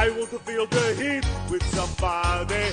I want to feel the heat with somebody.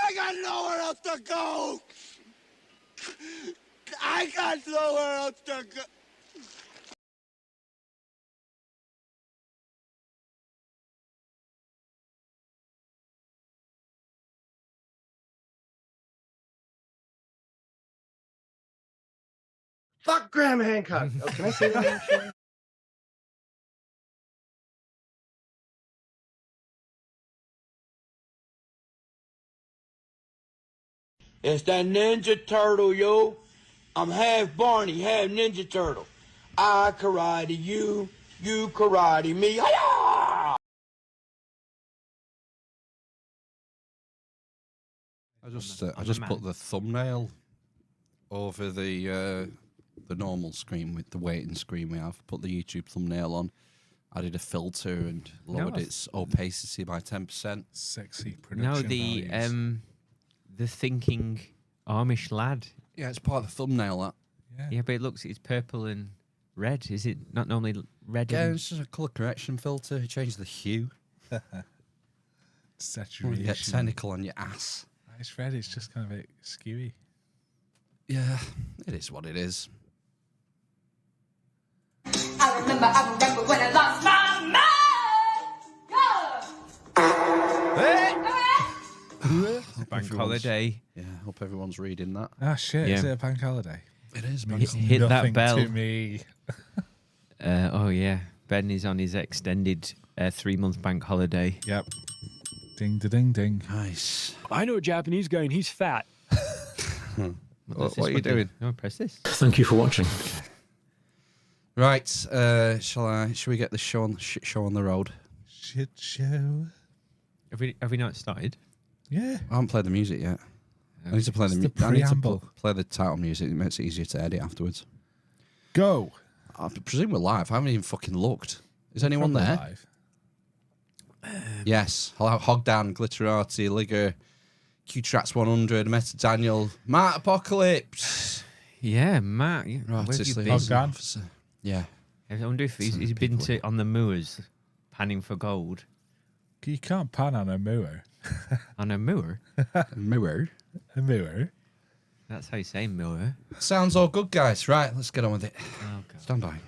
I got nowhere else to go! I got nowhere else to go! Fuck Graham Hancock. Oh, can I say that on the show? It's that Ninja Turtle, yo! I'm half Barney, half Ninja Turtle. I karate you, you karate me. Hi-ya! I just put the thumbnail over the normal screen with the waiting screen we have. Put the YouTube thumbnail on. Added a filter and lowered its opacity by 10%. Sexy production. No, the thinking Amish lad. Yeah, it's part of the thumbnail. That. Yeah, but it's purple and red. Is it not normally red? Yeah, and... it's just a colour correction filter. You change the hue. Saturation. You get technical on your ass. It's red. It's just kind of a bit skewy. Yeah, it is what it is. I remember when I lost my mind. Yeah. Bank holiday. Yeah, hope everyone's reading that. Ah, shit. Yeah. Is it a bank holiday? It is. Hit that Nothing bell. to me. Oh, yeah. Ben is on his extended 3-month bank holiday. Yep. Ding, da, ding, ding. Nice. I know a Japanese guy and he's fat. What are you doing? No, press this. Thank you for watching. Right. Shall we get the show on the road? Shit show. Have we not started? Yeah. I haven't played the music yet. I need to play It's the the music. I need to preamble. play the title music. It makes it easier to edit afterwards. Go. I presume we're live. I haven't even fucking looked. Is anyone there? Live. Yes. Hello, Hogdan, Glitterati, Ligger, Q-Trats 100, Meta Daniel, Matt Apocalypse. Yeah, Matt. Yeah. Right, Where have you it's been? Hogdan. officer. Yeah. I wonder if he's been to on the moors, panning for gold. You can't pan on a moor. On a moor? Mirror. A moor. That's how you say moor. Sounds all good, guys. Right, let's get on with it. Oh, God. Stand by.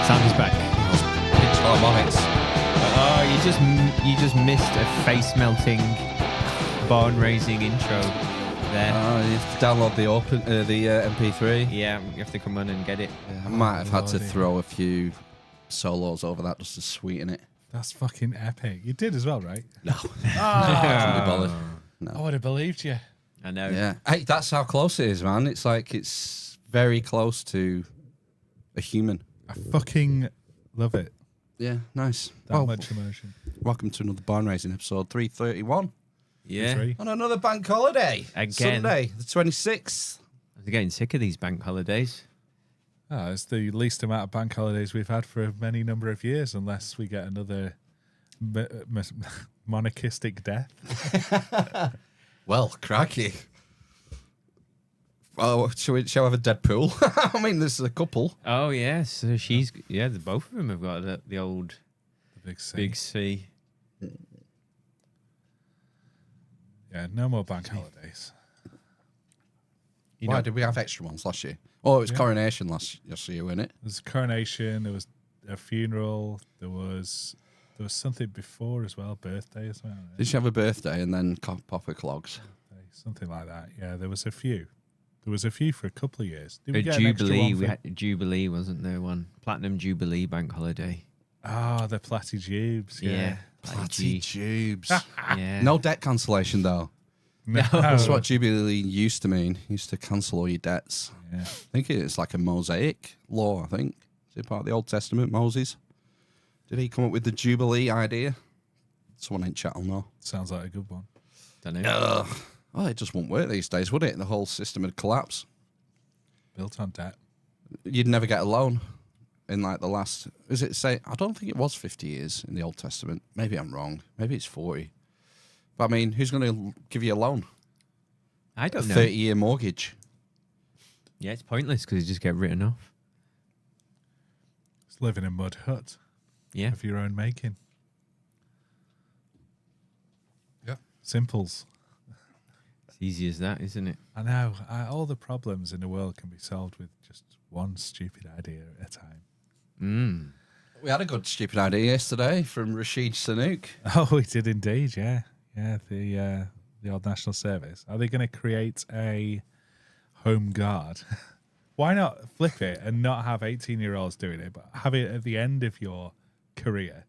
Sound is back. Pitch harmonics. Oh, you just missed a face melting, barn raising intro there. You have to download the MP3. Yeah, you have to come on and get it. I might have had to Lordy. throw a few solos over that just to sweeten it. That's fucking epic. You did as well, right? No. Oh, Couldn't be bothered. I would have believed you. I know. Yeah. Hey, that's how close it is, man. It's like it's very close to a human. I fucking love it. Yeah, nice. That Well, much emotion. welcome to another Barn Raising episode 331 Yeah. Three. on another bank holiday. Again. Sunday, the 26th. I'm getting sick of these bank holidays. Oh, it's the least amount of bank holidays we've had for a many number of years, unless we get another monarchistic death. Well, cracky. Oh, shall we have a Deadpool? I mean, there's a couple. Oh, yes. So both of them have got the old The big C. big C. Yeah, no more bank holidays. You Why know, did we have extra ones last year? Oh, it was Yeah. Coronation last year, wasn't it? There was a coronation. There was a funeral. There was something before as well, birthday as well. Right? Did you have a birthday and then Popper Clogs? Something like that. Yeah, there was a few. There was a few for a couple of years. Did we A get an extra Jubilee, one we for- had Jubilee, wasn't there one? Platinum Jubilee bank holiday. Ah, the Platty Tubes. Yeah. Bloody tubes. Yeah. No debt cancellation though. No. That's what Jubilee used to mean. Used to cancel all your debts. Yeah. I think it's like a Mosaic law, I think. Is it part of the Old Testament, Moses? Did he come up with the Jubilee idea? Someone in chat will know. Sounds like a good one. Don't know. Well, it just wouldn't work these days, would it? The whole system would collapse. Built on debt. You'd never get a loan in like the last, is it say, I don't think it was 50 years in the Old Testament. Maybe I'm wrong. Maybe it's 40. But I mean, who's going to give you a loan? I A don't know. 30-year mortgage. Yeah, it's pointless because you just get written off. It's living in a mud hut Yeah. of your own making. Yeah. Simples. It's easy as that, isn't it? I know. All the problems in the world can be solved with just one stupid idea at a time. Mm. We had a good stupid idea yesterday from Rashid Sanook. Oh, we did indeed, yeah. Yeah, the old national service. Are they going to create a home guard? Why not flip it and not have 18-year-olds doing it, but have it at the end of your career?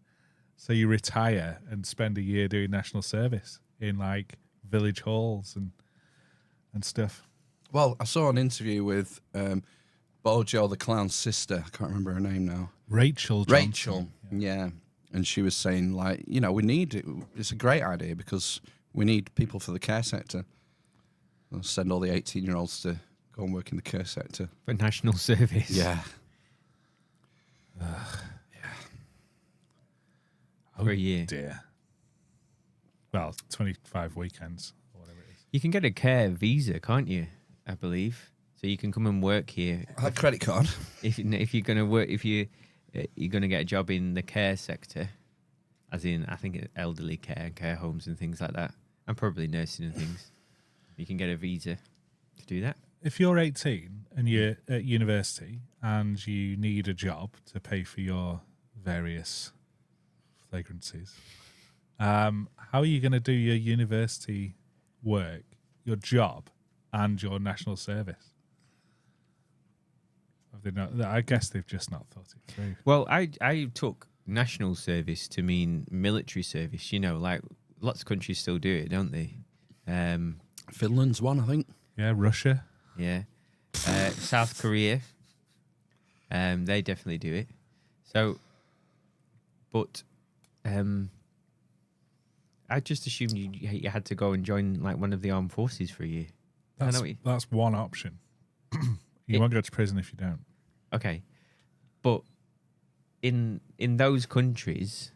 So you retire and spend a year doing national service in like village halls and stuff. Well, I saw an interview with Bojo the Clown's sister. I can't remember her name now. Rachel Johnson. Rachel, yeah. And she was saying, like, you know, we need it. It's a great idea because we need people for the care sector. We'll send all the 18-year-olds to go and work in the care sector. For national service. Yeah. For a year. Dear. Well, 25 weekends or whatever it is. You can get a care visa, can't you? I believe. So you can come and work here. A credit card. If you're going to work, if you're going to get a job in the care sector, as in I think elderly care, care homes and things like that, and probably nursing and things, you can get a visa to do that. If you're 18 and you're at university and you need a job to pay for your various flagrancies, how are you going to do your university work, your job, and your national service? Have they not, I guess they've just not thought it through. Well, I took national service to mean military service. You know, like lots of countries still do it, don't they? Finland's one, I think. Yeah, Russia. Yeah. South Korea. They definitely do it. So, but I just assumed you had to go and join like one of the armed forces for a year. That's one option. You won't go to prison if you don't. Okay, but in those countries,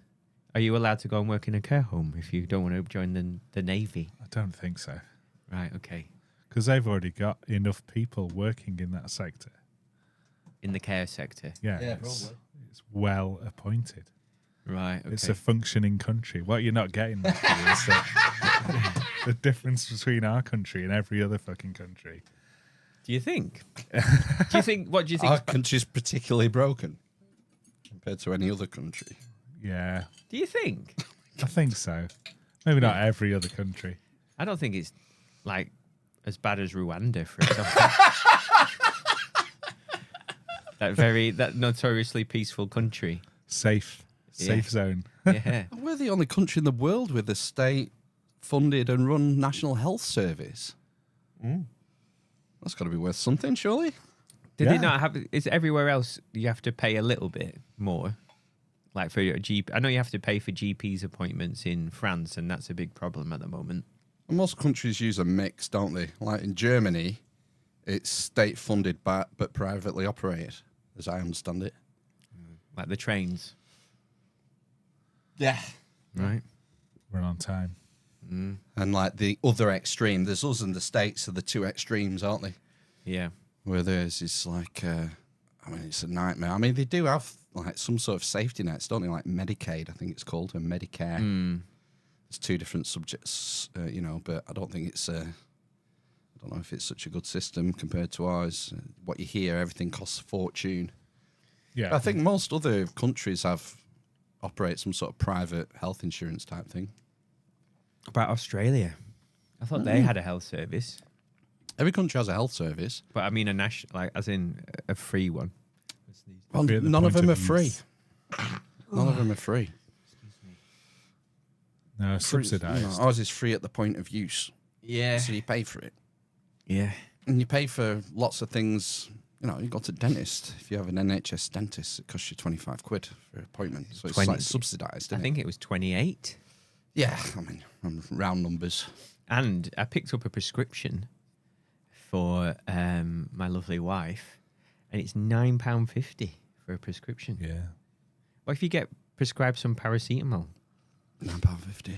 are you allowed to go and work in a care home if you don't want to join the Navy? I don't think so. Right. Okay. Because they've already got enough people working in that sector. In the care sector. Yeah, Yeah, it's well appointed. Right. Okay. It's a functioning country. What you're not getting is that the difference between our country and every other fucking country. Do you think? What do you think? Our country's particularly broken compared to any other country. Yeah, Do you think? I think so. Maybe not every other country. I don't think it's like as bad as Rwanda, for example. that notoriously peaceful country. Safe zone. Yeah. We're the only country in the world with a state-funded and run national health service. That's got to be worth something, surely. Did Yeah. they not have? Is everywhere else you have to pay a little bit more? Like for your GP, I know you have to pay for GP's appointments in France, and that's a big problem at the moment. Most countries use a mix, don't they? Like in Germany, it's state-funded but privately operated, as I understand it. Like the trains, Yeah. right? We're on time. And like the other extreme, there's us and the States are the two extremes, aren't they? Yeah. Where theirs is like, I mean, it's a nightmare. I mean, they do have like some sort of safety nets, don't they? Like Medicaid, I think it's called, and Medicare. It's two different subjects, you know, but I don't think it's, I don't know if it's such a good system compared to ours. What you hear, everything costs a fortune. Yeah, I think most other countries operate some sort of private health insurance type thing. About Australia, I thought they had a health service. Every country has a health service. But I mean a national, like as in a free one. Well, Free at the none of point them of are free. use. None of them are free. No, Free- subsidised. ours is free at the point of use. Yeah. So you pay for it. Yeah. And you pay for lots of things. You know, you go to the dentist. If you have an NHS dentist, it costs you 25 quid for an appointment. So it's 20 like subsidised, I isn't think it was 28. it? Yeah, I mean, round numbers. And I picked up a prescription for my lovely wife, and it's £9.50 for a prescription. Yeah. What if you get prescribed some paracetamol? £9.50.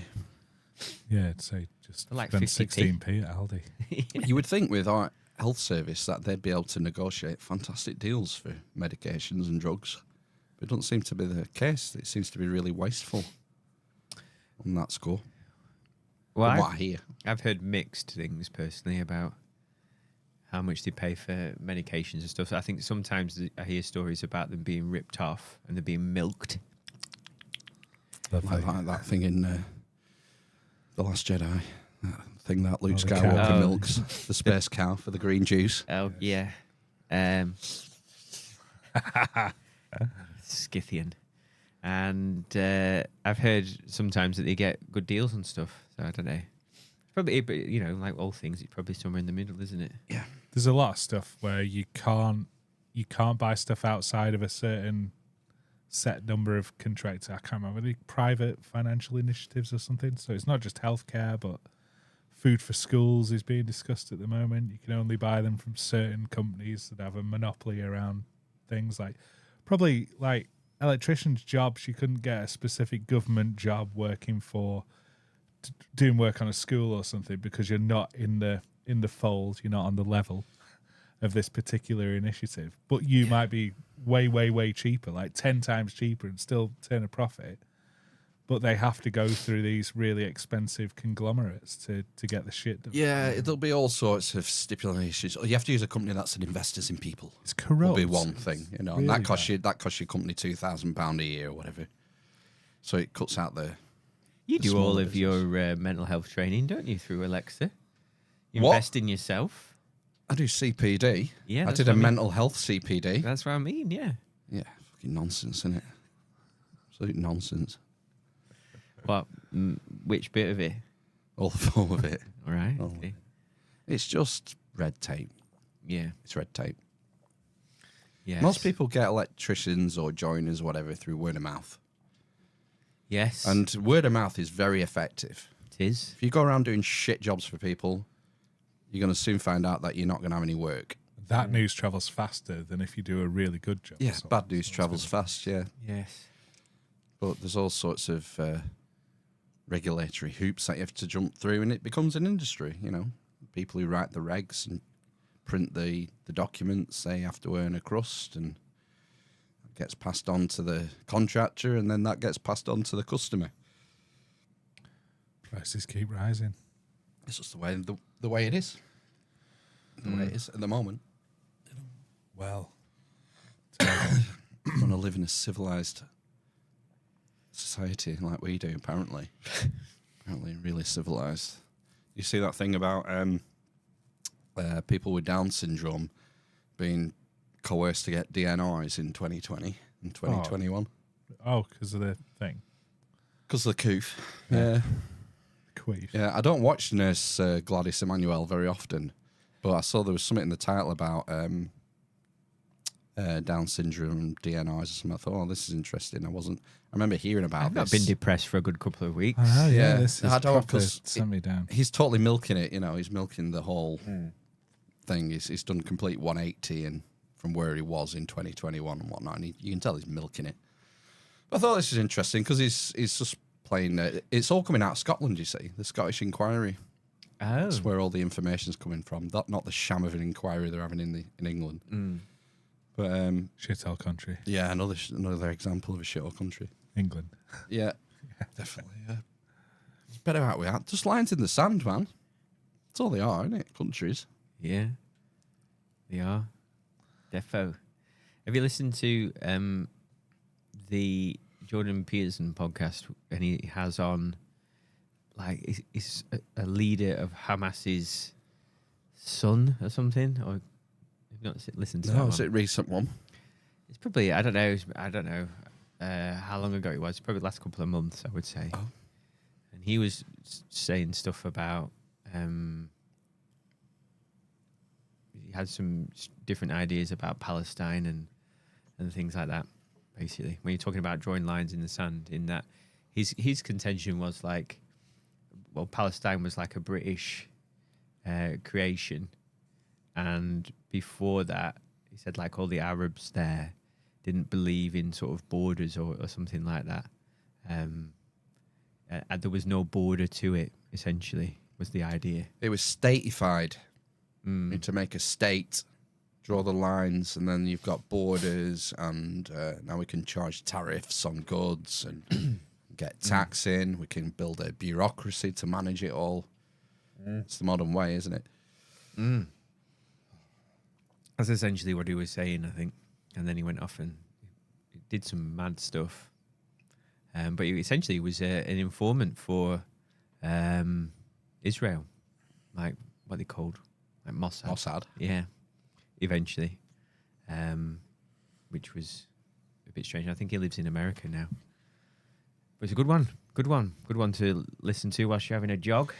Yeah, I'd say just For like spend 50p. 16p at Aldi. You would think with our health service that they'd be able to negotiate fantastic deals for medications and drugs. But it doesn't seem to be the case. It seems to be really wasteful on that score. Well, From what I hear. I've heard mixed things personally about how much they pay for medications and stuff. So I think sometimes I hear stories about them being ripped off and they're being milked. Lovely. Like that thing in The Last Jedi. That thing that Luke the cow. Skywalker Oh. milks. The space cow for the green juice. Oh, yeah. Scythian. And I've heard sometimes that they get good deals on stuff. So I don't know. Probably, but you know, like all things, it's probably somewhere in the middle, isn't it? Yeah. There's a lot of stuff where you can't buy stuff outside of a certain set number of contracts. I can't remember the private financial initiatives or something. So it's not just healthcare, but food for schools is being discussed at the moment. You can only buy them from certain companies that have a monopoly around things like probably like electricians' jobs. You couldn't get a specific government job working for doing work on a school or something because you're not in the fold. You're not on the level of this particular initiative, but you might be way cheaper, like 10 times cheaper, and still turn a profit. But they have to go through these really expensive conglomerates to get the shit done. Yeah, there'll be all sorts of stipulations. You have to use a company that's an investors in people. It's Will corrupt. be one thing, you know, and Really that costs your company £2,000 a year or whatever. So it cuts out the. You the do all smaller of business. your mental health training, don't you, through Alexa? You What? invest in yourself. I do CPD. Yeah, I that's did what a I mean. mental health CPD. That's what I mean, yeah. Yeah, fucking nonsense, isn't it? Absolute nonsense. What? Which bit of it? All of it. All right. Oh. Okay. It's just red tape. Yeah. It's red tape. Yes. Most people get electricians or joiners or whatever through word of mouth. Yes. And word of mouth is very effective. it is. If you go around doing shit jobs for people, you're going to soon find out that you're not going to have any work. That news travels faster than if you do a really good job. Yeah, So- bad news so it's travels good. fast, yeah. Yes. But there's all sorts of regulatory hoops that you have to jump through, and it becomes an industry, you know. People who write the regs and print the documents, they have to earn a crust, and it gets passed on to the contractor, and then that gets passed on to the customer. Prices keep rising. It's just the way it is. The way it is at the moment. Well, Want to live in a civilized society like we do, apparently. Apparently, really civilized. You see that thing about people with Down syndrome being coerced to get DNIs in 2020 and 2021 because of the thing. because of the coof. Yeah, Queef. yeah. I don't watch Nurse Gladys Emanuel very often, but I saw there was something in the title about Down syndrome DNIs or something. I thought, oh, this is interesting. I remember hearing about I've not this. been depressed for a good couple of weeks. Oh, yeah, Yeah. this is I don't, proper 'cause sent me down. He's totally milking it, you know. He's milking the whole thing. He's done complete 180 and from where he was in 2021 and whatnot. And you can tell he's milking it. But I thought this is interesting because he's just playing. It's all coming out of Scotland, you see, the Scottish Inquiry. Oh. That's where all the information's coming from. Not the sham of an inquiry they're having in England. But Shithole country. yeah, another example of a shithole country. England. Yeah, definitely. Yeah, it's better out we are. Just lines in the sand, man. That's all they are, isn't it? Countries. Yeah. They are. Defo. Have you listened to the Jordan Peterson podcast? And he has on, like, he's a leader of Hamas's Sun or something, or you've not listened to that No, one. is it a recent one? It's probably, I don't know how long ago it was. Probably the last couple of months, I would say. Oh. And he was saying stuff about. He had some different ideas about Palestine and things like that. Basically, when you're talking about drawing lines in the sand, in that his contention was like, well, Palestine was like a British creation, and before that, he said like all the Arabs there didn't believe in sort of borders or something like that. And there was no border to it. Essentially, was the idea. It was statified. To make a state, draw the lines, and then you've got borders, and now we can charge tariffs on goods and get tax in. We can build a bureaucracy to manage it all. It's the modern way, isn't it? That's essentially what he was saying, I think. And then he went off and did some mad stuff. But he essentially was an informant for Israel, like what they called. Like Mossad. Yeah, eventually. Which was a bit strange. I think he lives in America now. But it's a good one. Good one to listen to whilst you're having a jog.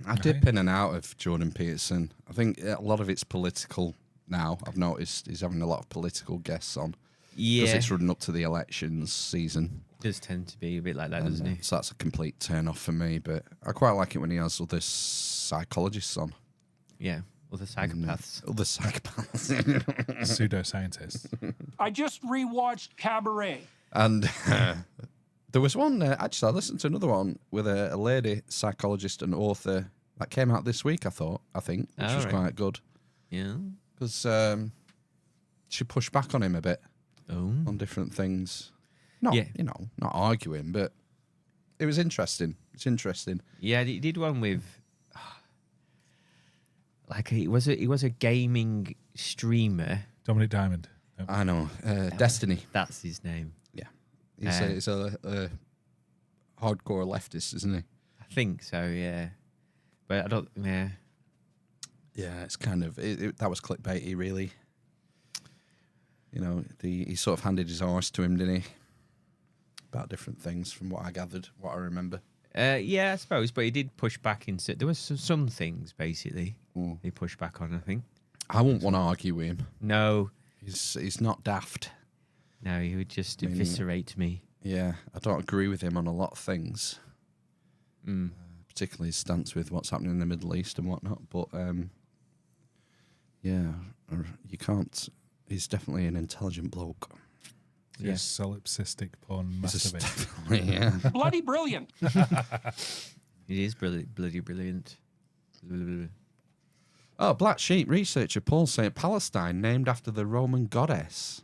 I dip in and out of Jordan Peterson. I think a lot of it's political now. I've noticed he's having a lot of political guests on. Yeah. Because it's running up to the elections season. Does tend to be a bit like that, doesn't he? So that's a complete turn off for me. But I quite like it when he has other psychologists on. Yeah, other psychopaths. Other psychopaths. Pseudoscientists. I just rewatched Cabaret. And there was one, actually, I listened to another one with a lady psychologist and author that came out this week, I think, which was quite good. Yeah. Because she pushed back on him a bit on different things. Not arguing, but it was interesting. It's interesting. Yeah, he did one with... Like he was a gaming streamer. Dominic Diamond. Yep. I know. Destiny. That's his name. Yeah. He's a hardcore leftist, isn't he? I think so, yeah. But I don't... Yeah. Yeah, it's kind of... that was clickbaity, really. You know, he sort of handed his arse to him, didn't he? About different things, from what I gathered, what I remember. Yeah, I suppose, but he did push back into... There was some things, basically, he pushed back on, I think. I wouldn't want to argue with him. No. He's not daft. No, he would just eviscerate me. Yeah, I don't agree with him on a lot of things. Particularly his stance with what's happening in the Middle East and whatnot. But, yeah, you can't... He's definitely an intelligent bloke. Yeah. Solipsistic porn masturbation. Yeah. Bloody brilliant. He is bloody brilliant. Oh, Black Sheep researcher Paul saying Palestine named after the Roman goddess.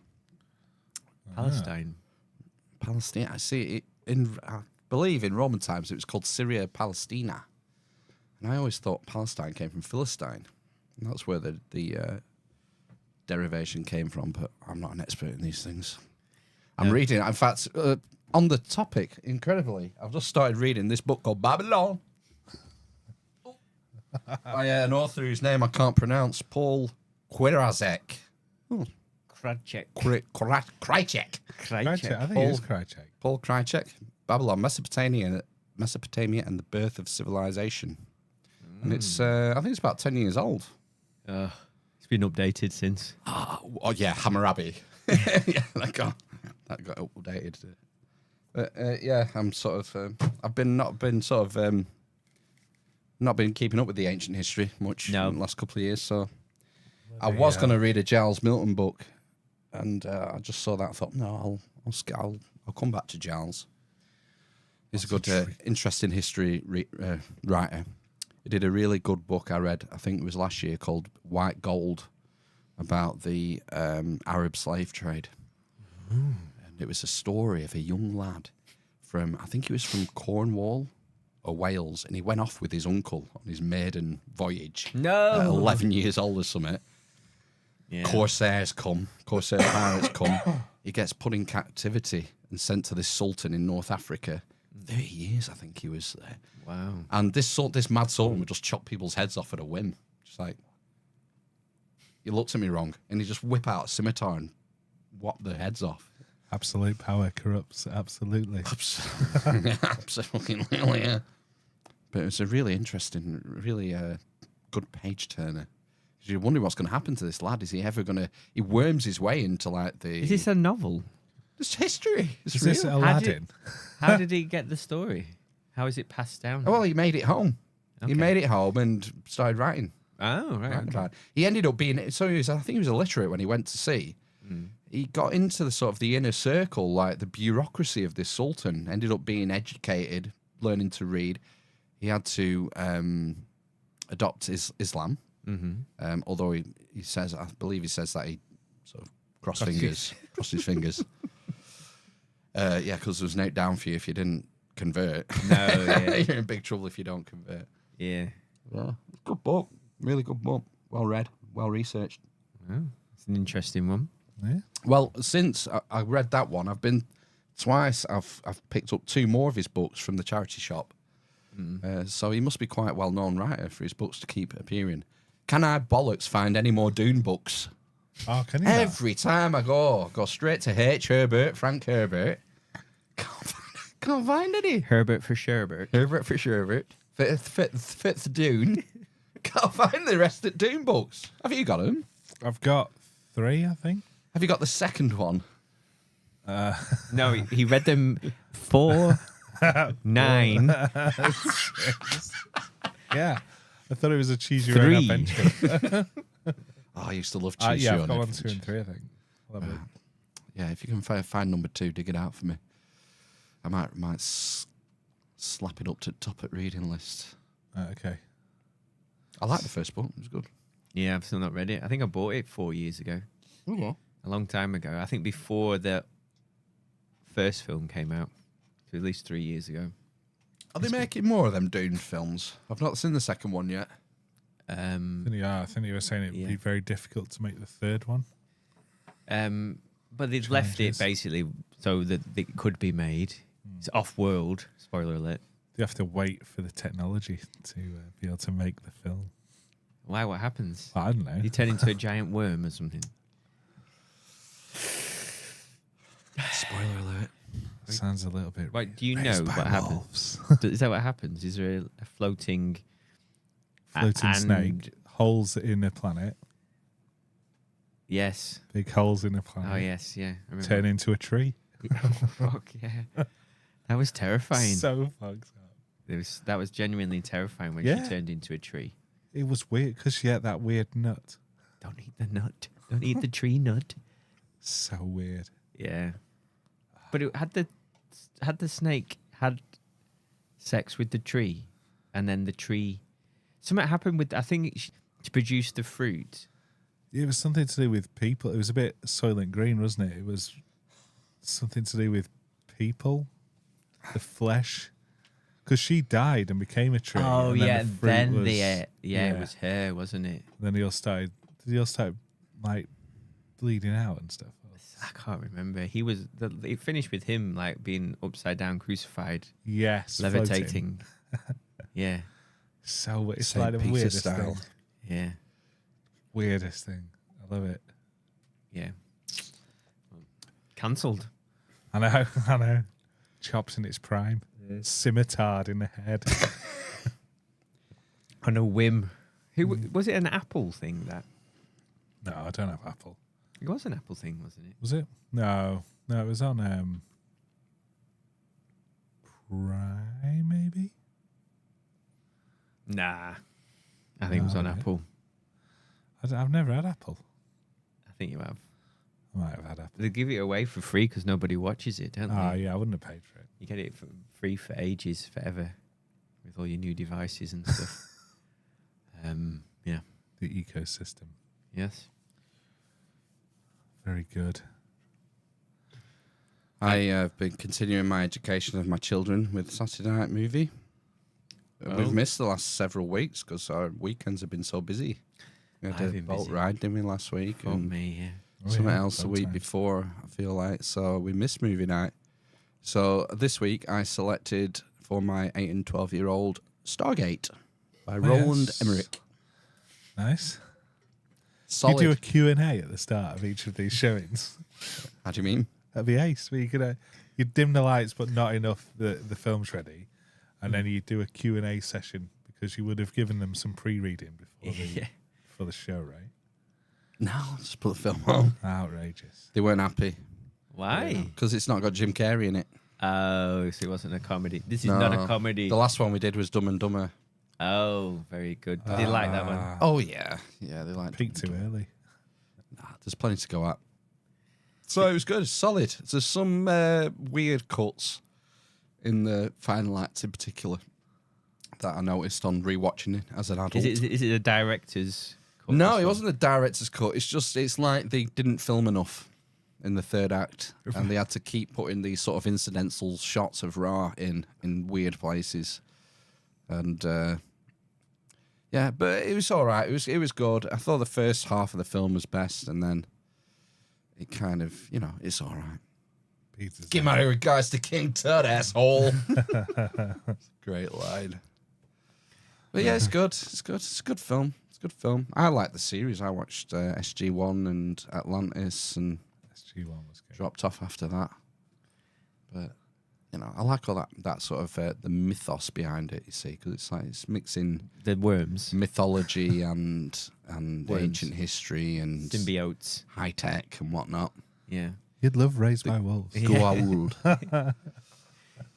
Palestine. Palestine. I see it I believe in Roman times it was called Syria Palestina. And I always thought Palestine came from Philistine. And that's where the derivation came from, but I'm not an expert in these things. I'm reading, in fact, on the topic, incredibly, I've just started reading this book called Babylon by an author whose name I can't pronounce, Paul Kwiatek. Krajcek. Krycek. Krycek. I think it is Krycek. Paul Krycek. Babylon, Mesopotamia and the Birth of Civilization. And it's, I think it's about 10 years old. It's been updated since. Oh yeah, Hammurabi. Yeah, that got updated. But yeah, I'm sort of I've not been keeping up with the ancient history much in the last couple of years. So I was going to read a Giles Milton book, and I just saw that. I thought, no, I'll come back to Giles. He's a good, interesting history writer. He did a really good book I read. I think it was last year called White Gold, about the Arab slave trade. And it was a story of a young lad from, I think he was from Cornwall or Wales, and he went off with his uncle on his maiden voyage. No. At 11 years old or something. Yeah. Corsair pirates come. He gets put in captivity and sent to this sultan in North Africa. 30 years, I think he was there. Wow. And this mad sultan would just chop people's heads off at a whim. It's like, you looked at me wrong, and he just whip out a scimitar and whop their heads off. Absolute power corrupts. Absolutely. Absolutely, yeah. But it's a really interesting, really good page turner. You wonder what's going to happen to this lad. Is he ever going to? He worms his way into like the. Is this a novel? It's history. It's Is real. this Aladdin? How did he get the story? How is it passed down? Well, he made it home. Okay. He made it home and started writing. Oh, right. Right, Okay. right. He ended up being so. I think he was illiterate when he went to sea. He got into the sort of the inner circle, like the bureaucracy of this sultan. Ended up being educated, learning to read. He had to adopt Islam. Although he says, I believe he says that he sort of crossed his fingers. Yeah, because there was no down for you if you didn't convert. No, yeah. You're in big trouble if you don't convert. Yeah. Yeah, good book, really good book. Well read, well researched. Oh, it's an interesting one. Yeah. Well, since I read that one, I've been twice. I've picked up 2 more of his books from the charity shop. So he must be quite a well-known writer for his books to keep appearing. Can I bollocks find any more Dune books? Oh, can you? Not? Every time I go straight to H. Herbert, Frank Herbert. Can't find any. Herbert for Sherbert. Herbert for Sherbert. Fits Dune. Can't find the rest of Dune books. Have you got them? I've got 3, I think. Have you got the second one? No, he read them 4, 9, Yeah. I thought it was a choose your own 3. adventure. Oh, I used to love Choose Yeah, Your I've Own got 1, Adventure. 2, and 3, I think. Love it. Yeah, if you can find number 2, dig it out for me. I might slap it up to top at reading list. Okay. I like the first book. It was good. Yeah, I've still not read it. I think I bought it 4 years ago. Okay. A long time ago. I think before the first film came out. So at least 3 years ago. Are they making more of them Dune films? I've not seen the second one yet. I think you were saying it would be very difficult to make the third one. But they've left it basically so that it could be made. It's off-world. Spoiler alert. You have to wait for the technology to be able to make the film. Why? What happens? I don't know. You turn into a giant worm or something. Spoiler alert. Sounds a little bit. Wait, do you know raised what by happens? wolves. Is that what happens? Is there a floating Floating snake, holes in a planet, Yes. big holes in a planet. Oh yes, yeah. I remember. Turn into a tree. Oh, fuck yeah. That was terrifying. So fucked up. That was genuinely terrifying when Yeah. she turned into a tree. It was weird because she had that weird nut. Don't eat the nut. Don't eat the tree nut. So weird. Yeah. But it had the snake had sex with the tree, and then the tree. Something happened with. I think to produce the fruit. It was something to do with people. It was a bit Soylent Green, wasn't it? It was something to do with people, the flesh. Because she died and became a tree. Oh and yeah, the fruit then was, it was her, wasn't it? Then he all started. Did he all start like bleeding out and stuff? I can't remember. He was. It finished with him like being upside down, crucified, Yes, levitating. floating. Yeah, So it's Saint like the Peter weirdest style. thing. yeah, Weirdest thing. I love it. yeah. Cancelled. I know. I know. Chops in its prime. Scimitarred in the head. On a whim. Who was it? An Apple thing that? No, I don't have Apple. It was an Apple thing, wasn't it? Was it? No, it was on Prime, maybe. Nah, I think it was on No. Apple. I've never had Apple. I think you have. I might have had Apple. They give it away for free because nobody watches it, don't Oh, they? yeah, I wouldn't have paid for it. You get it for free for ages, forever, with all your new devices and stuff. Yeah. The ecosystem. Yes. Very good. I have been continuing my education of my children with Saturday Night Movie. Oh. We've missed the last several weeks because our weekends have been so busy. We had I've a been boat busy. ride, didn't we, last week? For and me, yeah. Oh, something yeah, else the boat week time. before, I feel like. So we missed movie night. So this week I selected for my 8 and 12-year-old Stargate by Roland Yes. Emmerich. Nice. Solid. You do a Q&A at the start of each of these showings. How do you mean? That'd be ace. Where you dim the lights, but not enough. The film's ready, and then you do a Q&A session because you would have given them some pre-reading before the show, right? No, just put the film on. Outrageous. They weren't happy Why? because it's not got Jim Carrey in it. Oh, so it wasn't a comedy. This is not a comedy. The last one we did was Dumb and Dumber. Oh, very good. Did you like that one? Oh yeah, they like Peaked too early. Nah, there's plenty to go at. So it was good, solid. There's some weird cuts in the final act in particular that I noticed on rewatching it as an adult. Is it a director's cut? No, it wasn't a director's cut. It's like they didn't film enough in the third act, and they had to keep putting these sort of incidental shots of Ra in weird places, and yeah, but it was all right. It was good. I thought the first half of the film was best, and then it kind of, it's all right. Peter's Give my regards to King Tut, asshole. Great line. But yeah, it's good. It's good. It's a good film. It's a good film. I like the series. I watched SG-1 and Atlantis and SG-1 was good. dropped off after that. But, I like all that sort of the mythos behind it, you see, because it's mixing The worms. mythology and Worms. ancient history and Symbiotes. high tech and whatnot. Yeah. You'd love Raised by Wolves. Goa'uld.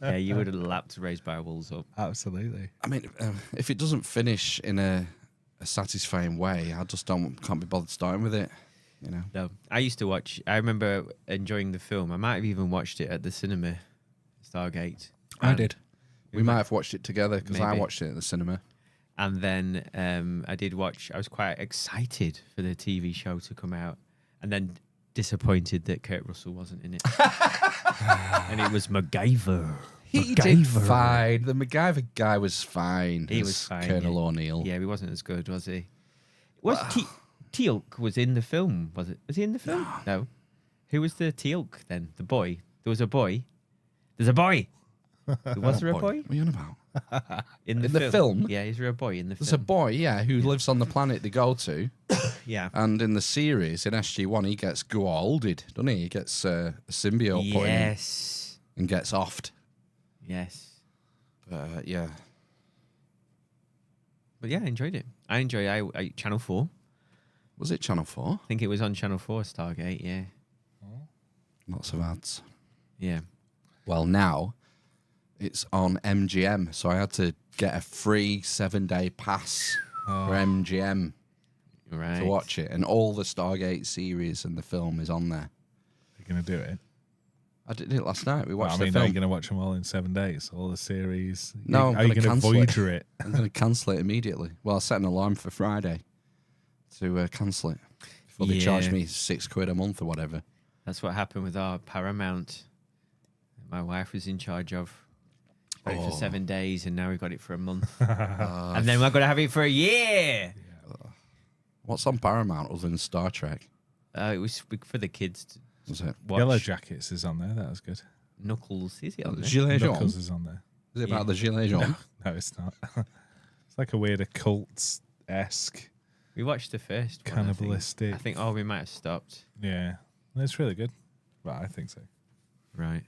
Yeah, you would have lapped Raised by Wolves up. Absolutely. I mean, if it doesn't finish in a satisfying way, I just can't be bothered starting with it. No. I used to watch, I remember enjoying the film. I might have even watched it at the cinema, Stargate. I And did. We might have watched it together because I Maybe. watched it at the cinema. And then I was quite excited for the TV show to come out, and then disappointed that Kurt Russell wasn't in it. And it was MacGyver. He did fine. The MacGyver guy was fine. He as was fine. Colonel yeah. O'Neill. Yeah, he wasn't as good, was he? Teal'c was in the film, was it? Was he in the film? No. Who was the Teal'c then? The boy. There was a boy. There's a boy. Was there a boy? What are you on about? In the film? Yeah, is there a boy in the There's a film? boy, who lives on the planet they go to. Yeah. And in the series, in SG-1, he gets Goa'ulded, doesn't he? He gets a symbiote put in him Yes. and gets offed. Yes. Yeah. But yeah, I enjoyed it. I Channel 4. Was it Channel 4? I think it was on Channel 4, Stargate, yeah. Lots of ads. Yeah. Well, now it's on MGM, so I had to get a free 7-day pass for MGM Right. to watch it, and all the Stargate series and the film is on there. You're going to do it. I did it last night. We Well, watched I mean, the are you film. going to watch them all in 7 days? All the series? No, I'm Are you gonna going to cancel it. Voyager it? I'm going to cancel it immediately. Well, I set an alarm for Friday to cancel it before they charge Yeah. me £6 a month or whatever. That's what happened with our Paramount. My wife was in charge of. Got it for 7 days, and now we've got it for a month. And then we're going to have it for a year. What's on Paramount other than Star Trek? It was for the kids to Was it watch. Yellow Jackets is on there. That was good. Knuckles, is it on there? Gilet Jaune? Knuckles is on there. Is it about the Gilet Jaune? No, it's not. It's like a weird occult-esque. We watched the first one. Cannibalistic. I think we might have stopped. Yeah. It's really good. Well, I think so. Right.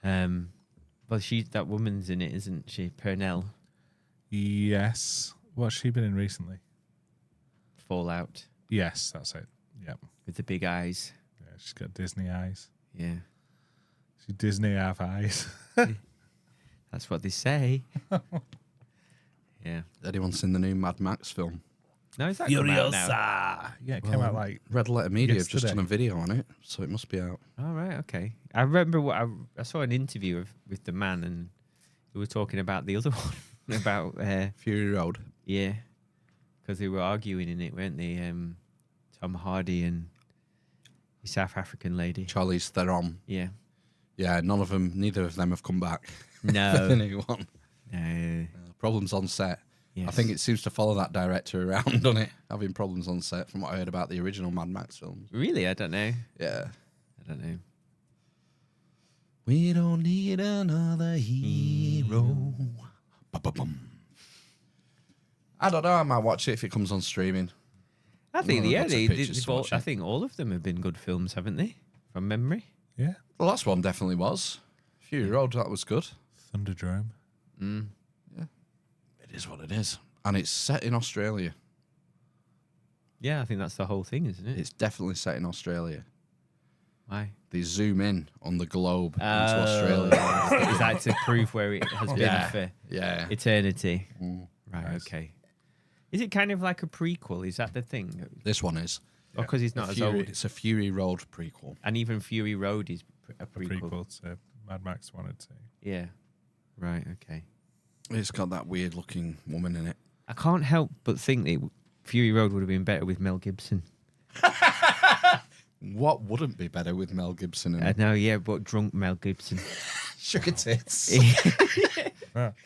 Well, that woman's in it, isn't she? Purnell. Yes. What's she been in recently? Fallout Yes, that's it. Yep. with the big eyes. Yeah, she's got Disney eyes. Yeah. She Disney have eyes. That's what they say. Yeah. Anyone seen the new Mad Max film? No, is that come out now? Yeah, it came out like Red Letter Media have just yesterday. done a video on it, so it must be out. All right, okay. I remember I saw an interview with the man, and we were talking about the other one about Fury Road. yeah, because they were arguing in it, weren't they? Tom Hardy and the South African lady. Charlize Theron. Yeah. Yeah, neither of them have come back. No. The new one. No. Problems on set. Yes. I think it seems to follow that director around, doesn't it? Having problems on set, from what I heard about the original Mad Max films. Really, I don't know. Yeah. I don't know. We don't need another hero. Ba-ba-bum. I don't know. I might watch it if it comes on streaming. I think Well, yeah, lots of pictures to watch I it. think all of them have been good films, haven't they? From memory. Yeah. The last one definitely was. Fury Road, that was good. Thunderdrome. It is what it is. And it's set in Australia. Yeah, I think that's the whole thing, isn't it? It's definitely set in Australia. Why? They zoom in on the globe into Oh. Australia. Is that to prove where it has been Yeah. for Yeah. eternity? Right. Nice. Okay. Is it kind of like a prequel? Is that the thing? This one is. Or because he's not as Fury, old? it's a Fury Road prequel. And even Fury Road is a A prequel. prequel to Mad Max 1 and 2. Yeah. Right. Okay. It's got that weird looking woman in it. I can't help but think that Fury Road would have been better with Mel Gibson. What wouldn't be better with Mel Gibson in I it? know, yeah, but drunk Mel Gibson. Sugar tits.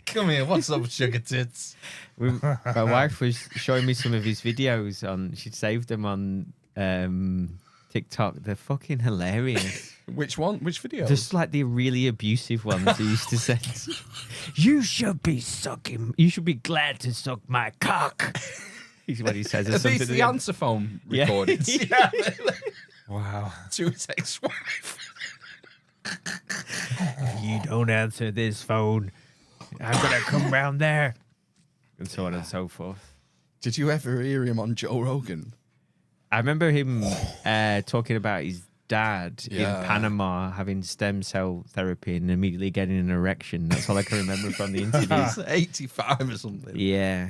Come here, what's up, sugar tits? My wife was showing me some of his videos on. She'd saved them on TikTok. They're fucking hilarious. Which one? Which video? Just like the really abusive ones he used to send. You should be glad to suck my cock. Is what he says. Or Are something these at the the end. answer phone Yeah. recordings? Yeah. Wow. To his ex-wife. If you don't answer this phone, I'm gonna come round there, and so on and so forth. Did you ever hear him on Joe Rogan? I remember him talking about his dad Yeah. in Panama having stem cell therapy and immediately getting an erection. That's all I can remember from the interview. He's 85 or something. Yeah.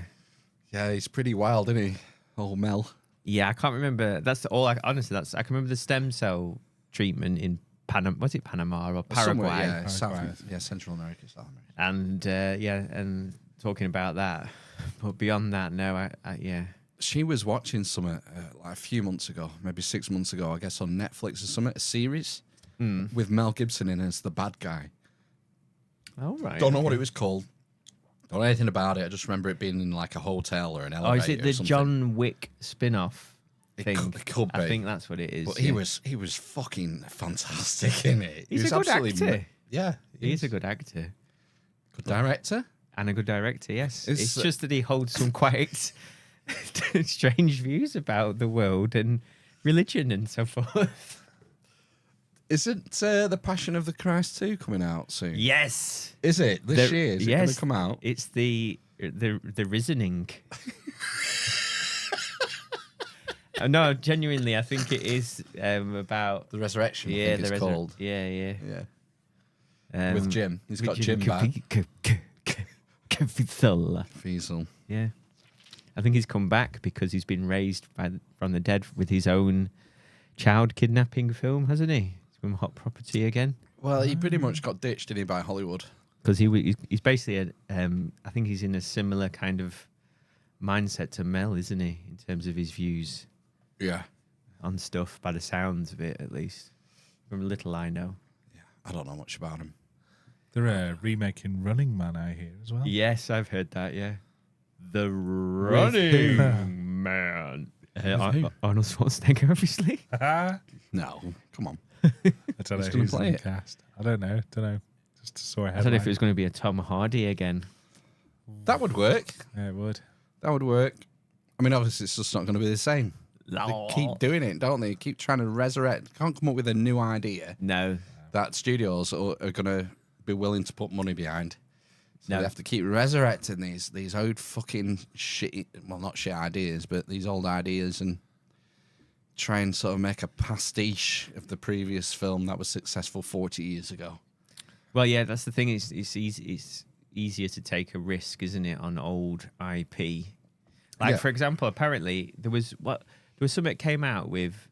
Yeah, he's pretty wild, isn't he? Old Mel. Yeah, I can't remember. That's all I honestly I can remember the stem cell treatment in Panama. Was it Panama or Paraguay? Somewhere, yeah, Paraguay. Central America, South America. And and talking about that. But beyond that, no, I yeah. She was watching something like a few months ago, maybe 6 months ago, I guess on Netflix or something, a series with Mel Gibson in as the bad guy. Oh right. Don't know what it was called. Don't know anything about it. I just remember it being in like a hotel or an elevator. Oh, is it or the something. John Wick spin-off thing? It could be. I think that's what it is. But yeah. he was fucking fantastic in it. He's He was a good absolutely actor. Yeah, He is a good actor good director. and a good director. Yes, It's, it's just that he holds some quite strange views about the world and religion and so forth. Isn't The Passion of the Christ 2 coming out soon? Yes, Is it this The- year? Is it yes, going to come out? It's the Risening. No, genuinely, I think it is about The Resurrection. I yeah, think it's called. yeah. Yeah, with Jim. He's got Jim back. Fiesel. Yeah, I think he's come back because he's been raised from the dead with his own child kidnapping film, hasn't he? He's been hot property again. Well, he pretty much got ditched, didn't he, by Hollywood? Because he's basically I think he's in a similar kind of mindset to Mel, isn't he, in terms of his views Yeah. on stuff, by the sounds of it, at least. From little I know. Yeah. I don't know much about him. They're remaking Running Man, I hear, as well. Yes, I've heard that, yeah. The Running Man. Arnold Schwarzenegger, obviously. I No, come on. don't know Who's gonna who's play in the it? cast. I don't know. Just saw a I headline. don't know if it was going to be a Tom Hardy again. That would work. Yeah, it would. That would work. I mean, obviously, it's just not going to be the same. No. They keep doing it, don't they? Keep trying to resurrect. Can't come up with a new idea No. that studios are going to be willing to put money behind. So No. they have to keep resurrecting these old fucking shit, well, not shit ideas, but these old ideas and try and sort of make a pastiche of the previous film that was successful 40 years ago. Well, yeah, that's the thing. It's easier to take a risk, isn't it, on old IP? Like, Yeah. for example, apparently there was something that came out with,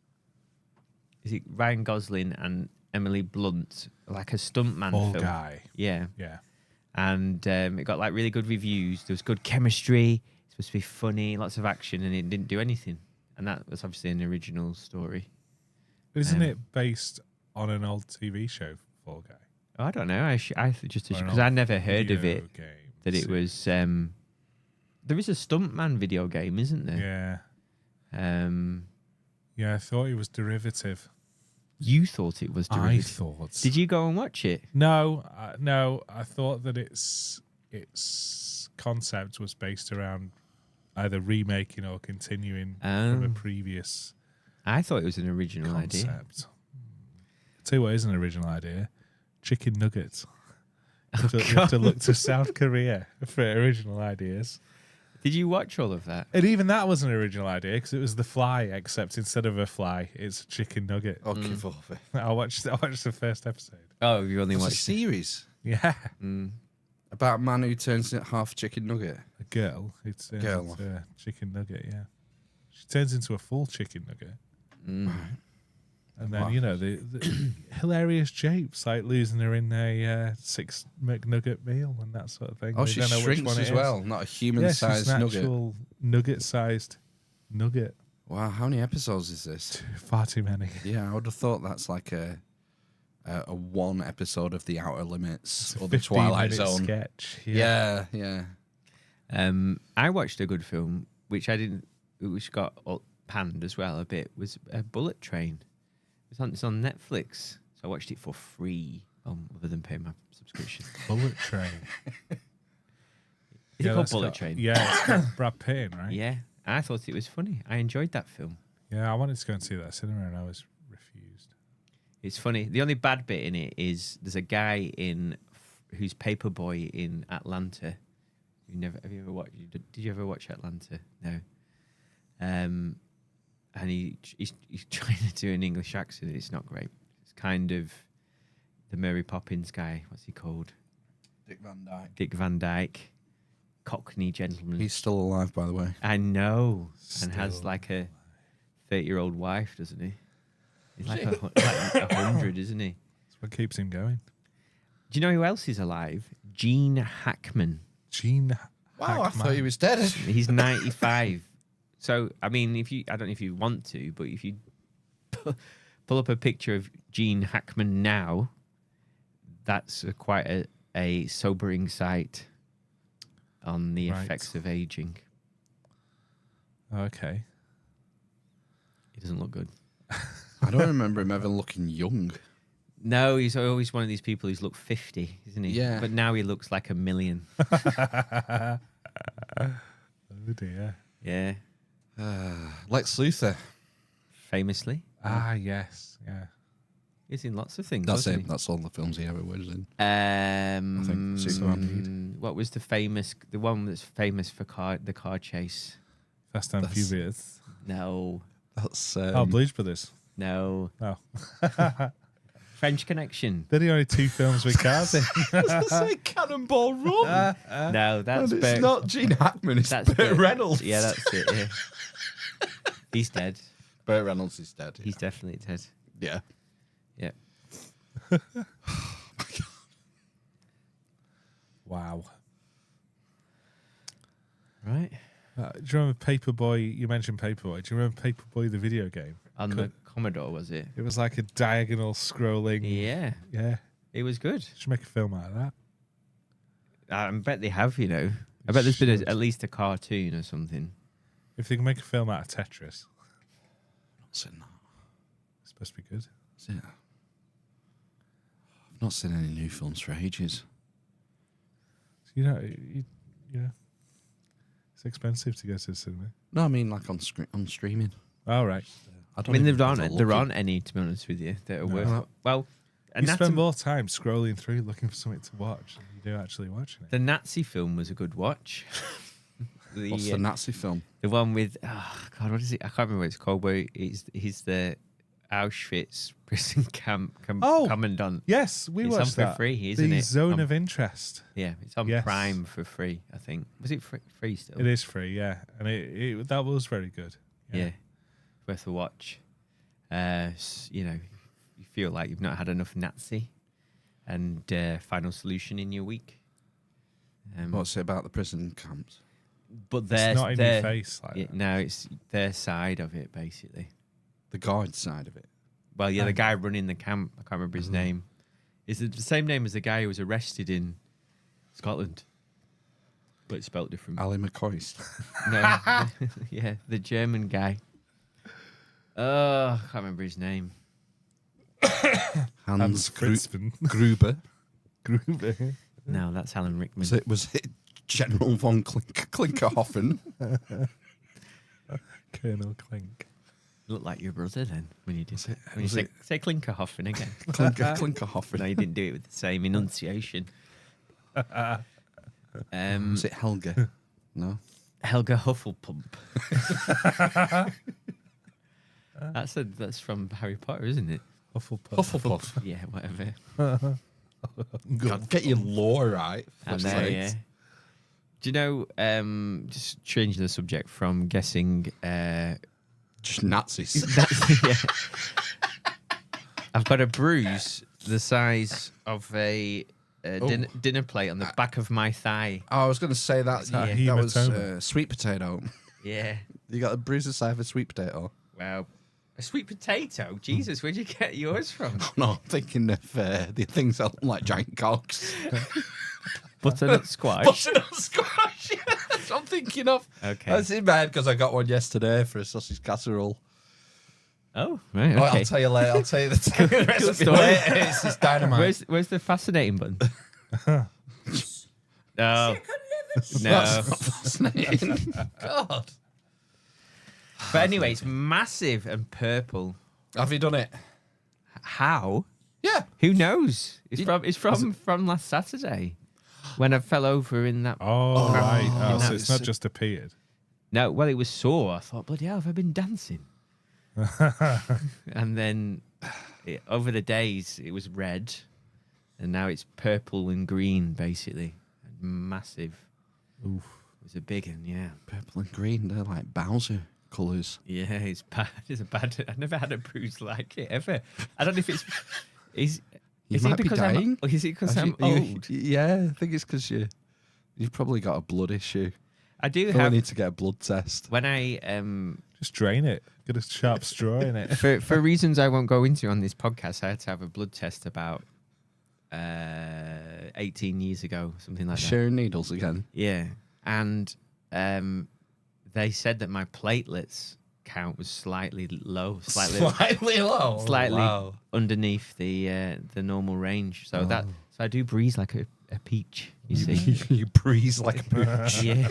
is it Ryan Gosling and Emily Blunt, like a stuntman Ball film? guy. Yeah, Yeah. and it got like really good reviews. There was good chemistry. It's supposed to be funny, lots of action, and it didn't do anything. And that was obviously an original story. Isn't it based on an old TV show, Fall Guy? I don't know. I just Or an because I old never heard of video it. game That it series? was there is a Stuntman video game, isn't there? Yeah. Um, Yeah, I thought it was derivative. you thought it was I derivative. thought. Did you go and watch it? No, no. I thought that its concept was based around either remaking or continuing from a previous I thought it was an original idea. concept. Tell you what is an original idea: chicken nuggets. You have to look to South Korea for original ideas. Did you watch all of that? And even that was an original idea because it was the fly, except instead of a fly, it's a chicken nugget. I'll give up it. I watched the first episode. Oh, you only It's a watched it. series Yeah, about a man who turns into half chicken nugget. a girl. It turns Girl. into a chicken nugget. Yeah, she turns into a full chicken nugget. And then, the hilarious japes, like losing her in a 6 McNugget meal and that sort of thing. Oh, They she don't know which shrinks one it as is. well, not a Yeah, she's human-sized an nugget. actual nugget-sized nugget. Wow, how many episodes is this? Far too many. Yeah, I would have thought that's like a one episode of The Outer Limits or The 15-minute Twilight Zone. sketch. Yeah. I watched a good film, which got panned as well a bit, was a Bullet Train. It's on Netflix, so I watched it for free, other than paying my subscription. Bullet Train. Is it called that's Bullet got- Train? Yeah, it's got Brad Pitt in, right? Yeah, I thought it was funny. I enjoyed that film. Yeah, I wanted to go and see that at cinema and I was refused. It's funny. The only bad bit in it is there's a guy who's Paperboy in Atlanta. Have you ever watched? Did you ever watch Atlanta? No. And he's trying to do an English accent. It's not great. It's kind of the Mary Poppins guy. What's he called? Dick Van Dyke. Cockney gentleman. He's still alive, by the way. I know. Still And has like a 30-year-old wife, doesn't he? He's like 100, isn't he? That's what keeps him going. Do you know who else is alive? Gene Hackman. Gene Wow, I Hackman. thought he was dead. He's 95. So, I mean, I don't know if you want to, but if you pull up a picture of Gene Hackman now, that's quite a sobering sight on the Right. effects of aging. Okay. He doesn't look good. I don't remember him ever looking young. No, he's always one of these people who's looked 50, isn't he? Yeah. But now he looks like 1,000,000. Oh dear. Yeah. Lex Luthor. Famously. Yes. Yeah. He's in lots of things. That's wasn't it. That's all the films he ever was in. He? I think Superman. What was the one that's famous for the car chase? Fast and That's- Furious. No. That's Blues Brothers. No. Oh. French Connection. They're the only 2 films with cars in. say Cannonball Run. No, that's it's Burt. not Gene Hackman. It's That's Burt Reynolds. Yeah, that's it. Yeah. He's dead. Burt Reynolds is dead. He's definitely dead. Yeah. Yeah. Wow. Right. Do you remember Paperboy? You mentioned Paperboy. Do you remember Paperboy, the video game? On the Commodore, was it? It was like a diagonal scrolling. Yeah. Yeah. It was good. Should make a film out of that. I bet they have, I bet there's been at least a cartoon or something. If they can make a film out of Tetris, Not seen that. it's supposed to be good. Is it? I've not seen any new films for ages. So, it's expensive to go to the cinema. No, I mean like on streaming. All right. I I don't mean, even there bother aren't looking. any, to be honest with you, that are No. worth. Well, You spend more time scrolling through looking for something to watch than you do actually watching it. the Nazi film was a good watch. What's the Nazi film? The one with God, what is it? I can't remember what it's called. Where he's the Auschwitz prison camp commandant. Yes, we It's on watched for that. free, isn't the it? Zone of Interest. Yeah, it's on Yes. Prime for free. I think was it free still? It is free, yeah, and it that was very good. Yeah, worth a watch. You feel like you've not had enough Nazi, and Final Solution in your week. What's it about the prison camps? But It's not in your face like that. No, it's their side of it basically. The guard side of it. Well, yeah, the guy running the camp, I can't remember his name. Is it the same name as the guy who was arrested in Scotland? But it's spelt different. Ali McCoist. No, yeah, the German guy. Oh, I can't remember his name. Hans Fritzman. Gruber. Gruber. No, that's Alan Rickman. Was it General von Klinkerhoffen. Colonel Clink. Look like your brother then when you did Was it- when you was say, it- say Klinkerhoffen again. Klinkerhoffen. No, you didn't do it with the same enunciation. Was it Helga? No. Helga Hufflepump. That's from Harry Potter, isn't it? Hufflepuff. Yeah, whatever. God, get your lore right. And for there, sakes. yeah. Do you know? Just changing the subject from guessing. Just Nazis. Yeah. I've got a bruise the size of a dinner plate on the back of my thigh. Oh, I was going to say that. that a That was hematoma? sweet potato. Yeah. You got a bruise the size of a sweet potato. Wow. A sweet potato? Jesus, where'd you get yours from? No, I'm thinking of the things that look like giant cocks. Butternut squash. Butternut squash. That's what I'm thinking of. Okay. That's in my head because I got one yesterday for a sausage casserole. Oh, right. Oh, Okay. I'll tell you later. I'll tell you the recipe story. later. It's just dynamite. Where's the fascinating button? No. No. That's not fascinating. God. But anyway, it's massive and purple. Have you done it? How? Yeah. Who knows? It's from last Saturday when I fell over in that. Oh, right. Oh, in so that- it's not just appeared. No, well, it was sore. I thought, bloody hell, have I been dancing? And then over the days, it was red, and now it's purple and green, basically. Massive. Oof. It was a big one, yeah. Purple and green, they're like Bowser colours. Yeah, it's bad. It's a bad. I've never had a bruise like it ever. I don't know if it's. Is You it might be because dying. Or is it because I'm You- old? Yeah, I think it's because you've probably got a blood issue. I do Probably have. need to get a blood test. When I Just drain it. Get a sharp straw in it. for reasons I won't go into on this podcast, I had to have a blood test about 18 years ago, something like that. Sharing needles again. Yeah, and they said that my platelets count was slightly low, slightly low. slightly Wow. underneath the normal range. So so I do breathe like a peach. You see? You breathe like a pooch. Yeah.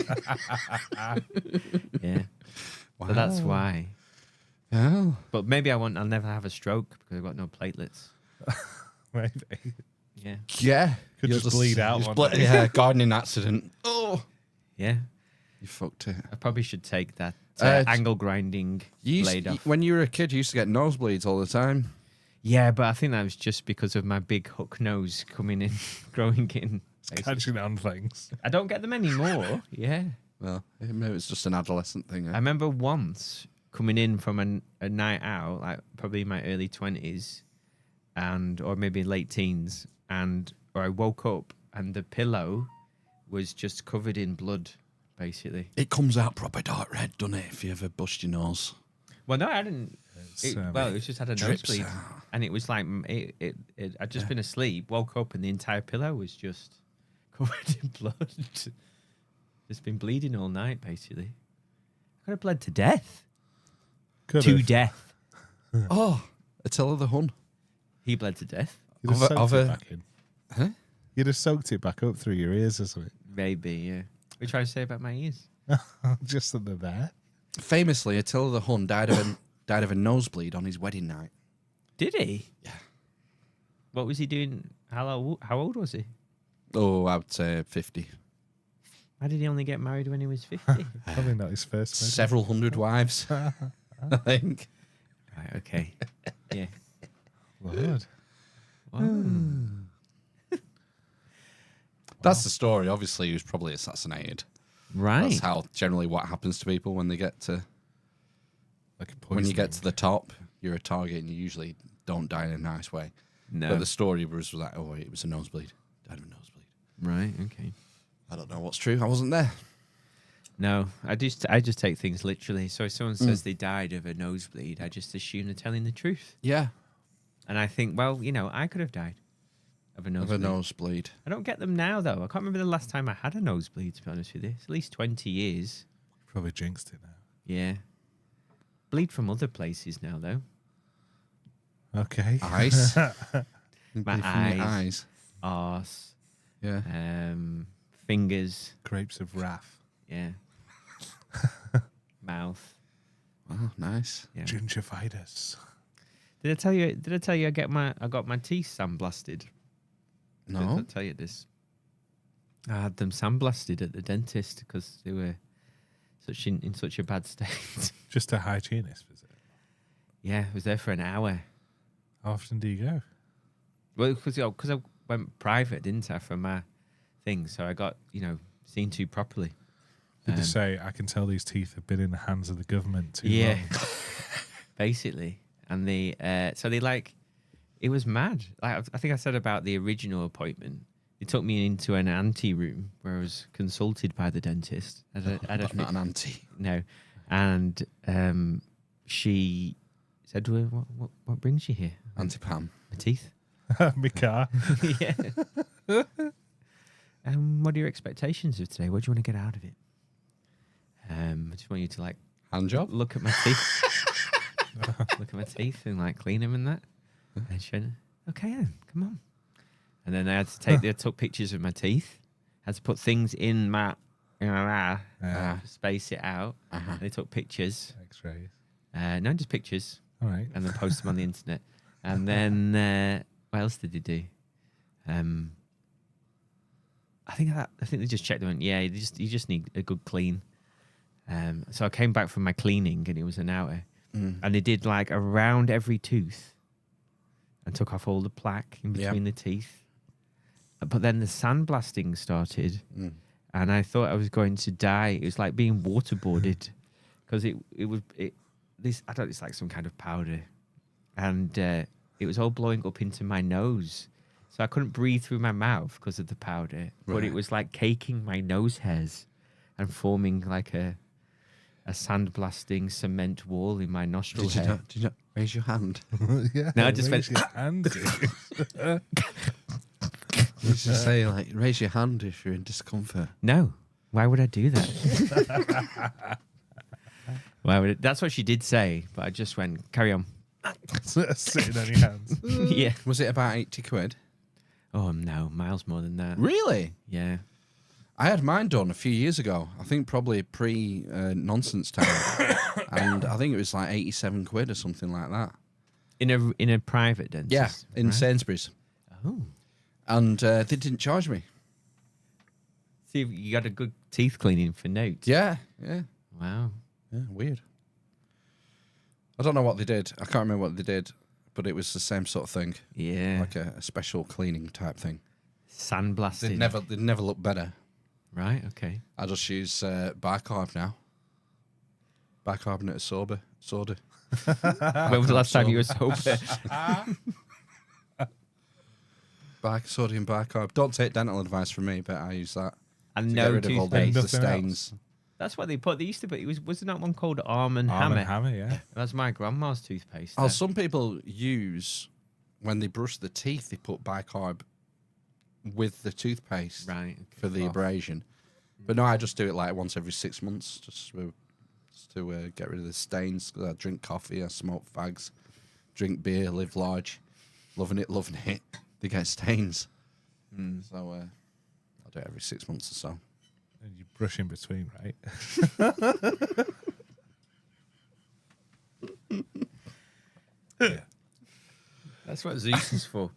Yeah. So that's why. Oh. But maybe I'll never have a stroke because I've got no platelets. Maybe. Yeah. Yeah. Could You'll just bleed out one day. Yeah, gardening accident. Oh. Yeah. You fucked it. I probably should take that Uh, angle grinding blade off. When you were a kid, you used to get nosebleeds all the time. Yeah, but I think that was just because of my big hook nose coming in, growing in. basically. Catching on things. I don't get them anymore. Yeah. Well, maybe it's just an adolescent thing. I remember once coming in from a night out, like probably in my early 20s, or maybe late teens, or I woke up and the pillow was just covered in blood, basically. It comes out proper dark red, doesn't it, if you ever bust your nose? Well, no, I didn't. It was just had a drips nosebleed, out. and it was like I'd just been asleep, woke up, and the entire pillow was just covered in blood. Just been bleeding all night, basically. I could have bled to death. To death. Oh, Attila the Hun. He bled to death. You'd have Of soaked a- it back in. Huh? You'd have soaked it back up through your ears or something. Maybe, yeah. What are you trying to say about my ears? Just that they're there. Famously, Attila the Hun died of a nosebleed on his wedding night. Did he? Yeah. What was he doing? How old was he? Oh, I would say 50. Why did he only get married when he was 50? Probably not his first wedding. Several hundred wives, I think. Right, okay. Yeah. Lord. That's the story. Obviously, he was probably assassinated. Right. That's how generally what happens to people when they get to Like a when you get poisoning. to the top. You're a target, and you usually don't die in a nice way. No. But the story was like, oh, it was a nosebleed. Died of a nosebleed. Right, okay. I don't know what's true. I wasn't there. No, I just take things literally. So if someone says they died of a nosebleed, I just assume they're telling the truth. Yeah, And I think, well, I could have died of a of nosebleed. a nosebleed. I don't get them now, though. I can't remember the last time I had a nosebleed, to be honest with you. It's at least 20 years. Probably jinxed it now. Yeah. Bleed from other places now, though. Okay. Eyes. My From your eyes. eyes. Arse, Yeah. fingers. Grapes of wrath. Yeah. Mouth. Oh, nice. Yeah. Gingivitis. Did I tell you? I got my teeth sandblasted? Did I No. tell you this? I had them sandblasted at the dentist because they were in such a bad state. Just a hygienist visit. Yeah, I was there for an hour. How often do you go? Well, because I went private, didn't I, for my thing? So I got seen to properly. Did they say, I can tell these teeth have been in the hands of the government too Yeah, long? basically. And it was mad. Like I think I said about the original appointment. They took me into an ante room where I was consulted by the dentist. But not an auntie. No, and she said, well, "What brings you here?" Auntie Pam. My teeth. My car. Yeah. What are your expectations of today? What do you want to get out of it? I just want you to Hand job? look at my teeth, look at my teeth and clean them and that. And she went, "Okay, then, come on." And then I had to they took pictures of my teeth. Had to put things in my space it out. And they took pictures. X-rays. No, just pictures. All right. And then post them on the internet. And then what else did they do? I think they just checked them. And you just need a good clean. So I came back from my cleaning and it was an hour, and they did around every tooth, and took off all the plaque in between the teeth. But then the sandblasting started, and I thought I was going to die. It was like being waterboarded, because it's like some kind of powder, and it was all blowing up into my nose. So I couldn't breathe through my mouth because of the powder, but it was like caking my nose hairs and forming like a sandblasting cement wall in my nostril hair. Did you not raise your hand? Yeah. No, I just raise went- your hand. You just say, raise your hand if you're in discomfort. No, why would I do that? That's what she did say, but I just went, carry on. Sitting on your hands. Yeah. Was it about 80 quid? Oh, no, miles more than that. Really? Yeah. I had mine done a few years ago. I think probably pre-nonsense time. And I think it was 87 quid or something like that. In a private dentist? Yeah, in right? Sainsbury's. Oh. And they didn't charge me. See, you got a good teeth cleaning for notes. Yeah. Wow. Yeah, weird. I don't know what they did. I can't remember what they did, but it was the same sort of thing. Yeah. Like a special cleaning type thing. Sandblasting. They'd never look better. Right, okay. I just use bicarb now. Bicarbonate of soda. When was the last time you were sober? Sodium bicarb. Don't take dental advice from me, but I use that. And to no get rid of all the toothpaste. Nothing stains. That's what they put. They used to put. Was there not one called Arm and Arm Hammer? and Hammer, yeah. That's my grandma's toothpaste. Oh, that. some people use, when they brush the teeth, they put bicarb with the toothpaste Right. for the abrasion. But no, I just do it once every 6 months, just to get rid of the stains. 'Cause I drink coffee, I smoke fags, drink beer, live large, loving it. They get stains. So I do it every 6 months or so. And you brush in between, right? That's what Zeus is for.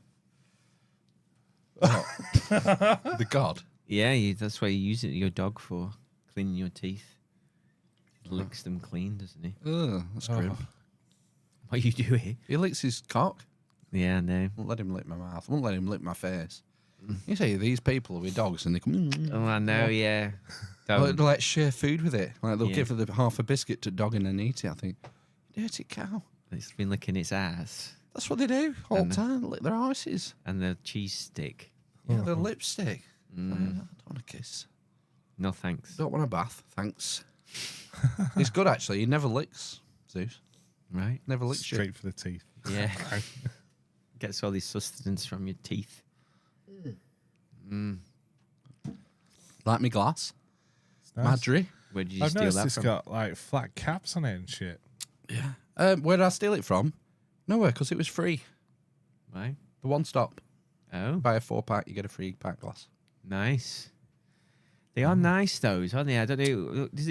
The god. Yeah, that's why you use it your dog for, cleaning your teeth. He licks them clean, doesn't he? Ugh, that's grim. What you doing? He licks his cock. Yeah, no. I won't let him lick my mouth. I won't let him lick my face. You see, these people with dogs and they come. Oh, I know, yeah. They'll Don't. share food with it. They'll Yeah. give her half a biscuit to dog and then eat it. I think, dirty cow. It's been licking its ass That's what they do all the And- time. Lick their asses. and the cheese stick. Yeah, their lipstick. I don't want a kiss. No thanks. Don't want a bath. Thanks. It's good actually. He never licks. Zeus Right? never licks you. Straight for the teeth. Yeah. Gets all this sustenance from your teeth. Like me glass. It's nice. Madry. Where did you I've steal noticed that it's from? got flat caps on it and shit. Yeah. Where did I steal it from? Nowhere, because it was free. Right? The one stop. Oh, Buy a 4-pack, you get a free pint glass. nice. They are nice, those, aren't they? I don't know. Does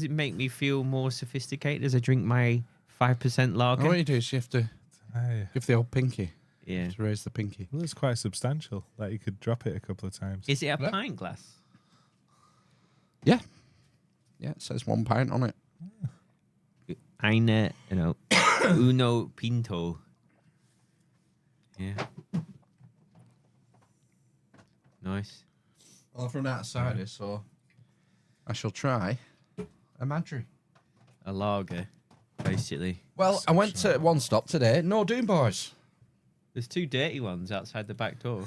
it make me feel more sophisticated as I drink my 5% lager? What you do is you have to give the old pinky. Yeah. To raise the pinky. Well, it's quite substantial. Like you could drop it a couple of times. Is it a pint glass? Yeah. Yeah, it says 1 pint on it. Eine, uno pinto. Yeah. Nice. Well, I've run out of cider, so I shall try a Madry. A lager, basically. Well, I went to One Stop today. No Doom Boys. There's 2 dirty ones outside the back door.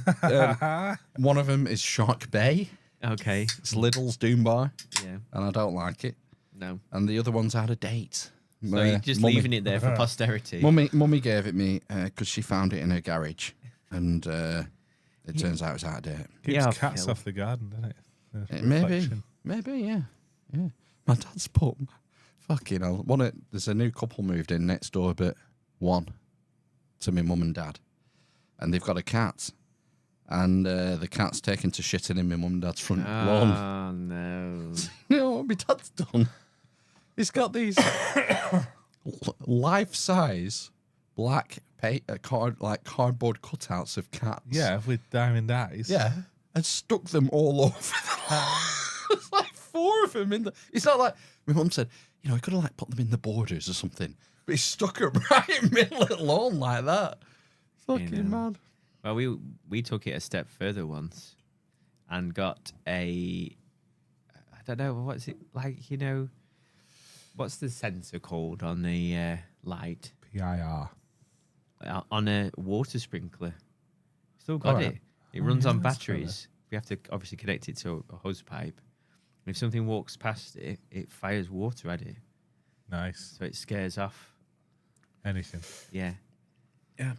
One of them is Shark Bay. Okay. It's Lidl's Doom Bar, Yeah. and I don't like it. No. And the other one's out of date. So you're just leaving it there for posterity. Mummy gave it me because she found it in her garage, and it turns out it's out of date. Keeps Yeah, cats Phil. off the garden, doesn't it? The Maybe, reflection. yeah. My dad's put fucking hell. There's a new couple moved in next door, but one to my mum and dad, and they've got a cat, and the cat's taken to shitting in my mum and dad's front lawn. Oh, no. You know what my dad's done? He's got these life-size black cardboard cutouts of cats. Yeah, with diamond eyes. Yeah. And stuck them all over the There's like 4 of them in the... It's not like... My mum said, he could have put them in the borders or something. But he stuck them right in the middle of the lawn like that. Fucking mad. Well, we took it a step further once and got I don't know, what's it like, what's the sensor called on the light? PIR. On a water sprinkler. Still got it. It runs on batteries. We have to obviously connect it to a hose pipe. And if something walks past it, it fires water at it. Nice. So it scares off. Anything. Yeah. Yeah.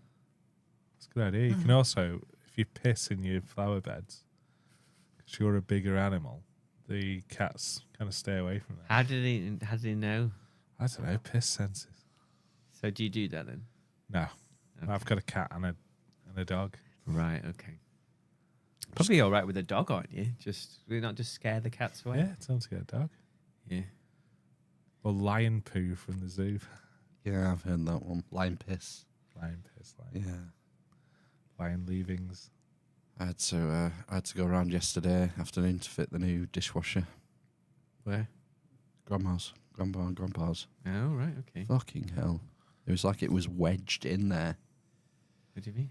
That's a good idea. You can also, if you piss in your flower beds, because you're a bigger animal, the cats kind of stay away from that. How did he know? I don't know, piss senses. So do you do that then? No. I've got a cat and a dog. Right, okay. Probably all right with a dog, aren't you? Not just scare the cats away. Yeah, tell them to get a dog. Yeah. Or lion poo from the zoo. Yeah, I've heard that one. Lion piss. Lion piss. Yeah. Lion leavings. I had to go around yesterday afternoon to fit the new dishwasher. Where? Grandma and Grandpa's. Oh, right, okay. Fucking hell. It was like it was wedged in there. What do you mean?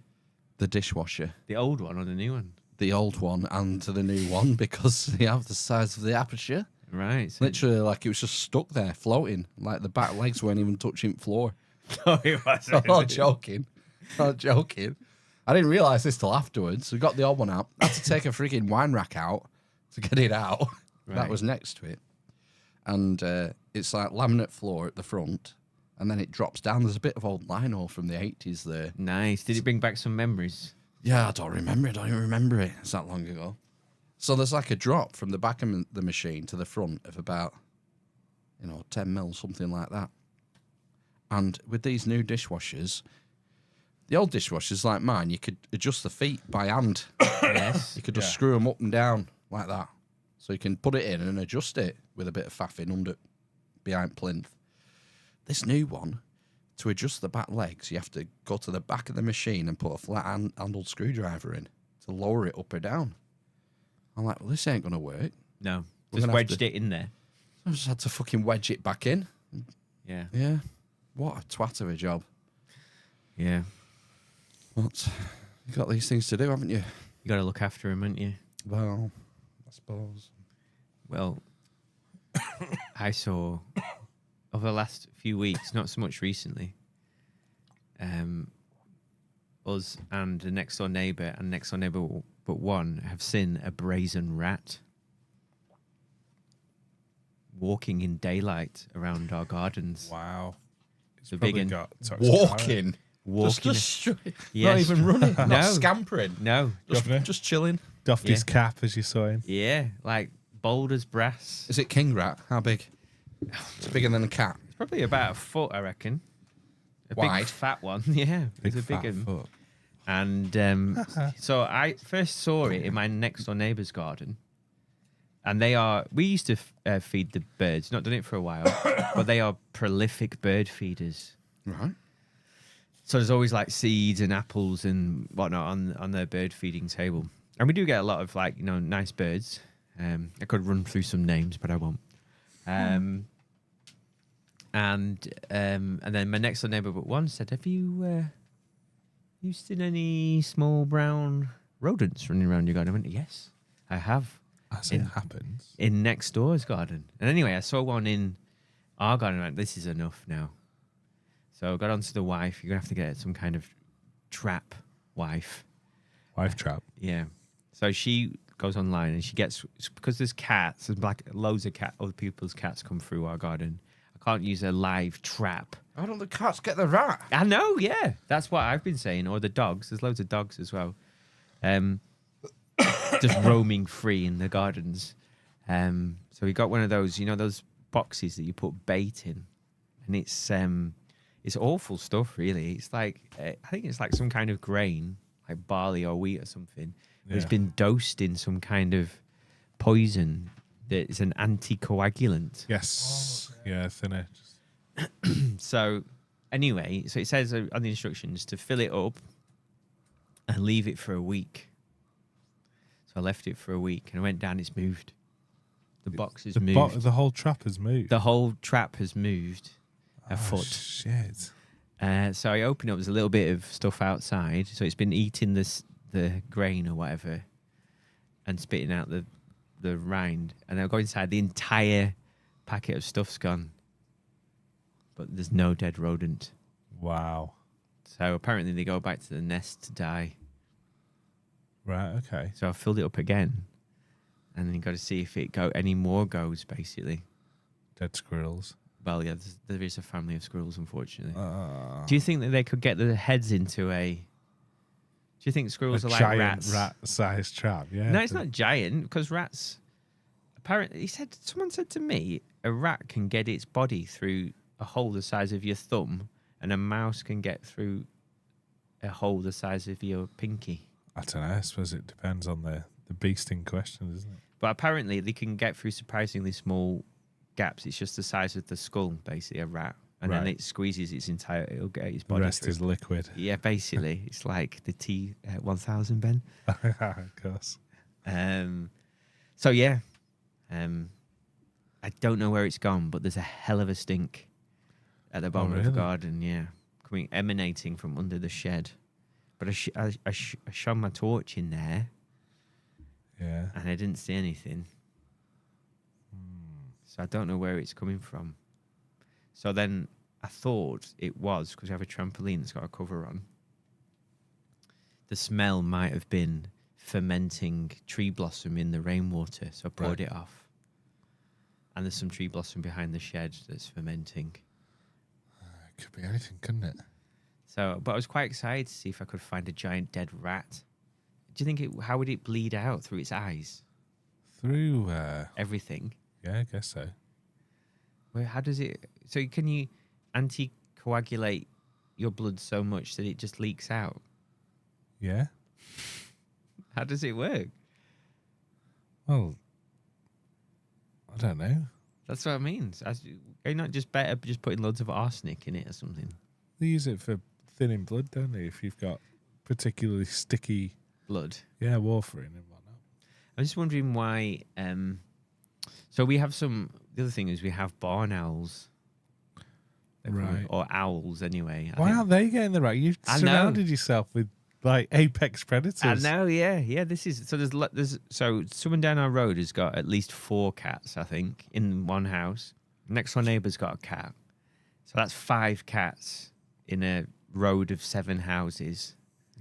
The dishwasher. The old one or the new one? The old one and the new one because they have the size of the aperture. Right. So Literally, like it was just stuck there, floating. Like the back legs weren't even touching the floor. no, it wasn't. I'm not joking. Not joking. I didn't realise this till afterwards. We got the old one out. I had to take a freaking wine rack out to get it out. Right. That was next to it. And it's like laminate floor at the front. And then it drops down. There's a bit of old lino from the 80s there. Nice. Did it bring back some memories? Yeah, I don't remember it. I don't even remember it. It's that long ago. So there's like a drop from the back of the machine to the front of about, 10 mil, something like that. And with these new dishwashers, the old dishwashers like mine, you could adjust the feet by hand. Yes. You could just screw them up and down like that. So you can put it in and adjust it with a bit of faffing behind plinth. This new one, to adjust the back legs, you have to go to the back of the machine and put a flat-handled screwdriver in to lower it up or down. I'm like, well, this ain't going to work. No. We're Just gonna have wedged to- it in there. I just had to fucking wedge it back in. Yeah. Yeah. What a twat of a job. Yeah. What? You got these things to do, haven't you? You got to look after him, haven't you? Well, I suppose. Well, I saw over the last few weeks, not so much recently, us and the next door neighbour and next door neighbour but one have seen a brazen rat walking in daylight around our gardens. Wow. It's The probably big un- got toxic power. Walking. Walking. Just straight. Yes. Not even running. No. Not scampering. No. Governor. Just chilling. Doffed his Yeah. cap as you saw him. Yeah, like bold as brass. Is it king rat? How big? It's bigger than a cat. It's probably about a foot, I reckon. A Wide? big fat one. Yeah, Big it's a big fat one. foot. And so I first saw it in my next door neighbour's garden. And they are. We used to feed the birds. Not done it for a while, but they are prolific bird feeders. Right. So there's always like seeds and apples and whatnot on their bird feeding table. And we do get a lot of like, nice birds. I could run through some names, but I won't. And then my next door neighbour but one said, have you seen any small brown rodents running around your garden? I went, yes, I have. As it happens. In next door's garden. And anyway, I saw one in our garden. Like, this is enough now. So I got onto the wife. You're going to have to get some kind of trap wife. Wife trap. Yeah. So she goes online and she gets, because there's cats, there's loads of other people's cats come through our garden. I can't use a live trap. Why don't the cats get the rat? I know, yeah. That's what I've been saying. Or the dogs. There's loads of dogs as well. Just roaming free in the gardens. So we got one of those, those boxes that you put bait in. And it's awful stuff, really. It's like, I think it's like some kind of grain, like barley or wheat or something. But it's been dosed in some kind of poison that is an anticoagulant. Yes. Yeah, thinner. So anyway, so it says on the instructions to fill it up and leave it for a week. So I left it for a week and I went down, it's moved. The box has moved. The whole trap has moved. The whole trap has moved a foot. Shit. So I opened it up. There's a little bit of stuff outside. So it's been eating the grain or whatever and spitting out the rind. And I'll go inside. The entire packet of stuff's gone. But there's no dead rodent. Wow. So apparently they go back to the nest to die. Right, okay. So I filled it up again. And then you got to see if any more goes, basically. Dead squirrels. Well, yeah, there is a family of squirrels, unfortunately. Do you think that they could get their heads into a... Do you think squirrels are like rats? Rat-sized trap, yeah. No, it's not giant, because rats... Apparently, someone said to me, a rat can get its body through a hole the size of your thumb, and a mouse can get through a hole the size of your pinky. I don't know. I suppose it depends on the beast in question, doesn't it? But apparently, they can get through surprisingly small gaps. It's just the size of the skull, basically, a rat. And then it squeezes it'll get its body The rest through. is liquid. Yeah, basically. It's like the T1000, Ben. Of course. So, yeah. I don't know where it's gone, but there's a hell of a stink at the bottom of the garden, yeah. Emanating from under the shed. But I shone my torch in there. Yeah. And I didn't see anything. So I don't know where it's coming from. So then I thought it was, because we have a trampoline that's got a cover on. The smell might have been fermenting tree blossom in the rainwater. So I poured it off. And there's some tree blossom behind the shed that's fermenting. It could be anything, couldn't it? So, but I was quite excited to see if I could find a giant dead rat. Do you think how would it bleed out through its eyes? Through everything. Yeah, I guess so. Well, how does it? So can you anticoagulate your blood so much that it just leaks out? Yeah. How does it work? Well, I don't know. That's what I mean. Are you not just better just putting loads of arsenic in it or something? They use it for thinning blood, don't they? If you've got particularly sticky blood. Yeah, warfarin and whatnot. I'm just wondering why. So we have some. The other thing is we have barn owls. Right. Or owls, anyway. Why aren't they getting the right? You've surrounded yourself with like apex predators. I know, yeah. This is there's so someone down our road has got at least 4 cats, I think, in one house. Next door neighbour's got a cat, so that's 5 cats in a road of 7 houses.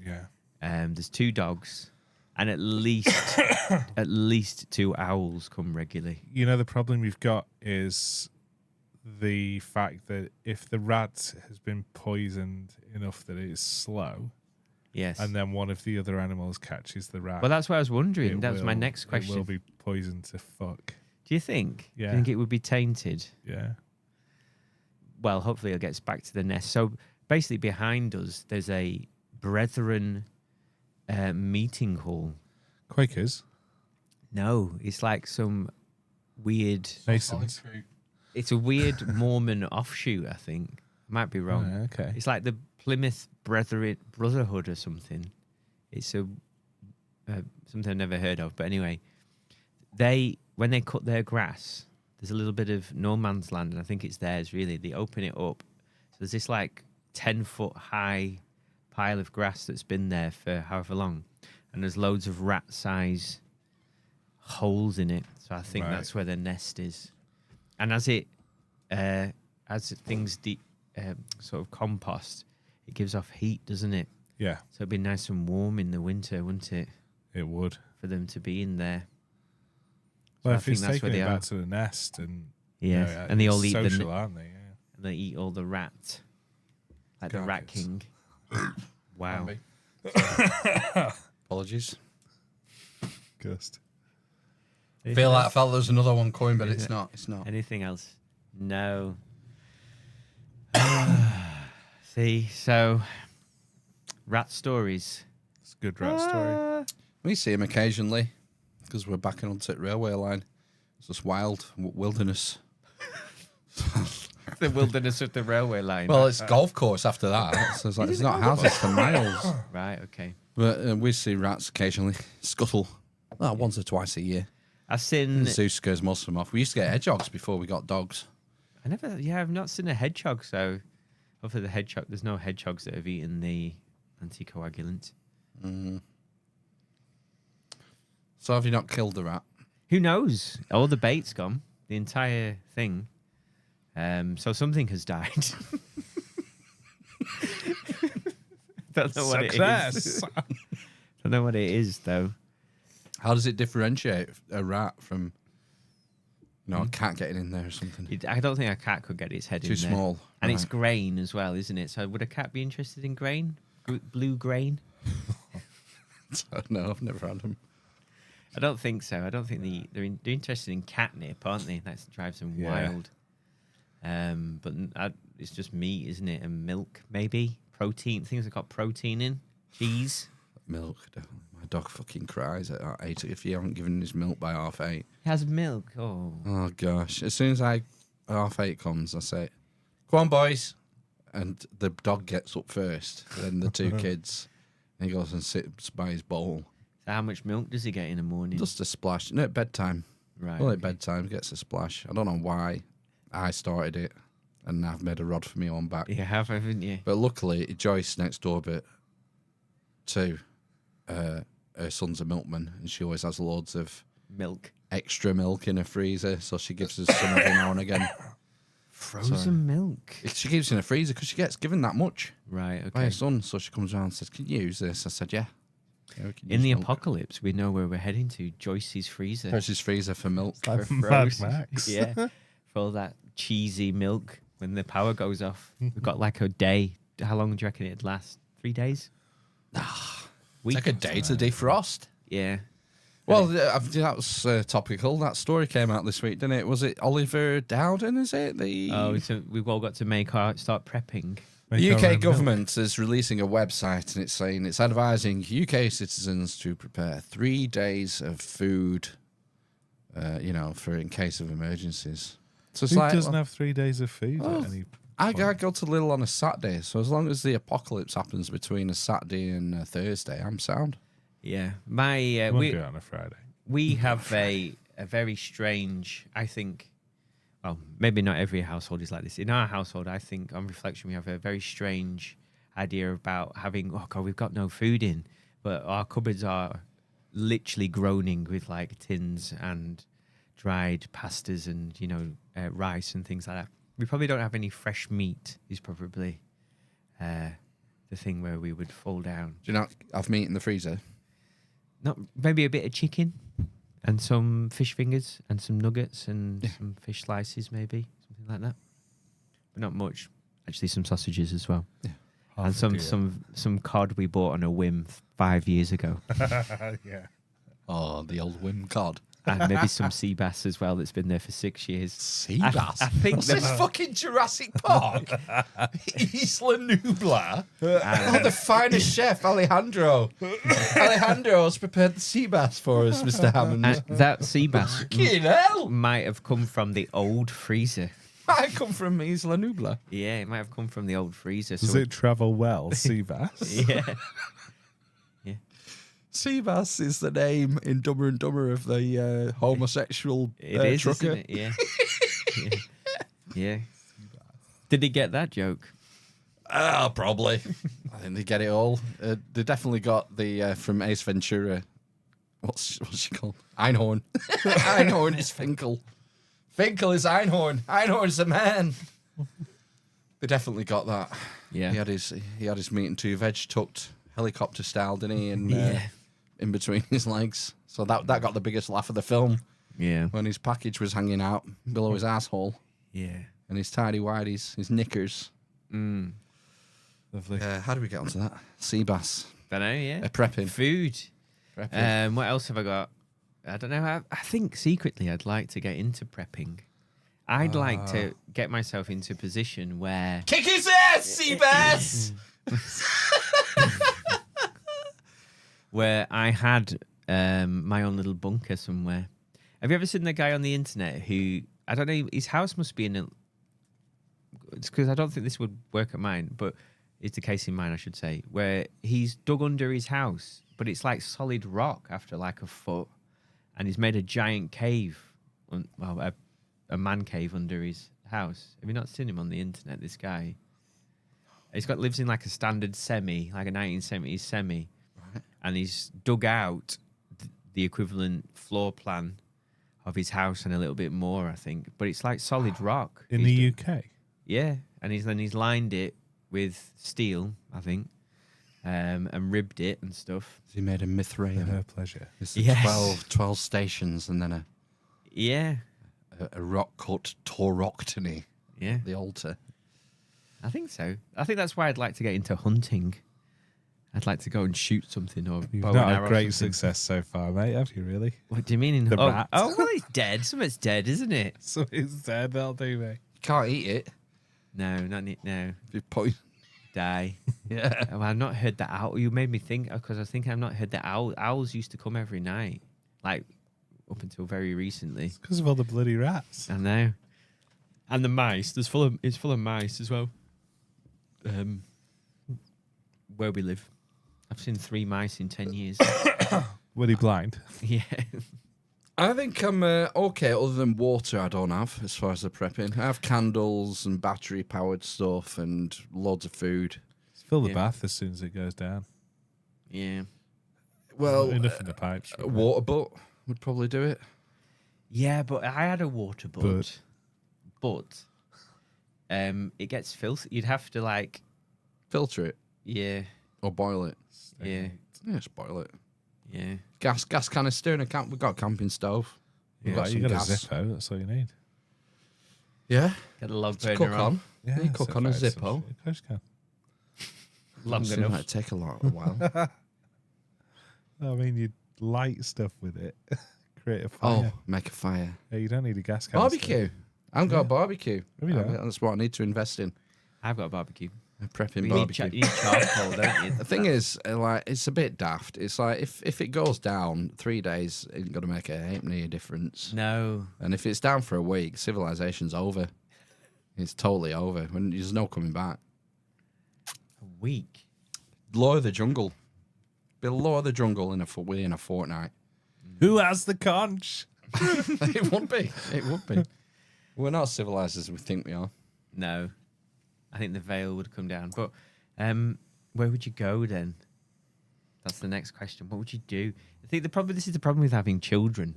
Yeah. There's 2 dogs, and at least 2 owls come regularly. You know, the problem you've got is the fact that if the rat has been poisoned enough that it's slow, yes, and then one of the other animals catches the rat. Well, that's what I was wondering. That was my next question. It will be poisoned to fuck. Do you think? Yeah. Do you think it would be tainted? Yeah. Well, hopefully it gets back to the nest. So basically behind us, there's a Brethren meeting hall. Quakers? No, it's like some weird. Masons. It's a weird Mormon offshoot, I think. I might be wrong. Oh, okay. It's like the Plymouth Brotherhood or something. It's a something I've never heard of. But anyway, when they cut their grass, there's a little bit of no man's land, and I think it's theirs, really. They open it up. So there's this like 10-foot high pile of grass that's been there for however long. And there's loads of rat-size holes in it. So I think that's where their nest is. And as things sort of compost, it gives off heat, doesn't it? Yeah, So it'd be nice and warm in the winter, wouldn't it? it would. For them to be in there. Well, I if think it's that's taking where it they back are. to the nest, and Yeah, and they it's all eat social, aren't they? Yeah. and they eat all the rat, like the Rat Carcass. King. Wow. Apologies. Ghost. Feel like I felt there was another one coming, but it's not. It's not. Anything else? No. See, so rat stories. It's a good rat story. We see him occasionally because we're backing onto the railway line. It's just wild wilderness. The wilderness of the railway line. Well, it's golf course after that. So it's like there's not houses for miles. Right, okay. But we see rats occasionally scuttle. Well, once or twice a year. I've seen. The zoo scares most of them off. We used to get hedgehogs before we got dogs. I've not seen a hedgehog, so hopefully there's no hedgehogs that have eaten the anticoagulant. So have you not killed the rat? Who knows? All the bait's gone. The entire thing. So something has died. Don't know what it is. Don't know what it is, though. How does it differentiate a rat from, a cat getting in there or something? I don't think a cat could get its head Too in there. small. And it's Right. grain as well, isn't it? So would a cat be interested in grain? Blue grain? No, I've never had them. I don't think so. I don't think they're interested in catnip, aren't they? That drives them wild. But it's just meat, isn't it? And milk, maybe. Protein. Things that got protein in. Cheese. Milk, definitely. My dog fucking cries at 8 if you haven't given his milk by 8:30. It has milk. Oh. Oh, gosh. As soon as 8:30 comes, I say, "Come on, boys." And the dog gets up first, then the two kids. And he goes and sits by his bowl. So how much milk does he get in the morning? Just a splash. No, at bedtime. Right. Well, at bedtime, gets a splash. I don't know why I started it, and I've made a rod for me on back. You have, haven't you? But luckily, Joyce next door, but too, her son's a milkman, and she always has loads of Milk. extra milk in her freezer, so she gives us some every now and again. Frozen milk. She keeps it in her freezer because she gets given that much Right, by her okay. son. So she comes around and says, "Can you use this?" I said, "Yeah." Yeah, we can In use the milk. apocalypse, we know where we're heading to. Joyce's freezer. Joyce's freezer for milk. Like For Mad frozen- Max. Yeah. For all that cheesy milk when the power goes off. We've got like a day. How long do you reckon it'd last? 3 days? Week? Take a day to defrost. Yeah. Well, that was topical. That story came out this week, didn't it? Was it Oliver Dowden, is it? So we've all got to start prepping. The Make our UK own milk. government is releasing a website, and it's saying it's advising UK citizens to prepare 3 days of food, for in case of emergencies. So it's Who like, doesn't have 3 days of food Oh, at any I go to Lidl on a Saturday, so as long as the apocalypse happens between a Saturday and a Thursday, I'm sound. Yeah. You won't do it on a Friday. We have a very strange, I think, well, maybe not every household is like this. In our household, I think, on reflection, we have a very strange idea about having, oh God, we've got no food in. But our cupboards are literally groaning with like tins and dried pastas and, rice and things like that. We probably don't have any fresh meat is probably the thing where we would fall down. Do you not have meat in the freezer? Not maybe a bit of chicken and some fish fingers and some nuggets and some fish slices, maybe something like that. But not much. Actually, some sausages as well. Yeah. And some cod we bought on a whim 5 years ago. Yeah. Oh, the old Wim cod. And maybe some sea bass as well that's been there for 6 years. Sea I- bass. I think What's the- this fucking Jurassic Park? Isla Nublar. Oh, the finest chef, Alejandro. Alejandro's prepared the sea bass for us, Mr. Hammond. And that sea bass Fucking hell! might have come from the old freezer. I come from Isla Nublar. Yeah, it might have come from the old freezer. Does So it travel well, sea bass? yeah. Sea bass is the name in Dumber and Dumber of the homosexual It is, trucker. isn't it? Yeah. Yeah. Did he get that joke? Probably. I think they get it all. They definitely got the from Ace Ventura. What's she called? Einhorn. Einhorn is Finkel. Finkel is Einhorn. Einhorn's the man. They definitely got that. Yeah. He had his meat and two veg tucked helicopter style, didn't he? And Yeah. in between his legs. So that got the biggest laugh of the film Yeah. when his package was hanging out below his asshole Yeah. and his tidy whities, his knickers. Lovely. How do we get onto that? Sea bass. Don't know, yeah. Prepping. Food. Prepping. What else have I got? I don't know. I think secretly I'd like to get into prepping. I'd like to get myself into a position where Kick his ass, sea bass! where I had my own little bunker somewhere. Have you ever seen the guy on the internet who, I don't know, his house must be in a... It's because I don't think this would work at mine, but it's the case in mine, I should say, where he's dug under his house, but it's like solid rock after like a foot, and he's made a giant cave, well, a man cave under his house. Have you not seen him on the internet, this guy? Lives in like a standard semi, like a 1970s semi. And he's dug out the equivalent floor plan of his house and a little bit more, I think. But it's like solid rock. In He's the UK? yeah, and he's lined it with steel, I think, and ribbed it and stuff. He made a For Mithraeum. her pleasure. It's the Yes. 12 stations and then Yeah, a rock cut tauroctony, yeah, the altar. I think so. I think that's why I'd like to get into hunting. I'd like to go and shoot something or You've bow not and had arrow great something. success so far, mate, have you really? What do you mean? The rat. Oh, well, it's dead. Something's dead, isn't it? So it's dead, that'll do, mate. You can't eat it. No, not no. If you poison. Die. Yeah. Oh, I've not heard that owl. You made me think because I think I've not heard that owls used to come every night, like up until very recently. It's because of all the bloody rats. I know. And the mice. It's full of mice as well. Where we live, I've seen 3 mice in 10 years. Were he blind? Yeah. I think I'm okay, other than water I don't have as far as the prepping. I have candles and battery powered stuff and loads of food. Just fill the Yeah. bath as soon as it goes down. Yeah. Well, Enough in the pipes. a water butt would probably do it. Yeah, but I had a water butt. But it gets filthy. You'd have to like, Filter it yeah, or boil it. yeah, Yeah, just boil it. yeah. Gas canister and we've got a camping stove. We've Yeah, got you some got a gas. Zippo, that's all you need. Yeah. Get a log To burner cook on. on. Yeah, you cook on a Zippo, Zippo. Of course you Long Seems enough. like it'd take a while. can. I mean, you light stuff with it. Create a Oh, fire. make a fire. Yeah, you don't need a gas canister. Barbecue. I haven't got a barbecue. Have you not? That's what I need to invest in. I've got a barbecue. Prepping You need, barbecue. you need charcoal, don't you? The thing is, like, it's a bit daft. It's like if it goes down 3 days, ain't gonna make a halfpenny difference. No. And if it's down for a week, civilization's over. It's totally over. When there's no coming back. A week. Law of the jungle. Be law of the jungle within a fortnight. Who has the conch? It would be. It would be. We're not civilized as we think we are. No. I think the veil would come down. But where would you go then? That's the next question. What would you do? I think this is the problem with having children.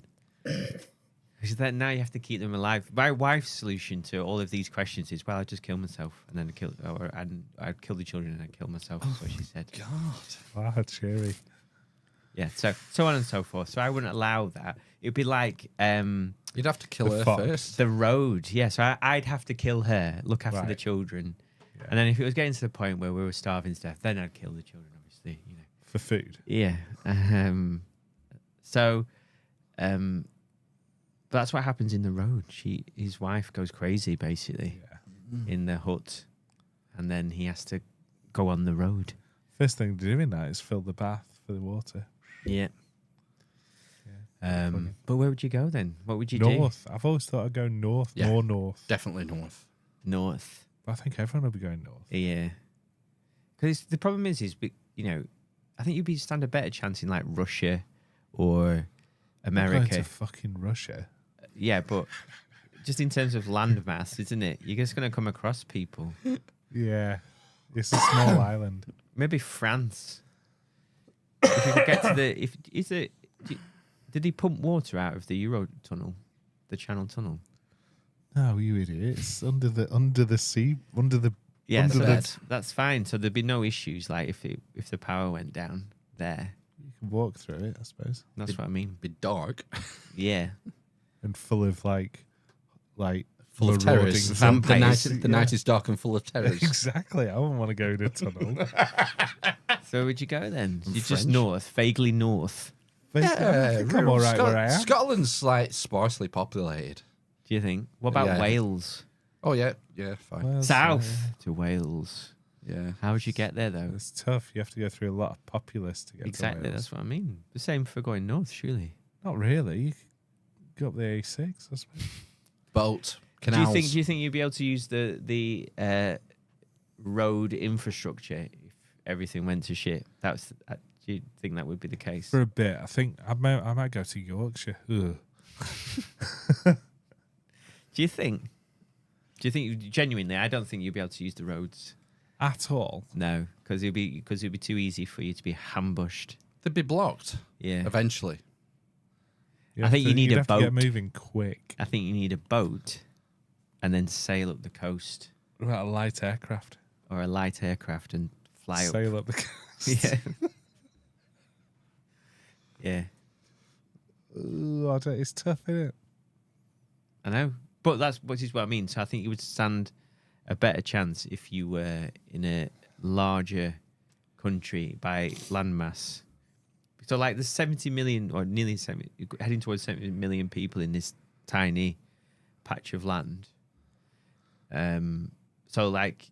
Is that now you have to keep them alive. My wife's solution to all of these questions is, well, I'd just kill myself and then I'd kill the children and I'd kill myself. That's what she said. Wow, cheery. Yeah, so on and so forth. So I wouldn't allow that. It'd be like You'd have to kill The her fox. first. the road. Yeah, so I'd have to kill her, look after the Right. children. Yeah. And then if it was getting to the point where we were starving to death, then I'd kill the children, obviously, you know. For food. Yeah. So But that's what happens in the road. His wife goes crazy basically in the hut, and then he has to go on the road. First thing to do in that is fill the bath for the water. Yeah. But where would you go then? What would you North. I've always thought I'd go north, Yeah. more north. Definitely north. do? North. But I think everyone will be going north. Yeah. Because the problem is, you know, I think you'd stand a better chance in like Russia or I'm going America. to fucking Russia. Yeah, but just in terms of land mass, isn't it? You're just going to come across people. Yeah. It's a small island. Maybe France. If you could get to the, did he pump water out of the Euro tunnel, the Channel Tunnel? No, you idiot. It's under the sea, under the Yeah, under so the, that's fine. So there'd be no issues like if the power went down there. you can walk through it, I suppose. That's what I mean. Be dark. Yeah. And full of like Full of marauding terrors. Vampires. The night is dark and full of terrors. Exactly. I wouldn't want to go in a tunnel. So where would you go then? You're just French. north, vaguely north. But I think I'm all right where I am. Scotland's like sparsely populated. Do you think? What about Yeah. Wales? Oh yeah, fine. Well, South to Wales. Yeah. How would you get there though? It's tough. You have to go through a lot of populace to get Exactly, to Wales. that's what I mean. The same for going north, surely. Not really. You could go up the A6, I suppose. Boat, Do canals. you think you'd be able to use the road infrastructure if everything went to shit? Do you think that would be the case? For a bit. I think I might go to Yorkshire. Ugh. Do you think genuinely? I don't think you'd be able to use the roads. At all. No, because it'd be too easy for you to be ambushed. They'd be blocked Yeah, eventually. You'd I have think to- you need you'd a have to get boat. moving quick. I think you need a boat, and then sail up the coast, What about a light aircraft? or a light aircraft and fly up. Sail up the coast. Yeah, yeah. Ooh, it's tough, isn't it? I know, but that's what I mean. So I think you would stand a better chance if you were in a larger country by landmass. So like there's 70 million or nearly 70, heading towards 70 million people in this tiny patch of land. So like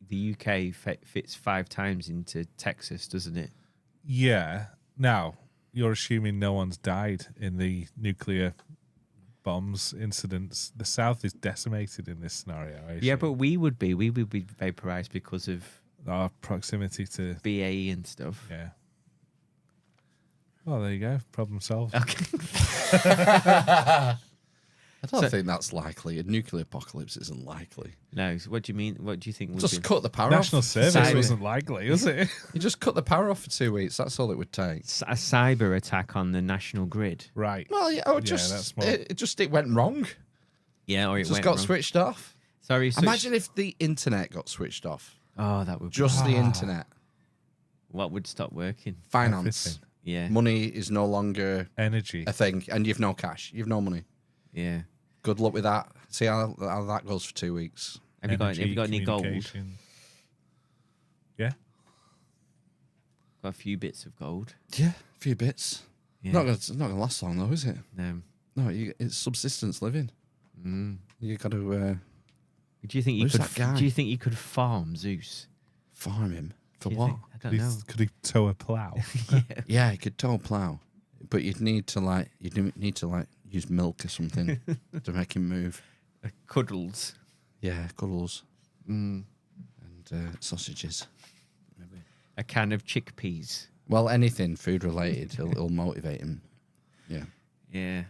the UK fits 5 times into Texas, doesn't it? Yeah. Now, you're assuming no one's died in the nuclear bombs incidents. The South is decimated in this scenario. I Yeah, assume. but we would be vaporized because of Our proximity to... BAE and stuff. Yeah. Well, there you go. Problem solved. Okay. I don't think that's likely. A nuclear apocalypse isn't likely. No, so what do you mean? What do you think would Just be? cut the power National off. service Cyber. wasn't likely, was it? You just cut the power off for 2 weeks. That's all it would take. A cyber attack on the national grid? Right. Well, yeah, that's smart. it went wrong. Yeah, or it Just went got wrong. switched off. Sorry, so Imagine if the internet got switched off. Oh, that would be... Just the internet. What would stop working? Finance. Everything. Yeah, Money is no longer Energy. a thing, and you've no cash. You've no money. yeah. Good luck with that. See how that goes for 2 weeks. Have you got any gold? communication. Yeah. Got a few bits of gold. Yeah, a few bits. Yeah. Not gonna last long though, is it? No. No, it's subsistence living. Mm. You got to Do you think you Who's could? that guy? Do you think you could farm Zeus? farm him for Do you what? think? I don't know. Could he tow a plough? Yeah, you could tow a plough, but you'd need to use milk or something to make him move. Cuddles. Yeah, cuddles Mm. and sausages. A can of chickpeas. Well, anything food related, it'll motivate him. Yeah, Yeah.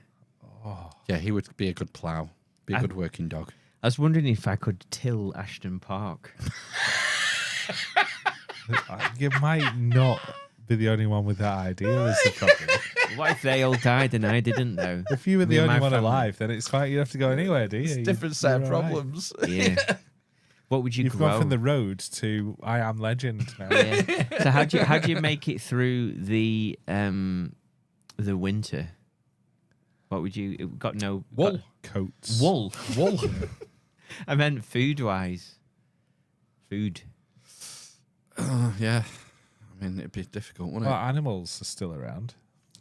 yeah, he would be a good plough, be a I- good working dog. I was wondering if I could till Ashton Park. You might not be the only one with that idea. Is the problem. What if they all died and I didn't, though? If you were Me the and only my one family. alive, then it's fine. You don't have to go anywhere, do you? It's a different set of You're all right. problems. Yeah. What would you You've grow? gone from the road to I am legend now. Yeah. So how do you make it through the winter? What would you got no Wool. Coats. wool? Wool. I meant food wise. Food. Yeah, I mean it'd be difficult, wouldn't Well, it? animals are still around.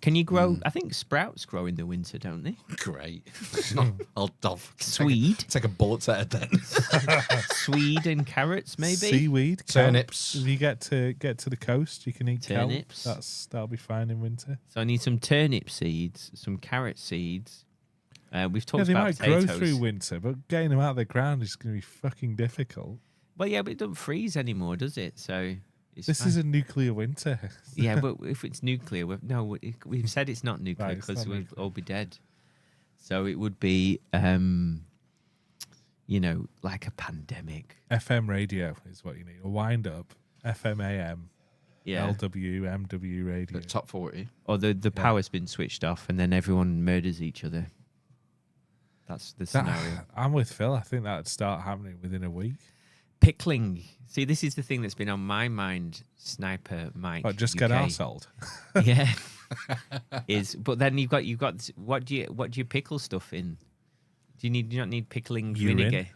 Can you grow? I think sprouts grow in the winter, don't they? Great. I'll Swede, take a bullet to it then. swede and carrots, maybe. Seaweed, Turnips. If you get to the coast, you can eat Turnips. kelp. That'll be fine in winter. So I need some turnip seeds, some carrot seeds. We've talked They about might potatoes. grow through winter, but getting them out of the ground is going to be fucking difficult. Well, yeah, but it doesn't freeze anymore, does it? So it's This fine. is a nuclear winter. Yeah, but if it's nuclear, we've said it's not nuclear Right, it's because not we'd nuclear. all be dead. So it would be, like a pandemic. FM radio is what you need. A wind up. FM AM. Yeah. LW, MW radio. The top 40. Or the power's been switched off and then everyone murders each other. That's the scenario. I'm with Phil. I think that'd start happening within a week. Pickling. See, this is the thing that's been on my mind, Sniper Mike. But just UK. get arseholed. Yeah. But then you've got what do you pickle stuff in? Do you not need pickling Urine. vinegar?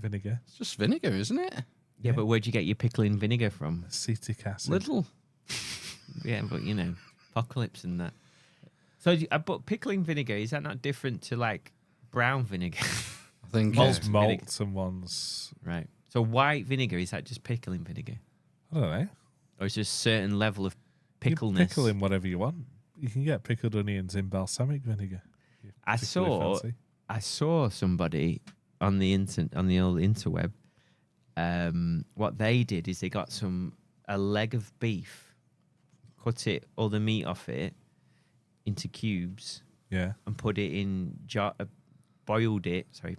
Vinegar. It's just vinegar, isn't it? Yeah, but where'd you get your pickling vinegar from? Acetic acid. Little. Yeah, but apocalypse and that. So, but pickling vinegar, is that not different to like brown vinegar? I think One's Malt malt and one's... Right. So white vinegar, is that just pickling vinegar? I don't know. Or is there a certain level of You pickleness? pickle in whatever you want. You can get pickled onions in balsamic vinegar. if you're I particularly fancy. saw somebody on the old interweb. What they did is they got a leg of beef, cut all the meat off it into cubes, Yeah. and put it in boiled it. Sorry,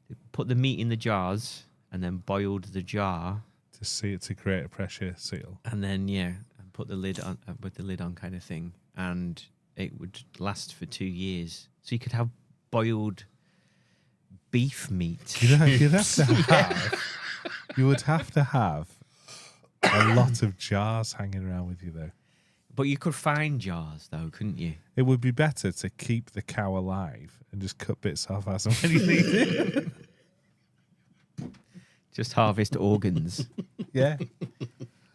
they put the meat in the jars and then boiled the jar, To create a pressure seal. and then and put the lid on with the lid on kind of thing, and it would last for 2 years. So you could have boiled beef meat. You'd have to have... You would have to have a lot of jars hanging around with you, though. But you could find jars, though, couldn't you? It would be better to keep the cow alive and just cut bits off as and when you need it. Just harvest organs. Yeah.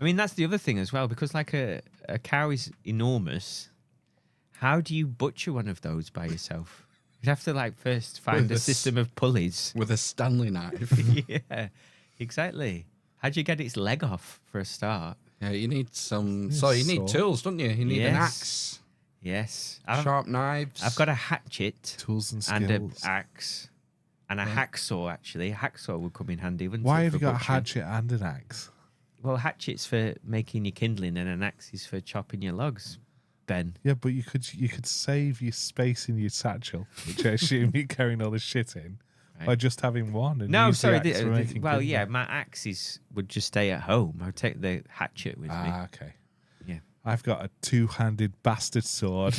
I mean, that's the other thing as well, because like a cow is enormous. How do you butcher one of those by yourself? You'd have to first find With a a system of pulleys. with a Stanley knife. Yeah, exactly. How'd you get its leg off for a start? Yeah, you need some. Yeah, So you need saw. tools, don't you? You need an Yes. axe, Yes. sharp knives. I've got a hatchet Tools and and skills. an axe and a hacksaw, actually. A hacksaw would come in handy, wouldn't Why it? have for you got a butchering? hatchet and an axe? Well, hatchet's for making your kindling and an axe is for chopping your logs, Ben. Yeah, but you could save your space in your satchel, which I assume you're carrying all the shit in, by Right. just having one. And No, use sorry. The axe for making Well, yeah, kindling. my axes would just stay at home. I'd take the hatchet with me. Ah, okay. Yeah. I've got a two-handed bastard sword.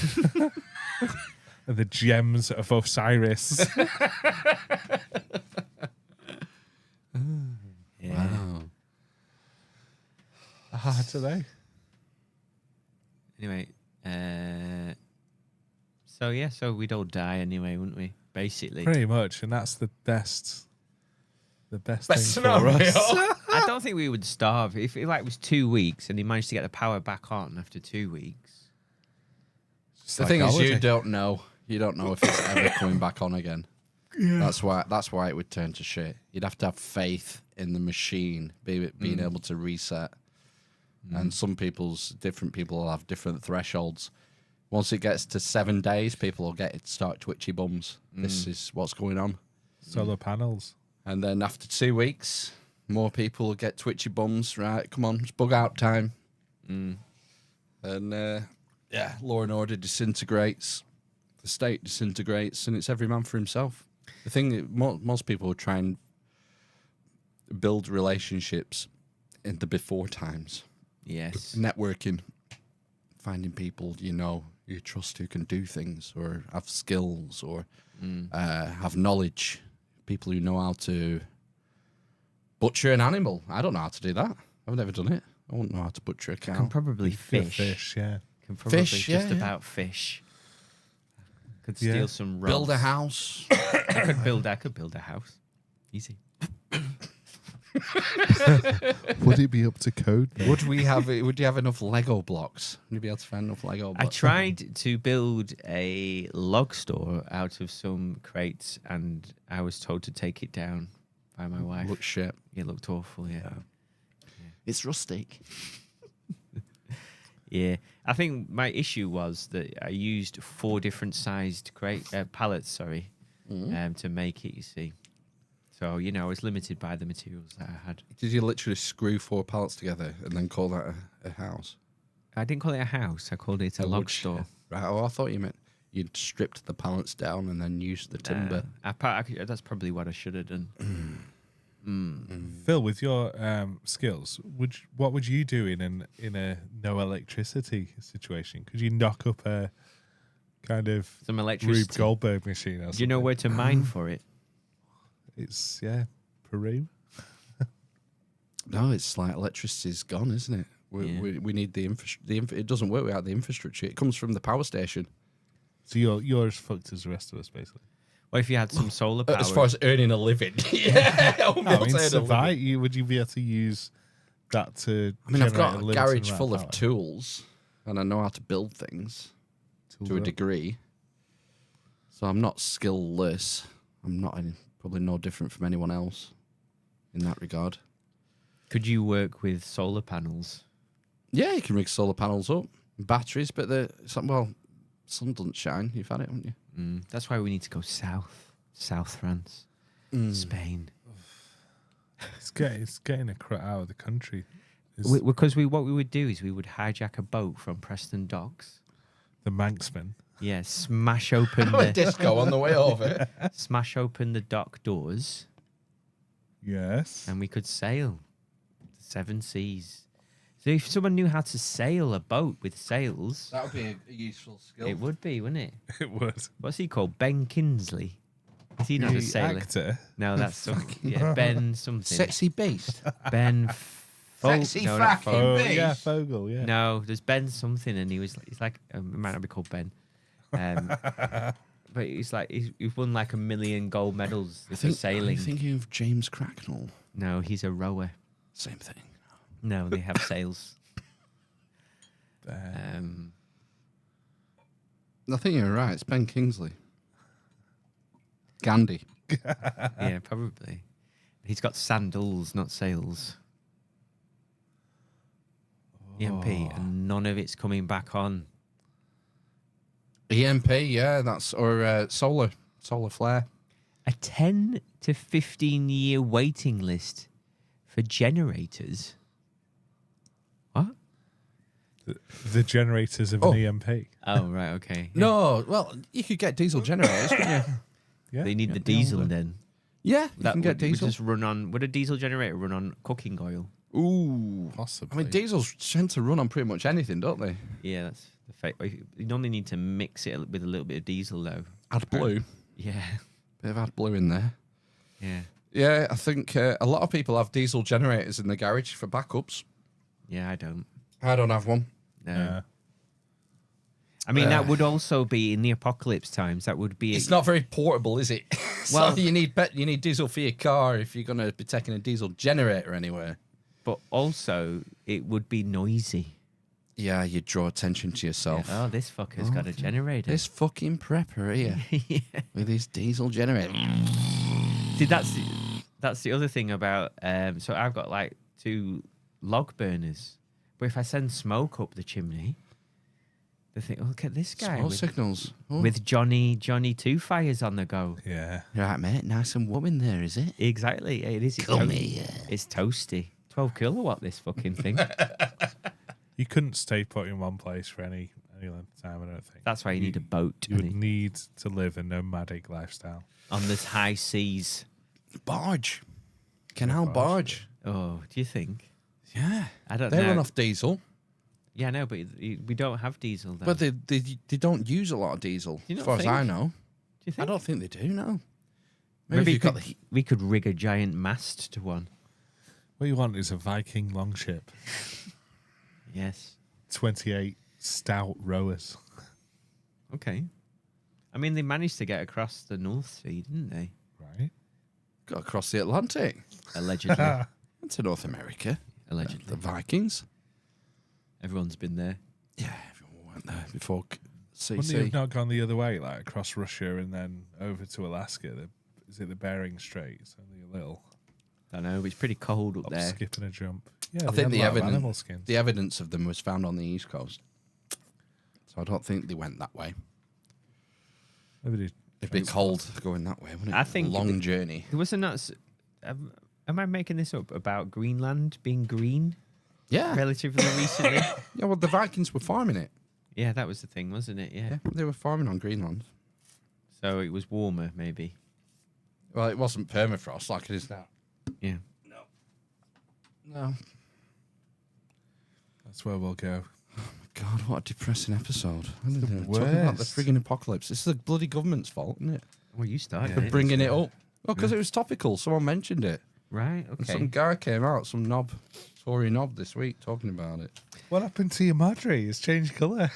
And the gems of Osiris. Yeah. Wow. I don't know. Anyway, so we'd all die anyway, wouldn't we? Basically. Pretty much, and that's the best Best thing scenario. for us. I don't think we would starve if it was 2 weeks and he managed to get the power back on after 2 weeks. It's The like thing is, holiday. you don't know. You don't know if it's ever coming back on again. Yeah. That's why it would turn to shit. You'd have to have faith in the machine being able to reset. And different people will have different thresholds. Once it gets to 7 days, people will start twitchy bums. This is what's going on. Solar panels. And then after 2 weeks, more people will get twitchy bums. Right, come on, it's bug out time. And law and order disintegrates. The state disintegrates, and it's every man for himself. The thing that most people would try and build relationships in the before times. Yes. Networking, finding people you trust who can do things or have skills or have knowledge. People who know how to butcher an animal. I don't know how to do that. I've never done it. I wouldn't know how to butcher a cow. Can probably Good fish. fish, yeah. Can probably Fish, yeah, just yeah. about fish. Could Yeah. steal some rods. Build a house. I could build a house. Easy. Would it be up to code? then? Would we have? Would you have enough Lego blocks? Would you be able to find enough Lego blocks? I tried to build a log store out of some crates, and I was told to take it down by my wife. Look shit. It looked awful. Yeah. It's rustic. Yeah, I think my issue was that I used 4 different sized pallets, to make it, you see. So, I was limited by the materials that I had. Did you literally screw 4 pallets together and then call that a house? I didn't call it a house, I called it a log store. Right, I thought you meant you'd stripped the pallets down and then used the timber. That's probably what I should have done. Phil, with your skills, what would you do in a no electricity situation? Could you knock up a kind of Some electricity. Rube Goldberg machine or something? Do you know where to mine for it? It's Peru. No, it's like electricity's gone, isn't it? We need the infrastructure. It doesn't work without the infrastructure. It comes from the power station. So you're as fucked as the rest of us, basically. Well, if you had some solar power. As far as earning a living, yeah. Survive. Would you be able to use that to? I mean, I've got generate a limited garage amount full of of tools, and I know how to build things to a degree. So I'm not skillless. I'm not probably no different from anyone else in that regard. Could you work with solar panels? Yeah, you can rig solar panels up, batteries, but sun doesn't shine. You've had it, haven't you? That's why we need to go South France, Spain. It's getting a crut out of the country. Because what we would do is we would hijack a boat from Preston Docks. The Manxman. Yeah, smash open A disco on the way over. smash open the dock doors, Yes. and we could sail the 7 seas. So if someone knew how to sail a boat with sails, That would be a useful skill. it would be, wouldn't it? It would. What's he called? Ben Kingsley. Is he not a The sailor? actor. No, that's Ben something. Sexy beast. Ben. Sexy no, not fucking Fogel. beast. Yeah, Fogel. Yeah. No, there's Ben something, and he's like it might not be called Ben, but he's like he's won like 1 million gold medals for sailing. I'm thinking of James Cracknell. No, he's a rower. Same thing. No, they have sails. I think you're right. It's Ben Kingsley. Gandhi. Yeah, probably. He's got sandals, not sails. EMP, and none of it's coming back on. EMP, yeah, or solar flare. A 10 to 15 year waiting list for generators. What? The generators of an EMP. Oh, right, okay. Yeah. No, well, you could get diesel generators, couldn't you? Yeah. They need the diesel then. Yeah, you can get would diesel. just run on. Would a diesel generator run on cooking oil? Ooh, Possibly. I mean, diesels tend to run on pretty much anything, don't they? Yeah, that's the fact. You normally need to mix it with a little bit of diesel, though. Add blue. Yeah, Bit of AdBlue in there. yeah, Yeah, I think a lot of people have diesel generators in the garage for backups. yeah. I don't. I don't have one. No. Yeah. I mean, that would also be in the apocalypse times. That would be. It's not very portable, is it? Well- So you need diesel for your car if you're going to be taking a diesel generator anywhere. But also, it would be noisy. Yeah, you draw attention to yourself. Oh, this fucker's got a generator. This fucking prepper here Yeah. with his diesel generator. See, that's the other thing about. So I've got like 2 log burners, but if I send smoke up the chimney, they think, oh, look at this guy Smoke with, signals. Oh. with Johnny 2 fires on the go. Yeah. Right, mate. Nice and warm in there, is it? Exactly, it is. It's Come here. It's toasty. 12 kilowatt. This fucking thing. You couldn't stay put in one place for any length of time, I don't think. That's why you need a boat You would need to live a nomadic lifestyle. on this high seas. Barge. Canal barge. Oh, do you think? Yeah. I don't They know. run off diesel, Yeah, no, but we don't have diesel. Though. but they don't use a lot of diesel, you as not far as I think? know. do you think? I don't think they do, no. Maybe if you've got the we could rig a giant mast to one. What you want is a Viking longship. Yes. 28 stout rowers. Okay. I mean, they managed to get across the North Sea, didn't they? Right? got across the Atlantic. Allegedly. Went to North America. Allegedly. The Vikings. Everyone's been there. Yeah, everyone went there before Wouldn't you have CC. not gone the other way, like across Russia and then over to Alaska? Is it the Bering Straits? Only a little. I know, but it's pretty cold up there. Skip and a jump. Yeah, I they think had the a lot of animal evidence, skins. the evidence of them was found on the East Coast. So I don't think they went that way. Nobody It'd be cold going that way, wouldn't it? I think long journey. There was a nuts. Am I making this up about Greenland being green Yeah. relatively recently? Yeah, well, the Vikings were farming it. Yeah, that was the thing, wasn't it? Yeah. Yeah, they were farming on Greenland. So it was warmer, maybe. Well, it wasn't permafrost like it is now. Yeah. No. That's where we'll go. God, what a depressing episode. I the didn't know. Talking about the worst. frigging apocalypse. This is the bloody government's fault, isn't it? Well, you started For it. bringing it up. Well, because it was topical. Someone mentioned it. Right, And okay. some guy came out, some knob, Tory knob this week, talking about it. What happened to your Madri? It's changed colour.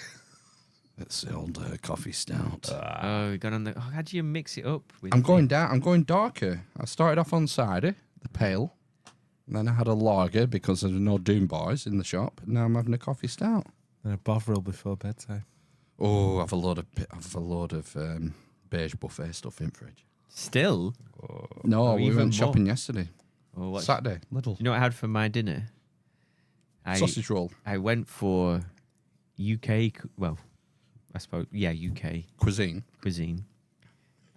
It's the old coffee stout. Oh, we got on the. Oh, how do you mix it up? With I'm going down. I'm going darker. I started off on cider, the pale. And then I had a lager because there were no Doom Boys in the shop. And now I'm having a coffee stout. And a Bovril before bedtime. Oh, I've a load of beige buffet stuff in fridge. Still? No, Oh, we even went shopping more. yesterday. Oh, what? Saturday, little Do you know what I had for my dinner? sausage roll, I went for UK. Well, I suppose UK cuisine. cuisine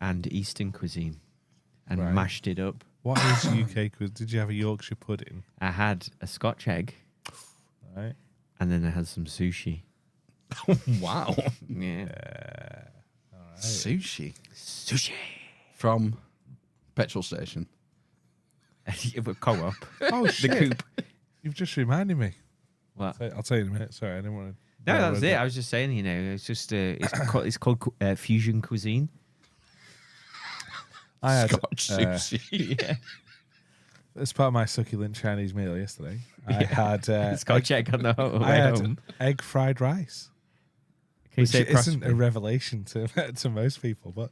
and Eastern cuisine, and Right. mashed it up. What is UK quiz? Did you have a Yorkshire pudding? I had a Scotch egg, Right. and then I had some sushi. Wow, Yeah, sushi sushi. from petrol station. Co-op. Oh, The shit. coop. You've just reminded me. What? I'll tell you in a minute. Sorry, I didn't want to. No, that was it. I was just saying, it's just it's called fusion cuisine. I had, Scotch sushi. Yeah, as part of my succulent Chinese meal yesterday, I had Scotch egg on the I way had home. egg fried rice, Can you which say it isn't a properly? revelation to most people. But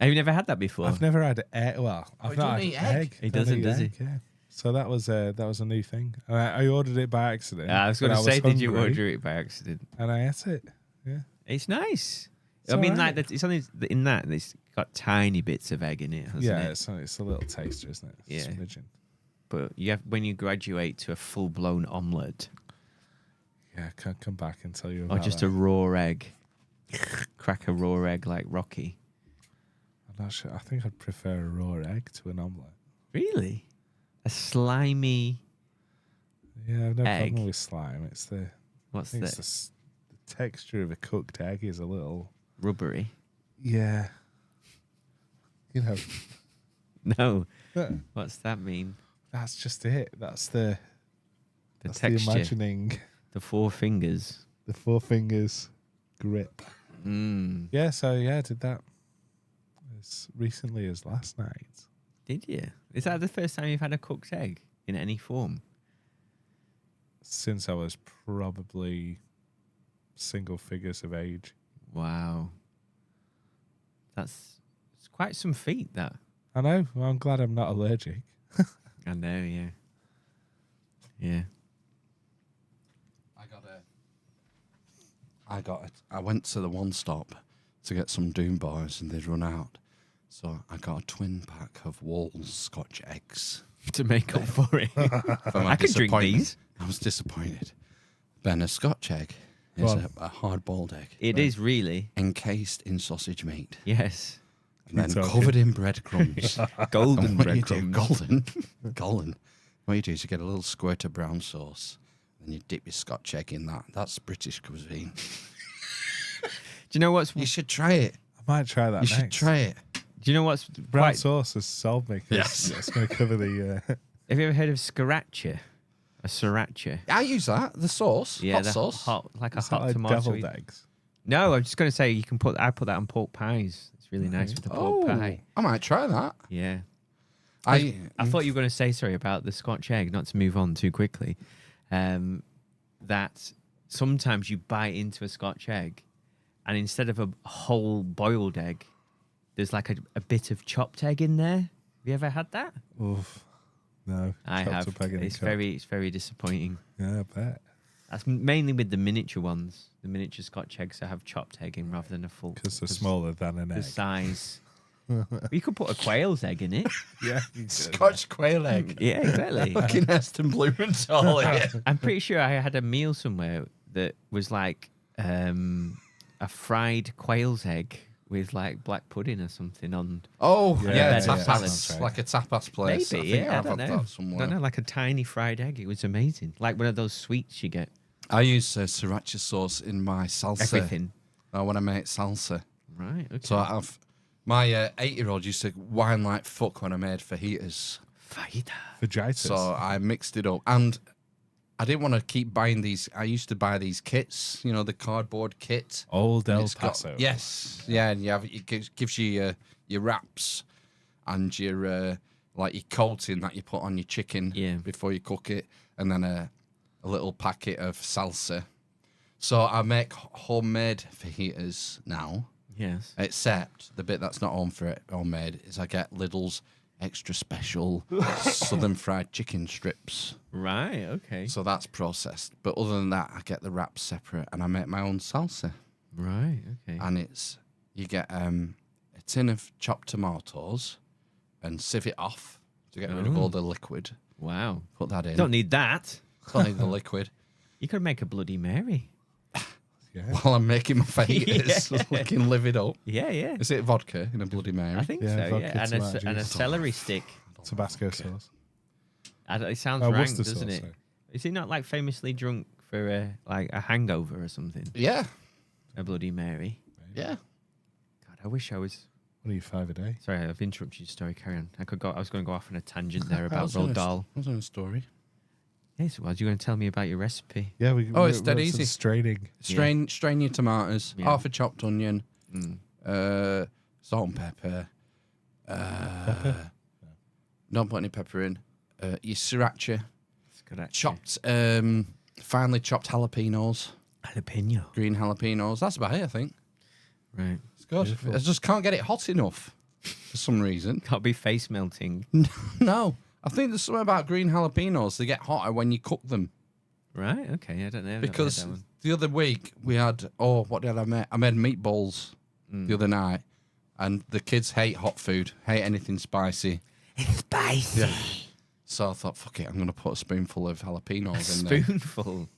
Have you never had that before? I've never had egg. Well, I've you not don't had eat egg? He Don't doesn't, eat does he? egg, yeah. So that was a new thing, and I ordered it by accident. I was when going to say, did you hungry, order it by accident? And I ate it. Yeah. It's nice. It's I mean, alright. like it's only in that it's got tiny bits of egg in it, hasn't Yeah, it? it's a little taster, isn't it? Yeah. Smidgen. But you have when you graduate to a full blown omelette Yeah, I can't come back and tell you or about just that. a raw egg, crack a raw egg like Rocky. I'm not sure. I think I'd prefer a raw egg to an omelette. Really? A slimy. Yeah, I've no Egg. problem with slime. It's the What's I think it's that? the texture of a cooked egg is a little. Rubbery? Yeah. You know, No. but What's that mean? that's just it. That's the The that's texture. the imagining. The four fingers. The four fingers grip. Mm. Yeah, so yeah, I did that as recently as last night. Did you? Is that the first time you've had a cooked egg in any form? Since I was probably single figures of age. Wow. It's quite some feat, that. I know. Well, I'm glad I'm not allergic. I know, yeah. Yeah. I went to the one stop to get some Doom Boys and they'd run out. So I got a twin pack of Wall's Scotch eggs. To make up for it. For my I can drink disappointment. these. I was disappointed. Ben, a Scotch egg Go is on. a hard-boiled egg It is really. encased in sausage meat Yes. and then Keep talking. covered in breadcrumbs. Golden And what you do- breadcrumbs. golden. What you do is you get a little squirt of brown sauce and you dip your Scotch egg in that. That's British cuisine. Do you know what's You should try it. I might try that You next. should try it. Do you know what's Brown quite, sauce has solved me. 'cause Yes. It's going to cover the. Have you ever heard of sriracha? A sriracha. I use that. The sauce. Yeah, hot the sauce. hot like a Is that hot like tomato. deviled eggs? No, I'm just going to say you can I put that on pork pies. It's really nice with the pork Oh, pie. I might try that. Yeah. I I thought you were going to say, sorry, about the Scotch egg, not to move on too quickly, that sometimes you bite into a Scotch egg and instead of a whole boiled egg, there's like a bit of chopped egg in there. Have you ever had that? Oof. No, I chopped have. up egg in a It's cup. it's very disappointing. Yeah, I bet. That's mainly with the miniature ones. The miniature Scotch eggs that have chopped egg in rather than a full. Because they're smaller than an The egg. size. You could put a quail's egg in it. Yeah, Scotch quail egg. Yeah, exactly. Fucking Heston Blumenthal. Yeah. I'm pretty sure I had a meal somewhere that was like a fried quail's egg with like black pudding or something on. Oh, Yeah, yeah, yeah, tapas. sounds right. Like a tapas place. Maybe, I think yeah. I I've don't had know. that somewhere. I don't know, like a tiny fried egg. It was amazing. Like one of those sweets you get. I use sriracha sauce in my salsa. Everything. When I make salsa. Right. Okay. So I've my 8-year-old used to whine like fuck when I made fajitas. Vagitis. So I mixed it up, and I didn't want to keep buying these. I used to buy these kits, you know, the cardboard kit. Old And El it's got- Paso. Yes, yeah, and it gives you your wraps and your like your coating that you put on your chicken before you cook it, and then a little packet of salsa. So I make homemade fajitas now. Yes. Except the bit that's not homemade is I get Lidl's extra special southern fried chicken strips. Right. Okay. So that's processed. But other than that, I get the wraps separate and I make my own salsa. Right. Okay. And you get a tin of chopped tomatoes and sieve it off to get rid of all the liquid. Wow. Put that in. Don't need that. Don't need the liquid. You could make a Bloody Mary. While I'm making my fajitas, so I can live it up. Yeah. Yeah. Is it vodka in a Bloody Mary? I think Yeah, so. vodka, Yeah. tomato And a juice. celery stick. Tabasco sauce. It sounds Oh, rank, Worcester doesn't sauce, it? sorry. Is he not like famously drunk for like a hangover or something? Yeah. A Bloody Mary. Yeah. God, I wish I was. What are you, 5 a day? Sorry, I've interrupted your story. Carry on. I was going to go off on a tangent there I about was on Roald Dahl. I was on a story. Yes, well, you're going to tell me about your recipe. Yeah, it's dead we're easy. Straining. Strain your tomatoes, Yeah. half a chopped onion, salt and pepper. Don't put any pepper in. Your sriracha, It's good actually. chopped, finely chopped jalapenos, Jalapeno. green jalapenos. That's about it, I think. Right. It's good. I just can't get it hot enough for some reason. Can't be face melting. No, I think there's something about green jalapenos. They get hotter when you cook them. Right. Okay. I don't know. I've never heard Because that one. the other week we had, what did I make? I made meatballs the other night, and the kids hate hot food, hate anything spicy. It's spicy. So I thought, fuck it, I'm going to put a spoonful of jalapenos in there. Spoonful.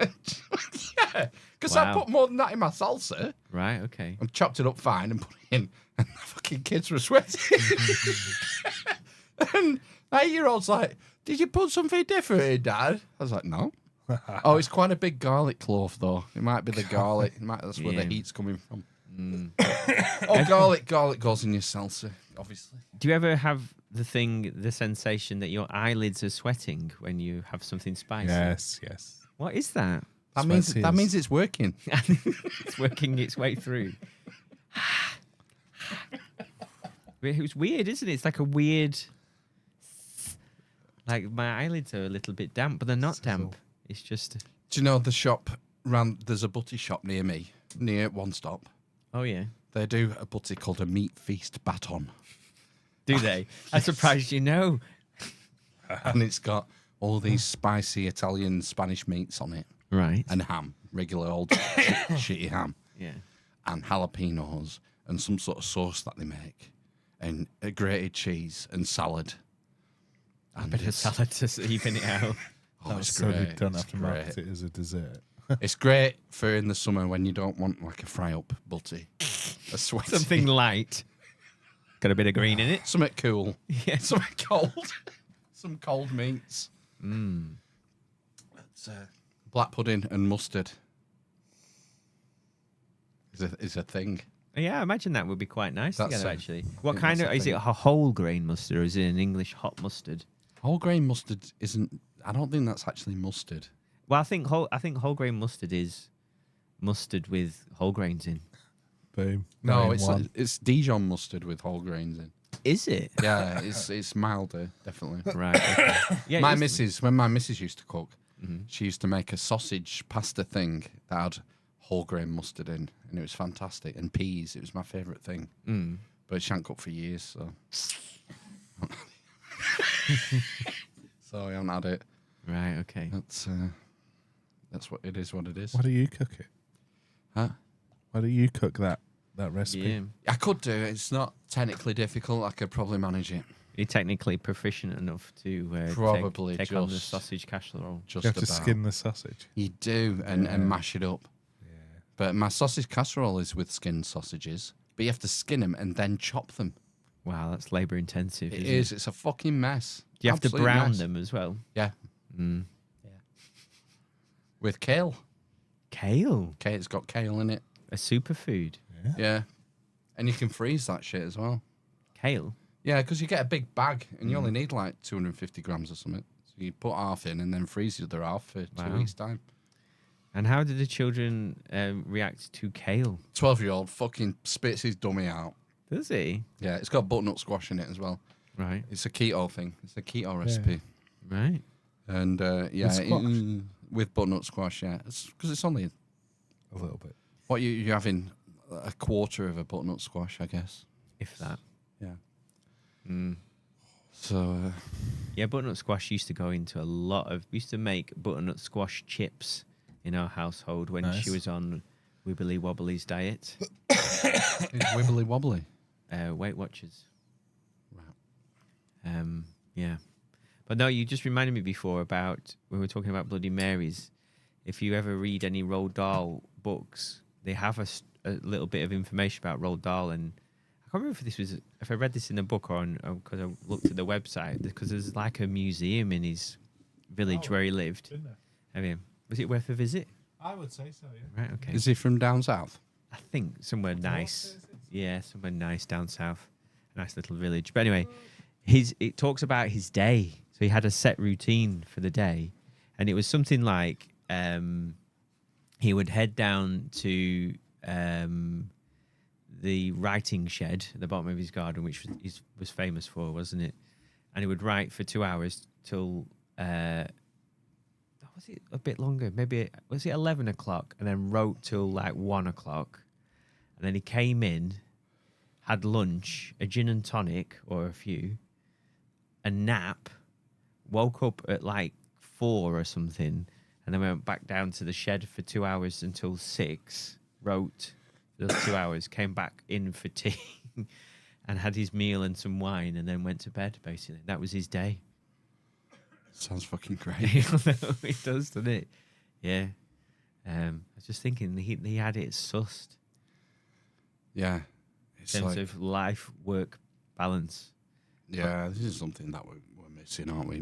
Yeah, because I Wow. put more than that in my salsa Right. Okay. and chopped it up fine and put it in, and the fucking kids were sweating. And the 8-year-old's like, did you put something different in, Dad? I was like, no. Oh, it's quite a big garlic clove, though. It might be the garlic. That's where the Yeah. heat's coming from. Garlic goes in your salsa, obviously. Do you ever have the sensation that your eyelids are sweating when you have something spicy? Yes. What is that? That Sweat means is- it's working. It's working its way through. It was weird, isn't it? It's like a weird. Like my eyelids are a little bit damp, but they're not damp. It's just. Do you know the shop there's a butty shop near me, near One Stop. Oh yeah. They do a butty called a meat feast baton. Do they? I'm surprised you know. And it's got all these spicy Italian Spanish meats on it. Right. And ham, regular old shitty ham. Yeah. And jalapenos and some sort of sauce that they make. And a grated cheese and salad. A bit of salad to even it out. Oh, it's So they great. don't It's have to great. market it as a dessert. It's great for in the summer when you don't want like a fry up butty. A sweaty. Something light. Got a bit of green in it. Something cool. Yeah. Something cold. Some cold meats. It's, black pudding and mustard is a thing. Yeah, I imagine that would be quite nice That's together, a- actually. I What think kind that's of a is it? thing. A whole grain mustard, or is it an English hot mustard? Whole grain mustard isn't. I don't think that's actually mustard. Well, I think whole grain mustard is mustard with whole grains in. Boom. No, Nine one. it's Dijon mustard with whole grains in. Is it? Yeah, it's milder, definitely. Right. Okay. Yeah. My it is- missus, when my missus used to cook, she used to make a sausage pasta thing that had whole grain mustard in, and it was fantastic. And peas, it was my faavorite thing. But she hadn't cooked for years, so. So I haven't had it. Right. Okay. That's what it is. What it is. Why do you cook it? Huh? Why do you cook that recipe? Yeah. I could do it. It's not technically difficult. I could probably manage it. You're technically proficient enough to Probably take on the just- sausage casserole. Just You have to about. skin the sausage. You do, and mash it up. Yeah. But my sausage casserole is with skinned sausages. But you have to skin them and then chop them. Wow, that's labour intensive. It isn't is. It's a fucking mess. Do you have to Absolute brown mess. them as well? Yeah. Mm. With kale. Kale, It's got kale in it. a superfood. Yeah. And you can freeze that shit as well. Kale. Yeah, because you get a big bag and you only need like 250 grams or something. So you put half in and then freeze the other half for 2 Wow. weeks' time. And how did the children react to kale? 12-year-old fucking spits his dummy out. Does he? Yeah, it's got butternut squash in it as well. Right. It's a keto thing. It's a keto recipe. Right. And yeah, With squash? with butternut squash, yeah. Because it's only, A little bit. what you're having a quarter of a butternut squash, I guess. If that. Yeah. Mm. So, Yeah, butternut squash used to go into a lot of. We used to make butternut squash chips in our household when Nice. she was on Wibbly Wobbly's diet. it's wibbly wobbly. Weight Watchers. Right. Yeah. But no, you just reminded me before about when we were talking about Bloody Marys. If you ever read any Roald Dahl books, they have a little bit of information about Roald Dahl, and I can't remember if I read this in a book or because I looked at the website, because there's like a museum in his village where he lived. I mean, was it worth a visit? I would say so, yeah. Right. Okay. Is he from down south? I think somewhere nice. Yeah, somewhere nice down south. A nice little village. But anyway, it talks about his day. So he had a set routine for the day. And it was something like he would head down to the writing shed at the bottom of his garden, which was famous for, wasn't it? And he would write for 2 hours till... was it a bit longer? Maybe was it 11 o'clock, and then wrote till like 1 o'clock, and then he came in, had lunch, a gin and tonic or a few, a nap, woke up at like 4 or something, and then went back down to the shed for 2 hours until 6. Wrote for those 2 hours, came back in for tea, and had his meal and some wine, and then went to bed. Basically, that was his day. Sounds fucking great. It does, doesn't it? Yeah. I was just thinking he had it sussed Yeah. in It's terms like, of life-work balance. yeah, this is something that we're missing, aren't we?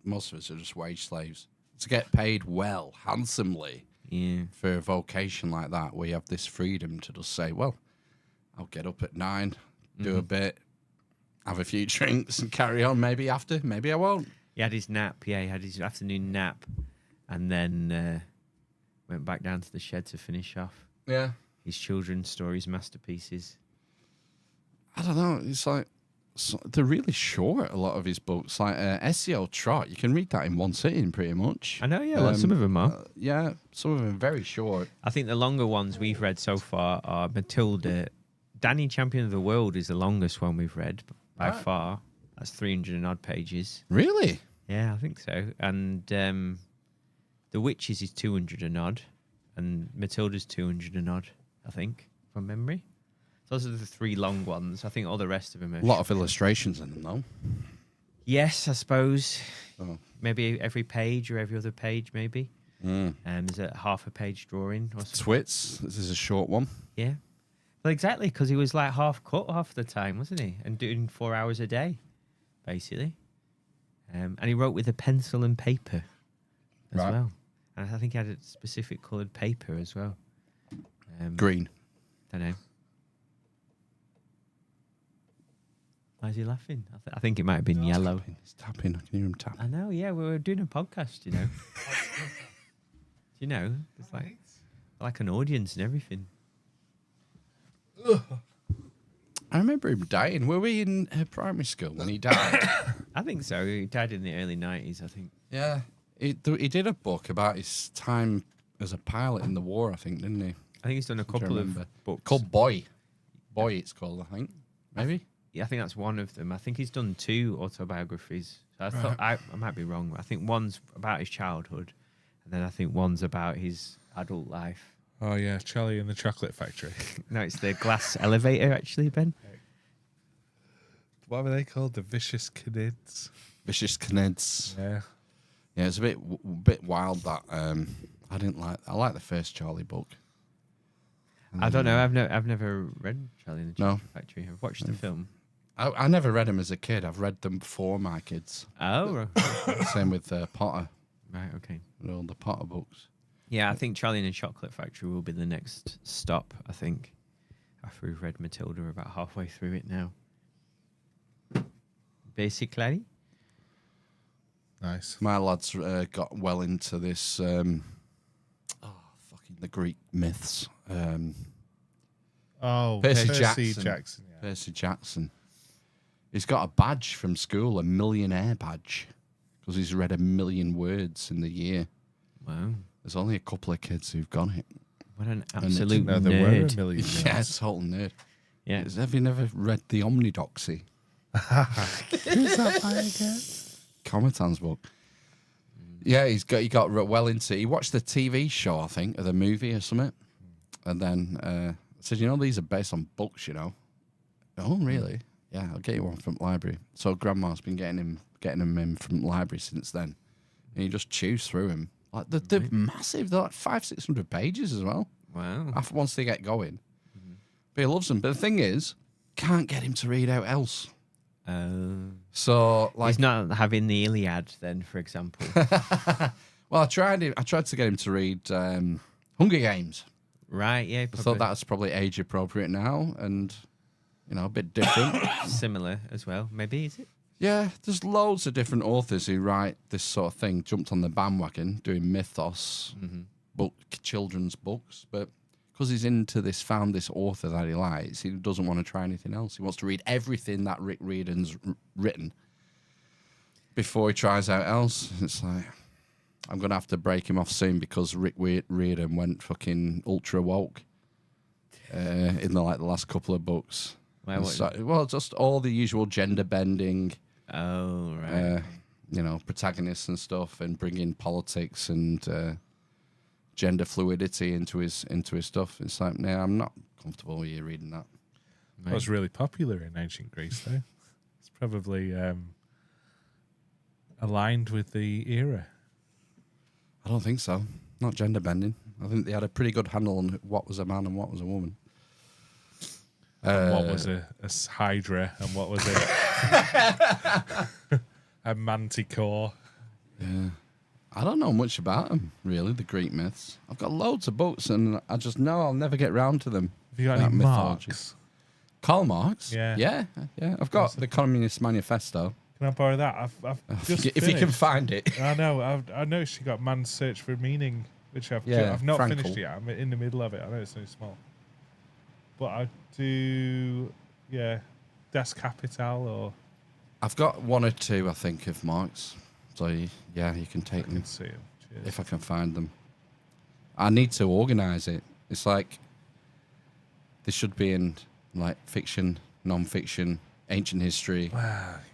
Most of us are just wage slaves. To get paid well, handsomely, Yeah. for a vocation like that, where you have this freedom to just say, well, I'll get up at 9, do a bit, have a few drinks and carry on. Maybe after, maybe I won't. He had his nap. Yeah, he had his afternoon nap, and then went back down to the shed to finish off Yeah. his children's stories, masterpieces. I don't know. It's like, they're really short, a lot of his books. Like SEO Trot, you can read that in one sitting pretty much. I know, yeah, some of them are. Yeah, some of them are very short. I think the longer ones we've read so far are Matilda. Danny Champion of the World is the longest one we've read by far. That's 300 and odd pages. Really? Yeah, I think so. And The Witches is 200 and odd, and Matilda's 200 and odd, I think, from memory. Those are the 3 long ones. I think all the rest of them are... A lot of illustrations in them, though. Yes, I suppose. Oh. Maybe every page or every other page, maybe. There's a half a page drawing or something. Twits, this is a short one. Yeah. Well, exactly, because he was like half cut half the time, wasn't he? And doing 4 hours a day, basically. And he wrote with a pencil and paper as well. And I think he had a specific coloured paper as well. Green. Don't know. Why is he laughing? I think it might have been yellow. It's tapping. I can hear him tap. I know, yeah, we were doing a podcast, you know. You know, it's like an audience and everything. I remember him dying. Were we in primary school when he died? I think so. He died in the early 90s, I think. Yeah. He did a book about his time as a pilot in the war, I think, didn't he? I think he's done a couple of books. Called Boy. Boy, it's called, I think. Maybe? I think that's one of them. I think he's done 2 autobiographies. So I thought I might be wrong. I think one's about his childhood, and then I think one's about his adult life. Oh yeah, Charlie and the Chocolate Factory. No, it's the glass elevator, actually, Ben. What were they called? The Vicious Knids. Vicious Knids. Yeah. Yeah, it's a bit wild that I didn't like. I like the first Charlie book. I don't know. I've never read Charlie and the No. Chocolate Factory. I've watched the film. I never read them as a kid. I've read them before my kids. Oh, Same with Potter. right. Okay. All the Potter books. Yeah, I think Charlie and the Chocolate Factory will be the next stop, I think. After we've read Matilda, we're about halfway through it now. Basically. Nice. My lads got well into this. Fucking the Greek myths. Percy Jackson. Yeah. Percy Jackson. He's got a badge from school, a millionaire badge, because he's read 1 million words in the year. Wow. There's only a couple of kids who've got it. What an And absolute No, there were 1 nerd. million. Yeah, total nerd. Yeah. Have you never read the Omnidoxy? Who's that by again? Comitan's book. Yeah, he got well into it. He watched the TV show, I think, or the movie or something. And then said, these are based on books, Oh, really? Yeah, I'll get you one from the library. So Grandma's been getting him in from the library since then. And you just choose through him. Like they're massive. They're like 500-600 pages as well. Wow. After once they get going. But he loves them. But the thing is, can't get him to read out else. So He's not having the Iliad then, for example. well, I tried to get him to read Hunger Games. Right, yeah. I thought that's probably age appropriate now and, a bit different. Similar as well. Maybe, is it? Yeah, there's loads of different authors who write this sort of thing, jumped on the bandwagon doing mythos, children's books. But because he's into this, found this author that he likes, he doesn't want to try anything else. He wants to read everything that Rick Riordan's written before he tries out else. It's like, I'm going to have to break him off soon because Rick Riordan went fucking ultra woke in the last couple of books. Well, just all the usual gender bending. Oh, right. Protagonists and stuff, and bringing politics and gender fluidity into his stuff. It's like, nah, I'm not comfortable with you reading that. It was really popular in ancient Greece, though. It's probably aligned with the era. I don't think so. Not gender bending. I think they had a pretty good handle on what was a man and what was a woman. And what was a hydra and what was a manticore. Yeah. I don't know much about them, really, the Greek myths. I've got loads of books and I just know I'll never get round to them. Have you got That any mythology. Marx? Karl Marx? Yeah. Yeah. I've got the Communist Manifesto. Can I borrow that? I've just If you can finished. find it. I know. I noticed you got Man's Search for Meaning, which I've not Frankl. finished yet. I'm in the middle of it. I know it's so small. But I do, Das Kapital or... I've got 1 or 2, I think, of Marx. So, yeah, you can take I them can see them. Cheers. if I can find them. I need to organise it. It's like, this should be in, fiction, non-fiction, ancient history,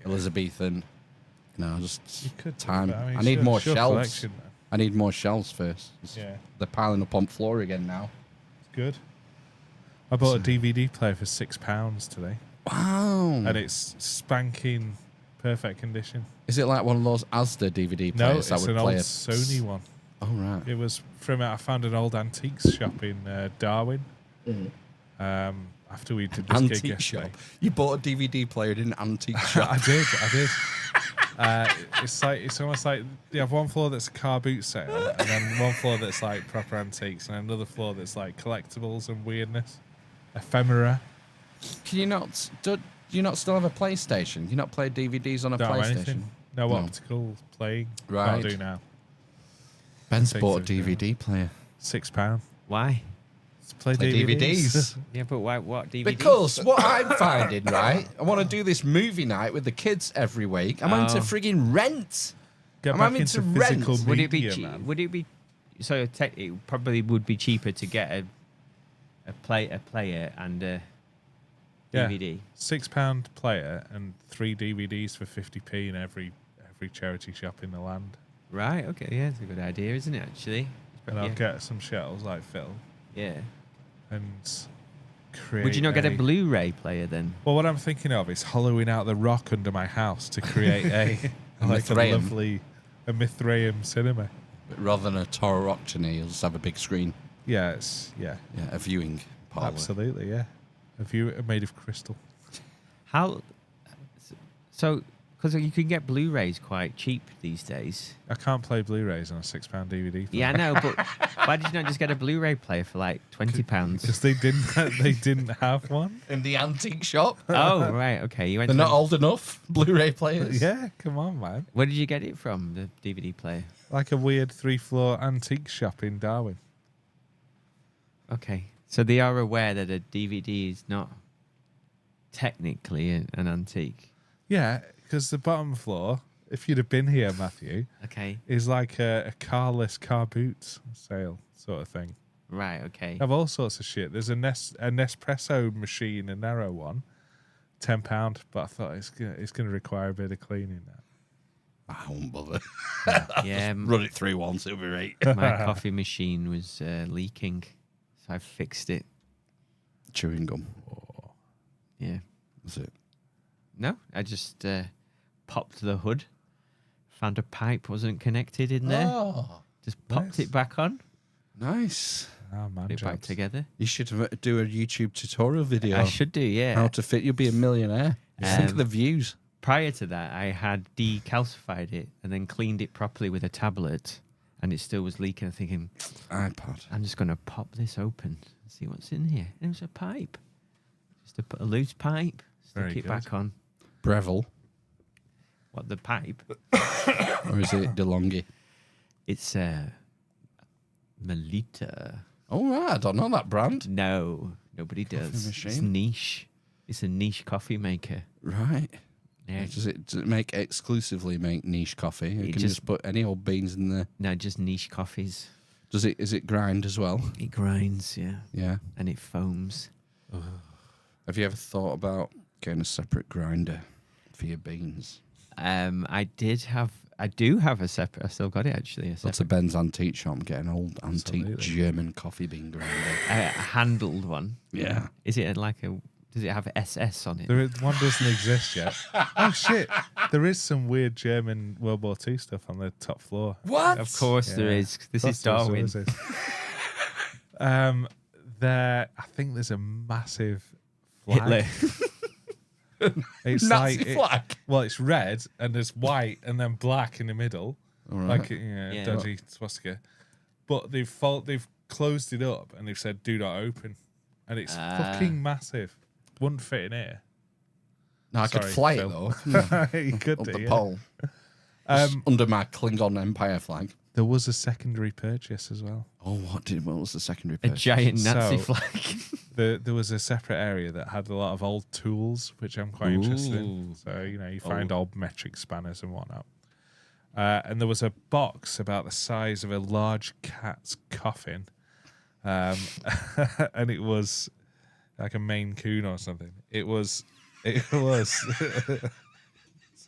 Elizabethan. Just You could do, time. but I need more shelves. collection, man. I need more shelves first. Yeah. They're piling up on floor again now. It's good. I bought a DVD player for £6 today. Wow. And it's spanking perfect condition. Is it like one of those Asda DVD No, players it's that would an play old a Sony one. Oh, right. It was from I found an old antiques shop in Darwin. After we did this gig Antique yesterday. shop. You bought a DVD player in an antique shop. I did. It's almost like you have one floor that's a car boot sale, and then one floor that's like proper antiques, and another floor that's like collectibles and weirdness, ephemera. Can you not? Do you not still have a PlayStation? Can you not play DVDs on a Don't have PlayStation? anything. No optical playing. Right. Can't do now. Ben's Things bought a are doing. DVD player. £6. Why? To play Play DVDs. Yeah, but why? What DVD? Because what I'm finding, right? I want to do this movie night with the kids every week. I'm into frigging Rent. Get I'm back having into to rent. physical would it be? media, man. Would it be? So it probably would be cheaper to get a player and Yeah. DVD. £6 player and 3 DVDs for 50p in every charity shop in the land. Right. Okay. Yeah, it's a good idea, isn't it? Actually. And I'll Yeah. get some shells like Phil Yeah. and create. Would you not get a Blu-ray player then? Well, what I'm thinking of is hollowing out the rock under my house to create a Mithraeum. a Mithraeum cinema. But rather than a Toro Octane, you'll just have a big screen. Yeah, Yeah, a viewing parlour. absolutely, yeah. A view made of crystal. How? So, because you can get Blu-rays quite cheap these days. I can't play Blu-rays on a £6 DVD. Player. Yeah, I know, but why did you not just get a Blu-ray player for like £20? Because they didn't have one. In the antique shop. Oh, right, okay. You went. They're to not old enough. Blu-ray players. Yeah, come on, man. Where did you get it from? The DVD player. Like a weird 3-floor antique shop in Darwin. Okay, so they are aware that a DVD is not technically an antique. Yeah, because the bottom floor, if you'd have been here, Matthew, Okay, is like a carless car boots sale sort of thing. right. Okay. Have all sorts of shit. There's a Nespresso machine, a narrow one, £10, but I thought it's gonna require a bit of cleaning now. I won't bother. Yeah, Run it through once, it'll be right. my coffee machine was leaking, so I fixed it. Chewing gum. Yeah. That's it. No, I just popped the hood, found a pipe wasn't connected in there, Oh, just popped it back on, nice. Oh man, put it back jobs. together. You should do a YouTube tutorial video. I should do, yeah. How to fit, you'll be a millionaire. Think of the views. Prior to that, I had decalcified it and then cleaned it properly with a tablet, and it still was leaking. I'm thinking, iPod. I'm just going to pop this open and see what's in here. And it was a pipe. Just a loose pipe. Stick Very it good. back on. Breville. What, the pipe? Or is it DeLonghi? It's Melita. Oh, right. I don't know that brand. No, nobody does. It's machine? niche. It's a niche coffee maker. Right. Yeah. Does it exclusively make niche coffee? You It can just put any old beans in there. No, just niche coffees. Is it grind as well? It grinds, yeah. Yeah. And it foams. Have you ever thought about getting a separate grinder for your beans? I do have a separate. I still got it actually. Go to Ben's antique shop and get an old antique Absolutely. German coffee bean grinder. A handled one. Yeah. Is it like a? Does it have SS on it? One doesn't exist yet. Oh shit! There is some weird German World War II stuff on the top floor. What? Of course there Yeah. is. This Of is course Darwin. there is. I think there's a massive flag. Hitler. It's Nazi like flag. Well, it's red and there's white and then black in the middle, All right. like Yeah. dodgy swastika. But they've closed it up and they've said do not open, and it's fucking massive. Wouldn't fit in here. No, I could Sorry, fly Phil. it though. You could Up do, the yeah. pole. Just under my Klingon Empire flag. There was a secondary purchase as well. Oh, what was the secondary A purchase? giant Nazi So- flag. There was a separate area that had a lot of old tools, which I'm quite interested in. Ooh. So, you find old metric spanners and whatnot. And there was a box about the size of a large cat's coffin. And it was like a Maine Coon or something. It was it's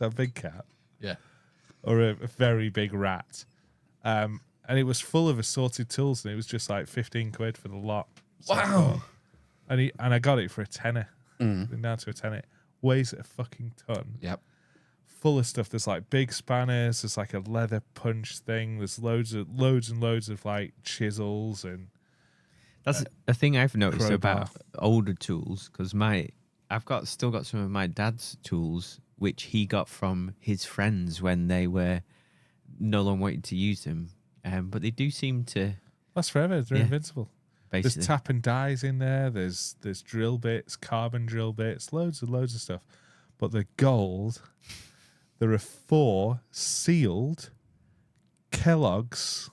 a big cat Yeah. or a very big rat. And it was full of assorted tools, and it was just like 15 quid for the lot. So I Wow. thought- and I got it for a tenner. Down to a tenner. Weighs a fucking ton. Yep. Full of stuff. There's like big spanners. There's like a leather punch thing. There's loads and loads of like chisels and That's a thing I've noticed crowbar. about older tools, because I've still got some of my dad's tools, which he got from his friends when they were no longer wanting to use them. But they do seem to lasts forever. They're Yeah. invincible. basically. There's tap and dies in there. There's drill bits, carbon drill bits, loads of stuff. But the gold, there are 4 sealed Kellogg's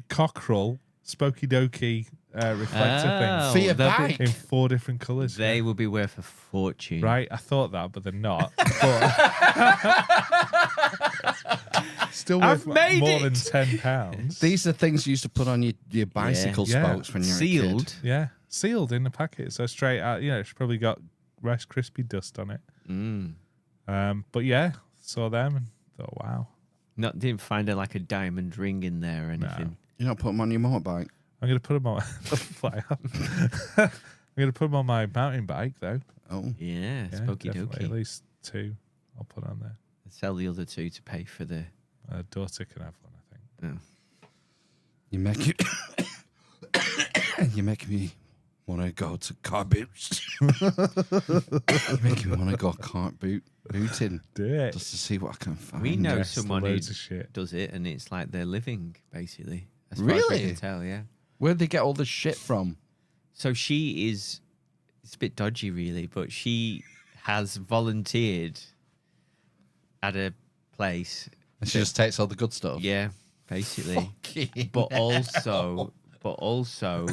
cockerel Spooky Dokey reflector Oh, For your they'll be- bike. things in 4 different colours. They will be worth a fortune. Right, I thought that, but they're not. But still I've worth made more it. than £10. These are things you used to put on your bicycle Yeah. spokes when you were a Sealed. kid. Yeah, sealed in the packet, so straight out. It's probably got Rice Krispie dust on it. Mm. But yeah, saw them and thought, wow. Didn't find a diamond ring in there or anything. You not put them on your motorbike? I'm gonna put them on. I'm gonna put them on my mountain bike though. Oh, Yeah, Yeah, spooky definitely. At dokey. least 2 I'll put on there. Sell the other 2 to pay for the. Daughter can have one, I think. Oh. you make it. You make me want to go to car boots. You make me want to go booting Do it. just to see what I can find. We know Yes, someone who loads of shit. does it, and it's like their living, basically. As far as we Really? can tell, yeah. Where'd they get all this shit from? So she is. It's a bit dodgy, really, but she has volunteered at a place. And she just takes all the good stuff. Yeah, basically. Fucking But hell. also,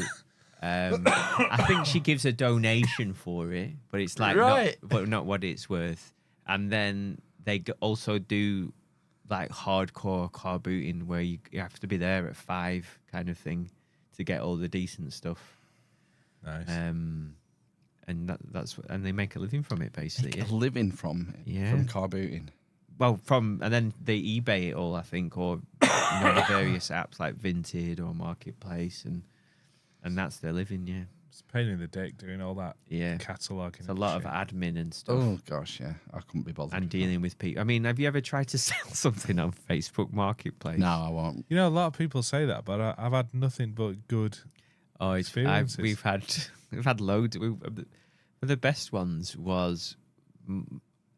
I think she gives a donation for it, but it's like Right. not what it's worth. And then they also do like hardcore car booting where you have to be there at 5 kind of thing to get all the decent stuff. Nice. And and they make a living from it basically. A living from it, Yeah. from car booting. Well, and then they eBay it all, I think, or the various apps like Vinted or Marketplace, and that's their living. Yeah, It's a pain in the dick doing all that yeah. cataloguing. It's a lot of admin and stuff, Oh gosh, yeah, I couldn't be bothered. and dealing with people. I mean, have you ever tried to sell something on Facebook Marketplace? No, I won't. You know, a lot of people say that, but I've had nothing but good. Oh, experiences. we've had loads. The best ones was.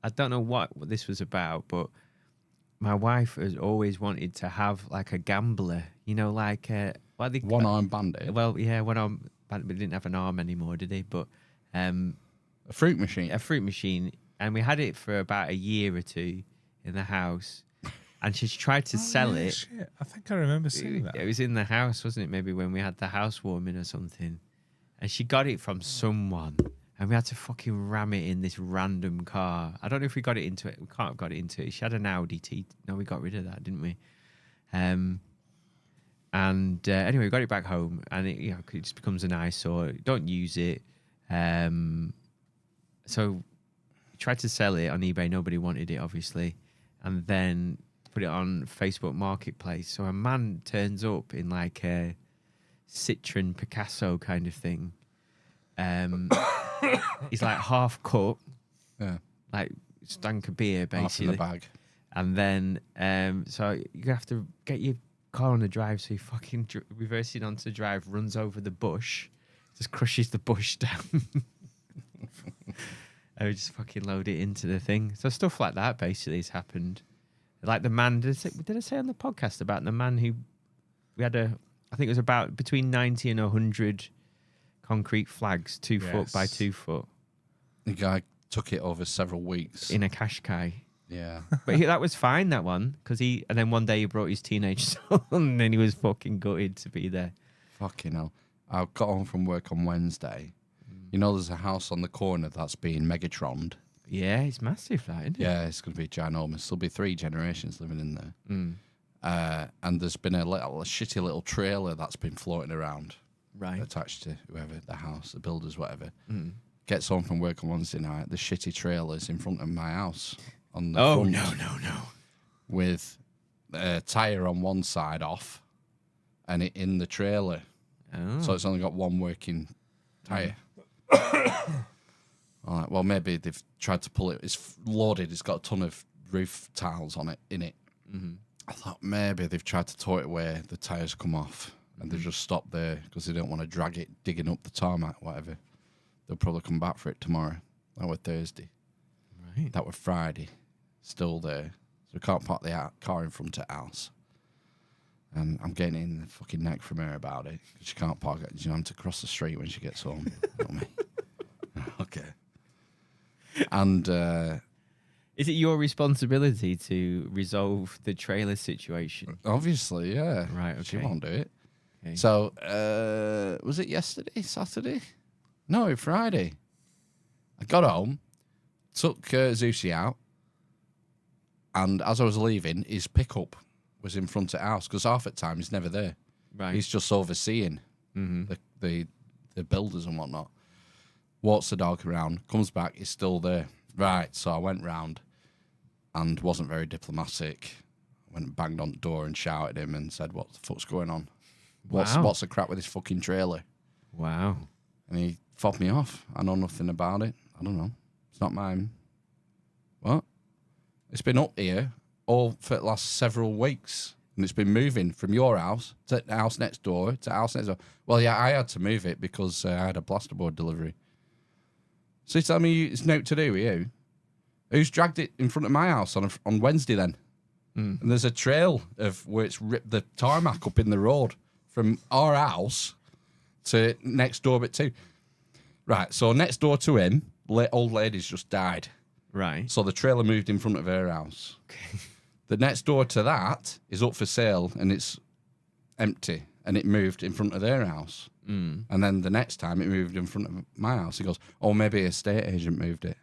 I don't know what this was about, but my wife has always wanted to have like a gambler, like what they One-armed bandit. Well, yeah, we didn't have an arm anymore, did they? But A fruit machine. a fruit machine, and we had it for about a year or 2 in the house, and she's tried to sell yeah, it. Shit. I think I remember seeing that. It was in the house, wasn't it? Maybe when we had the housewarming or something, and she got it from someone. And we had to fucking ram it in this random car. I don't know if we got it into it. We can't have got it into it. She had an Audi T. No, we got rid of that, didn't we? Anyway, we got it back home, and it just becomes an eyesore. Don't use it. So we tried to sell it on eBay. Nobody wanted it, obviously. And then put it on Facebook Marketplace. So a man turns up in like a Citroen Picasso kind of thing. He's like half cut, Yeah, like stank of beer, half in basically. the bag. And then, so you have to get your car on the drive. So you fucking reversing onto the drive, runs over the bush, just crushes the bush down. And we just fucking load it into the thing. So stuff like that basically has happened. Like the man, did I say on the podcast about the man who I think it was about between 90 and 100 concrete flags, 2 foot by 2 foot. The guy took it over several weeks. In a Qashqai. Yeah. But that was fine, that one, because and then one day he brought his teenage son, and then he was fucking gutted to be there. Fucking hell. I got home from work on Wednesday. You know, there's a house on the corner that's being Megatroned. Yeah, it's massive, that, isn't it? Yeah, it's going to be ginormous. There'll be 3 generations living in there. And there's been a shitty little trailer that's been floating around. Right. Attached to whoever, the house, the builders, whatever. Gets home from work on Wednesday night. The shitty trailer's in front of my house. On the front, no. with a tyre on one side off and it in the trailer. Oh. So it's only got one working tyre. All right, well, maybe they've tried to pull it. It's loaded. It's got a ton of roof tiles on it, in it. I thought maybe they've tried to tow it away. The tyres come off and they just stopped there because they don't want to drag it, digging up the tarmac, whatever. They'll probably come back for it tomorrow. That were Thursday. Right. That were Friday. Still there. So we can't park the car in front of the house. And I'm getting in the fucking neck from her about it. She can't park it. I'm to cross the street when she gets home. Not me. Okay. And Is it your responsibility to resolve the trailer situation? obviously, yeah. Right, She okay. won't do it. Okay. So, was it yesterday? Saturday? No, Friday. I got home, took Zeusy out, and as I was leaving, his pickup was in front of the house because half the time he's never there. Right. He's just overseeing the builders and whatnot. walks the dog around, comes back, he's still there. Right, so I went round and wasn't very diplomatic. Went and banged on the door and shouted at him and said, what the fuck's going on? What's the crap with this fucking trailer? Wow. And he fobbed me off. I know nothing about it. I don't know. It's not mine. What? It's been up here all for the last several weeks. And it's been moving from your house to the house next door to the house next door. Well, yeah, I had to move it because I had a plasterboard delivery. So you tell me it's nothing to do with you? Who's dragged it in front of my house on Wednesday then? And there's a trail of where it's ripped the tarmac up in the road from our house to next door but two. Right, so next door to him, old lady's just died. Right. So the trailer moved in front of her house. Okay. The next door to that is up for sale and it's empty and it moved in front of their house. And then the next time it moved in front of my house. He goes, oh, maybe a estate agent moved it.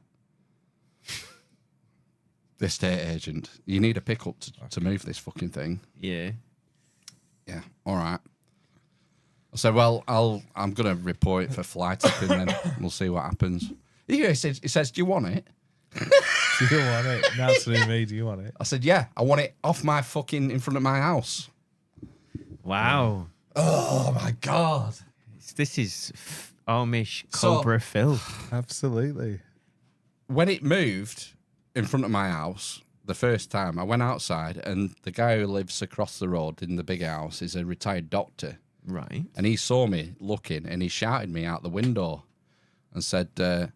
The estate agent. You need a pickup to move this fucking thing. Yeah. Yeah, all right. I said, well, I'm going to report it for fly tipping then. We'll see what happens. He says, do you want it? Do you want it? Now to me, do you want it? I said, yeah, I want it off my fucking, in front of my house. Wow. Oh, my God. This is Amish Cobra Phil. Absolutely. When it moved in front of my house, the first time, I went outside and the guy who lives across the road in the big house is a retired doctor. Right. And he saw me looking and he shouted me out the window and said, he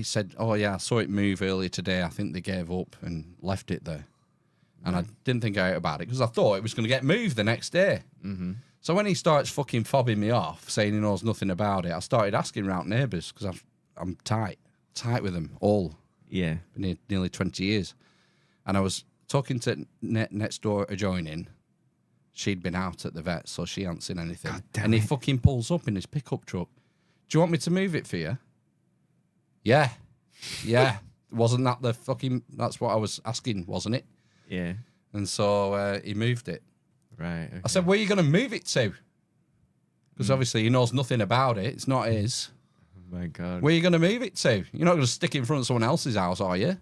said, oh yeah, I saw it move earlier today. I think they gave up and left it there. And I didn't think out about it because I thought it was going to get moved the next day. Mm-hmm. So when he starts fucking fobbing me off, saying he knows nothing about it, I started asking around neighbours because I'm tight with them all. Yeah. Been here nearly 20 years. And I was talking to next door adjoining. She'd been out at the vet, so she hadn't seen anything. And he fucking pulls up in his pickup truck. Do you want me to move it for you? Yeah. Yeah. Wasn't that that's what I was asking, wasn't it? Yeah. And so he moved it. Right. Okay. I said, where are you going to move it to? Because obviously he knows nothing about it. It's not his. Oh my God. Where are you going to move it to? You're not going to stick it in front of someone else's house, are you?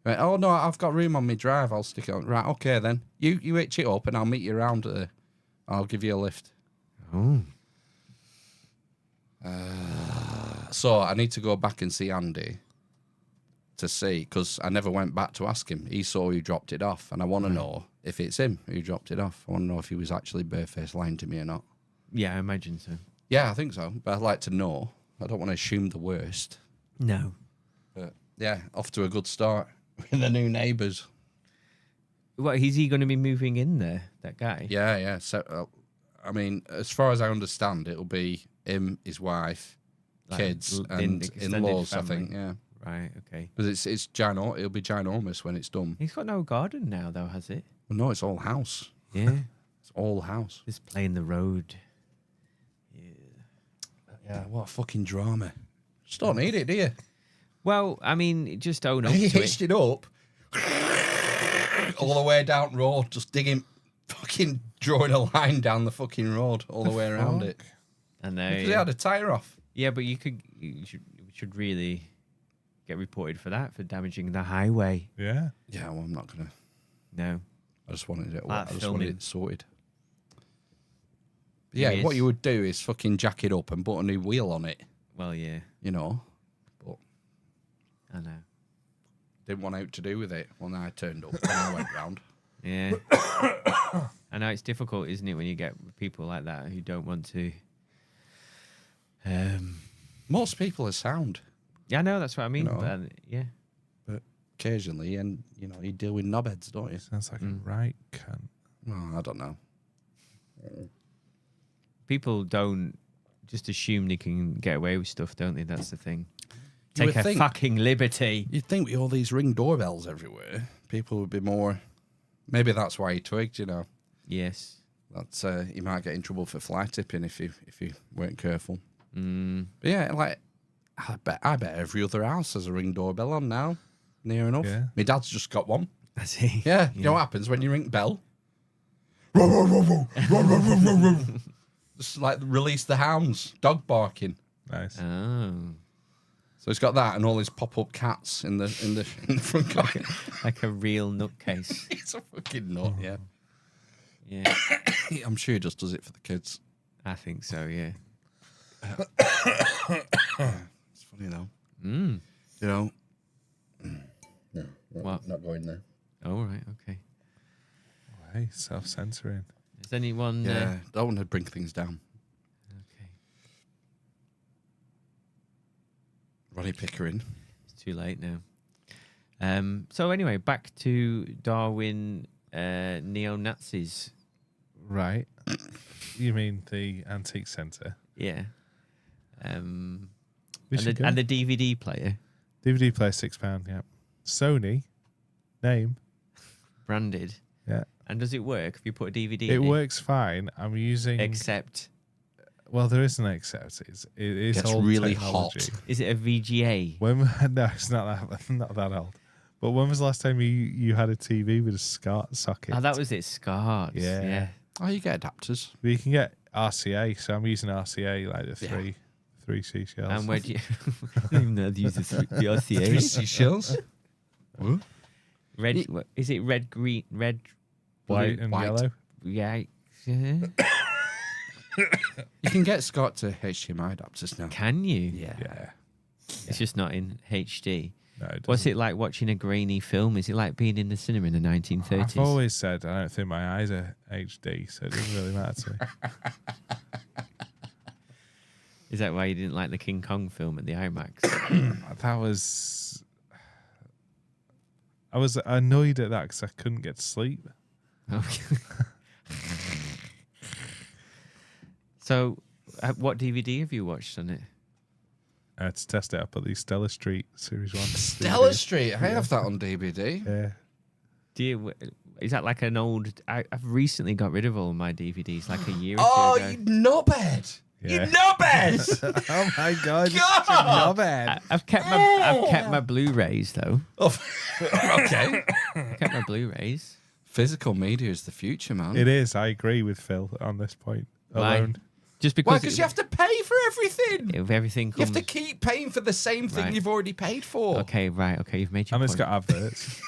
Right, oh, no, I've got room on my drive. I'll stick it on. Right, okay, then. You hitch it up and I'll meet you around. I'll give you a lift. Oh. So I need to go back and see Andy to see, because I never went back to ask him. He saw who dropped it off, and I want to know if it's him who dropped it off. I want to know if he was actually barefaced lying to me or not. Yeah, I imagine so. Yeah, I think so, but I'd like to know. I don't want to assume the worst. No. But yeah, off to a good start with the new neighbours. What, is he going to be moving in there, that guy? Yeah. So, I mean, as far as I understand, it'll be him, his wife, Like, kids, the and extended in-laws, I family. think, yeah. Right, okay. Because it'll be ginormous when it's done. He's got no garden now, though, has it? Well, no, it's all house. Yeah. It's all house. Just playing the road. Yeah, what a fucking drama. Just don't need it, do you? Well, I mean, just own up He to hitched it. it up all the way down the road, just digging, fucking drawing a line down the fucking road all the way around it. I know. Because he had a tyre off. Yeah, but you should really get reported for that, for damaging the highway. Yeah. Yeah, well, I'm not going to. No. I just wanted it. Like I just filming. wanted it sorted. But yeah, Yes. what you would do is fucking jack it up and put a new wheel on it. Well, yeah. You know, but I know. didn't want out to do with it when I turned up when I went round. Yeah. I know it's difficult, isn't it, when you get people like that who don't want to. Most people are sound, Yeah, I know, that's what I mean. No. But, yeah. but occasionally, and you know, you deal with knobheads, don't you? Sounds like a right cunt. Oh, I don't know. People don't just assume they can get away with stuff, don't they? That's the thing. You would Take a think- fucking liberty. You'd think with all these Ring doorbells everywhere, people would be more. Maybe that's why he twigged. You know, Yes. that's you might get in trouble for fly tipping if you weren't careful. Mm. But yeah, like I bet every other house has a Ring doorbell on now. Near enough. Yeah. My dad's just got one. I see. Yeah. You know what happens when you ring the bell? Just like release the hounds, dog barking. Nice. Oh, So he's got that and all his pop-up cats in the front garden. like a real nutcase. He's a fucking nut, yeah. Yeah, I'm sure he just does it for the kids. I think so. Yeah. It's funny though. Mm. You know. What? Not going there. Oh, right. Okay. Hey, self-censoring. Is anyone? Yeah, don't want to bring things down. Okay. Ronnie Pickering. It's too late now. So anyway, back to Darwin neo-Nazis. Right. You mean the antique centre? Yeah. We And should the, go. and the DVD player DVD player, £6. Yeah. Sony name. branded. Yeah. And does it work if you put a DVD It in works fine. I'm using. Except, Well, there is an except. It is Gets old really technology. hot. is it a VGA? When no, it's not that old. But when was the last time you had a TV with a SCART socket? Oh, that was it. Scars. Yeah. Yeah. Oh, you get adapters. Well, you can get RCA, so I'm using RCA like the three seashells. And where do you? I don't even know how to use the RCA. seashells. Red. Is it red, green, red, white blue? and white. yellow. Yeah. You can get Scott to HDMI adapters now. Can you? Yeah. It's just not in HD. No, it What's doesn't. it like watching a grainy film? Is it like being in the cinema in the 1930s? I've always said I don't think my eyes are HD, so it doesn't really matter to me. Is that why you didn't like the King Kong film at the IMAX? That was. I was annoyed at that because I couldn't get to sleep. Okay. So, what DVD have you watched on it? To test it, I put the Stella Street Series 1. Stella Street. I have that on DVD. Yeah. Is that like an old? I've recently got rid of all my DVDs, like a year or Oh, two ago. you knobhead! Yeah. You knobhead! Oh my God. God! Bad. I've kept my Blu-rays though. Oh, okay. I've kept my Blu-rays. Physical media is the future, man. It is. I agree with Phil on this point Why? alone. Just Why? because Because you have to pay for everything. if everything You comes. have to keep paying for the same thing Right. you've already paid for. Okay, right. Okay, you've made your And point. it's got adverts,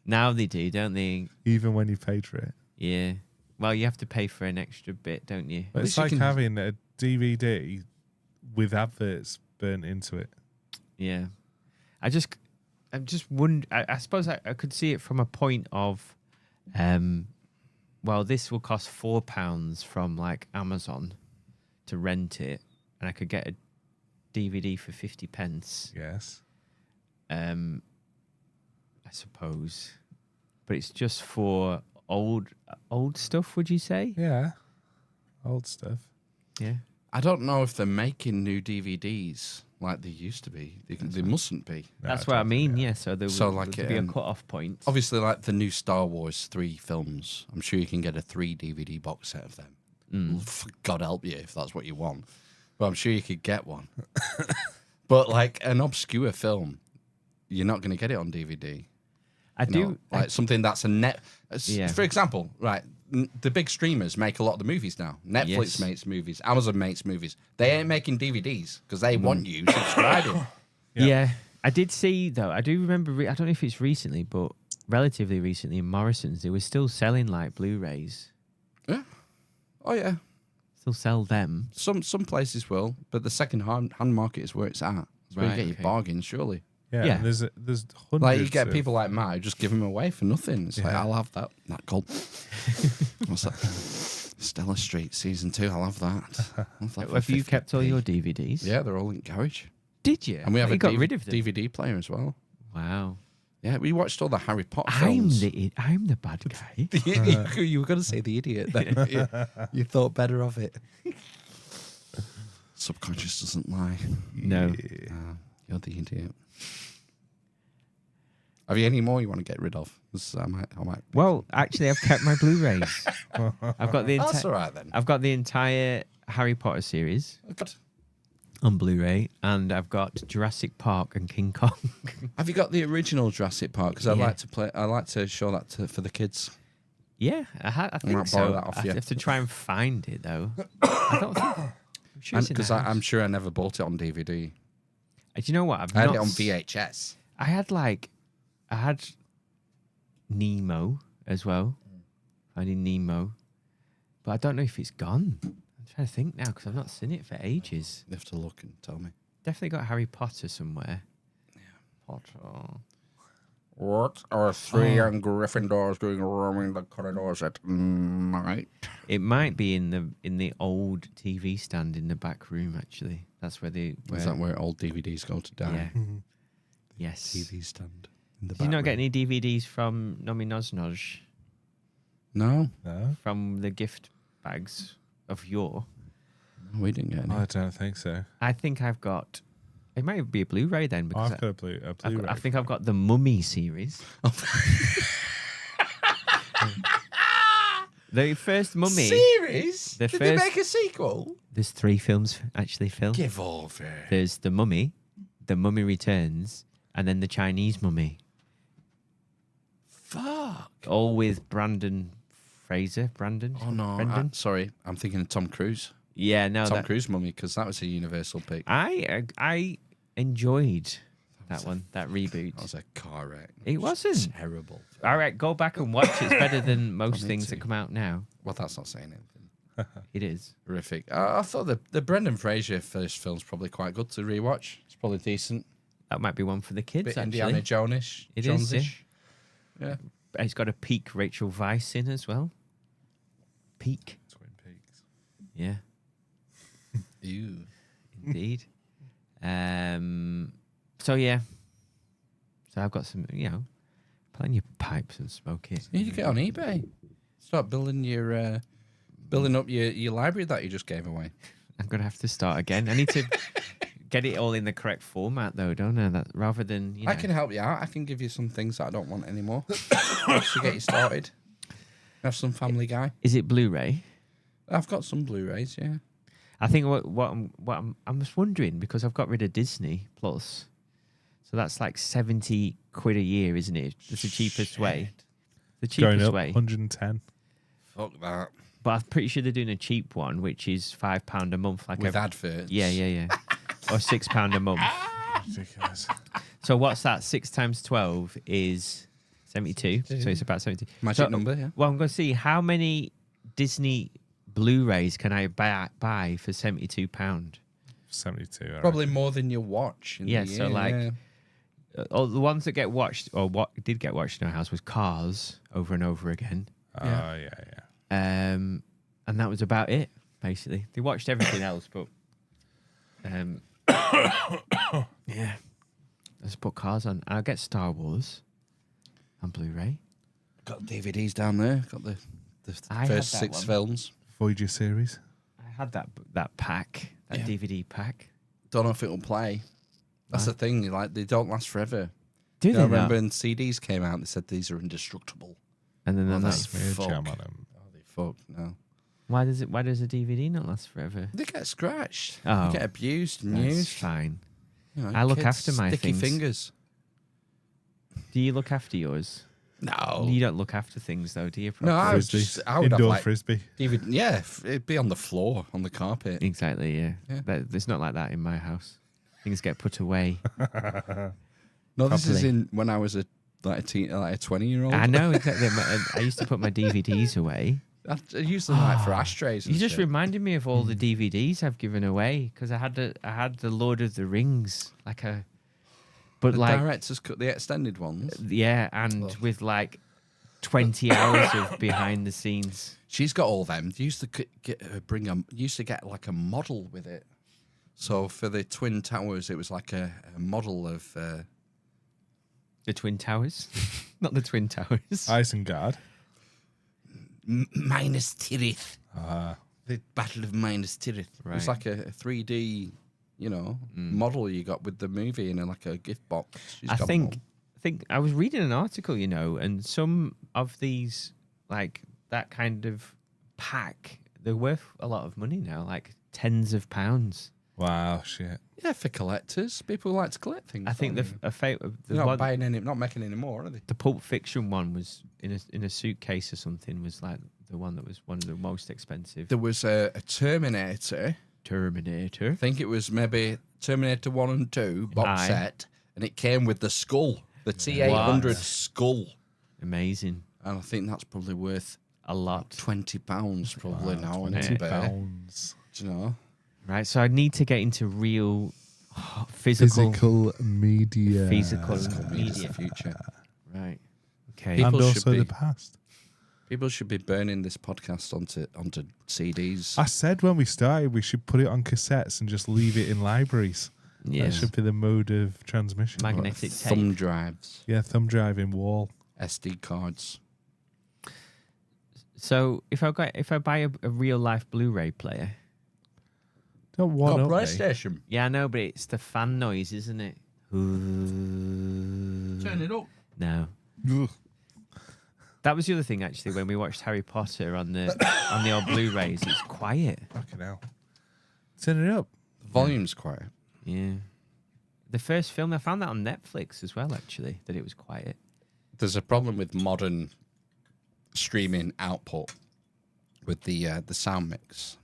Now they do, don't they? even when you paid for it. Yeah. Well, you have to pay for an extra bit, don't you? But it's least you like can- having a DVD with adverts burnt into it. Yeah. I'm just wondering. I suppose I could see it from a point of, well, this will cost £4 from like Amazon to rent it, and I could get a DVD for 50p. Yes. I suppose, but it's just for old stuff. Would you say? Yeah. Old stuff. Yeah. I don't know if they're making new DVDs like they used to be. They mustn't be. That's what I mean. Yeah. So there So, would like, be a cut-off point. Obviously, like the new Star Wars 3 films, I'm sure you can get a 3 DVD box set of them. God help you if that's what you want. But I'm sure you could get one. But like an obscure film, you're not going to get it on DVD. I You do. know, like something that's a net. Yeah. For example, right, the big streamers make a lot of the movies now. Netflix Yes. makes movies. Amazon makes movies. They ain't making DVDs because they want you subscribing. Yeah. I did see though. I do remember. I don't know if it's recently, but relatively recently in Morrison's, they were still selling like Blu-rays. Yeah. Oh yeah. Still sell them. Some places will, but the second hand market is where it's at. It's where you Right, get okay. your bargains, surely. Yeah. Yeah. And there's hundreds. Like you get of- people like Matt who just give them away for nothing. It's like Yeah. I'll have that gold. What's that? Stella Street season 2. I'll have that. I'll have that for Have you 50p. kept all your DVDs? Yeah, they're all in garage, Did you? and we have you a got rid of them. DVD player as well. Wow. Yeah, we watched all the Harry Potter I'm films. the bad guy. You were going to say the idiot then. You thought better of it. Subconscious doesn't lie. No. You're the idiot. Have you any more you want to get rid of? 'Cause I might. Well, actually, I've kept my Blu-rays. I've got the That's all right then. I've got the entire Harry Potter series Good. on Blu-ray, and I've got Jurassic Park and King Kong. Have you got the original Jurassic Park? Because I Yeah. like to play. I like to show that for the kids. Yeah, I think might so. borrow that off I you. have to try and find it though. I don't think. sure it's in the Because house. I'm sure I never bought it on DVD. Do you know what? I had it on VHS. I had Nemo as well. Finding Nemo, but I don't know if it's gone. I'm trying to think now because I've not seen it for ages. You have to look and tell me. Definitely got Harry Potter somewhere. Yeah, Potter. What are three young Gryffindors doing roaming the corridors at night? It might be in the old TV stand in the back room. Actually, that's where they. Is that where old DVDs go to die? Yeah. Yes. TV stand. In the Did you back not get room. any DVDs from Nomi Noznoj No, No, from the gift bags of yore? we didn't get any. I don't think so. I think I've got. It might be a Blu-ray then because I've got a Blu-ray. I think I've got the Mummy series. The first Mummy. Series? The Did first- they make a sequel? There's 3 films actually, Phil. Give over. There's the Mummy, the Mummy Returns, and then the Chinese Mummy. Fuck. All with Brandon Fraser. Brandon. Oh no! Brendan? Sorry, I'm thinking of Tom Cruise. Yeah, no. Tom that- Cruise mummy, because that was a universal pick. I enjoyed that one, that reboot. That was a car wreck. It wasn't. Terrible. All right, go back and watch it. It's better than most need things to. that come out now. Well, that's not saying anything. It is. Horrific. I thought the Brendan Fraser first film's probably quite good to rewatch. It's probably decent. That might be one for the kids, Bit actually. Indiana Jones-ish. It is, Jones-ish. Yeah. It's got a peak Rachel Weisz in as well. Peak. Twin Peaks. Yeah, Ew. indeed. So, yeah. So I've got some, plenty of pipes and smoke it. You need to get on eBay. Start building your building up your library that you just gave away. I'm going to have to start again. I need to get it all in the correct format, though, don't I? That, rather than, I can help you out. I can give you some things that I don't want anymore to get you started. Have some Family Guy. Is it Blu-ray? I've got some Blu-rays, yeah. I think I'm just wondering because I've got rid of Disney Plus, so that's like 70 quid a year, isn't it? It's the cheapest way. The Going cheapest up way. 110. Fuck that. But I'm pretty sure they're doing a cheap one, which is £5 a month, like With adverts. Yeah, or £6 a month. Ridiculous. So what's that? 6 times 12 is 72. So it's about 70. Magic So- number, yeah. Well, I'm going to see how many Disney Blu-rays can I buy for £72? 72. I Probably more than you watch. In Yeah, the so year, like- yeah. The ones that get watched, or what did get watched in our house, was Cars over and over again. reckon. Oh, yeah. And that was about it, basically. They watched everything else, but yeah. Let's put Cars on. I'll get Star Wars on Blu-ray. Got DVDs down there. Got the I had first that 6 one. films. Voyager series. I had that pack, that Yeah. DVD pack. Don't know if it'll play. That's the thing. Like they don't last forever. Do You they know, not? remember when CDs came out? They said these are indestructible. And then that's that's Smear jam fuck. on them. Oh, they fuck no. why does a DVD not last forever? They get scratched. Oh. They get abused and That's used. fine. You know, I look kids, after my sticky things. fingers. Do you look after yours? No. You don't look after things though, do you? No, I would, Frisbee. I would have Indoor like frisbee. even it'd be on the floor on the carpet. Exactly, yeah. Yeah. It's not like that in my house. Things get put away. No, this is properly. in when I was a 20-year-old. I know exactly. I used to put my DVDs away. I used them like for ashtrays. And You just shit. reminded me of all the DVDs I've given away because I had the Lord of the Rings but the like director's cut, the extended ones. yeah, and Ugh. with like 20 hours of behind the scenes. She's got all them. They used to used to get like a model with it. So for the Twin Towers, it was like a model of. The Twin Towers, not the Twin Towers. Isengard. Minas Tirith. Ah. The Battle of Minas Tirith. It was Right. like a 3D, model you got with the movie in like a gift box. She's I got them think I was reading an article, and some of these like that kind of pack, they're worth a lot of money now, like tens of pounds. Wow, shit. all. Yeah, for collectors, people who like to collect things. I think don't they? They're not buying any, not making any more, are they? the Pulp Fiction one was in a suitcase or something. Was like the one that was one of the most expensive. There was a Terminator Terminator. I think it was maybe Terminator 1 and 2 box Aye. set, and it came with the skull, the T800 skull. Amazing. And I think that's probably worth A lot. £20 probably now on £20. eBay. Do you know? Right, so I need to get into real physical media. Physical Media's media. the future. Right. Okay. People And should also be- the past. People should be burning this podcast onto CDs. I said when we started we should put it on cassettes and just leave it in libraries. Yeah. That should be the mode of transmission. Magnetic Thumb tape. drives, Yeah, thumb drive in wall. SD cards. So if I buy a real life Blu-ray player, Don't want Got up me. PlayStation. yeah, I know, but it's the fan noise, isn't it? Turn it up. No. That was the other thing actually when we watched Harry Potter on the old Blu-rays. It's quiet. Fucking hell. Turn it up. The volume's quiet. Yeah. The first film I found that on Netflix as well. Actually, that it was quiet. There's a problem with modern streaming output with the sound mix.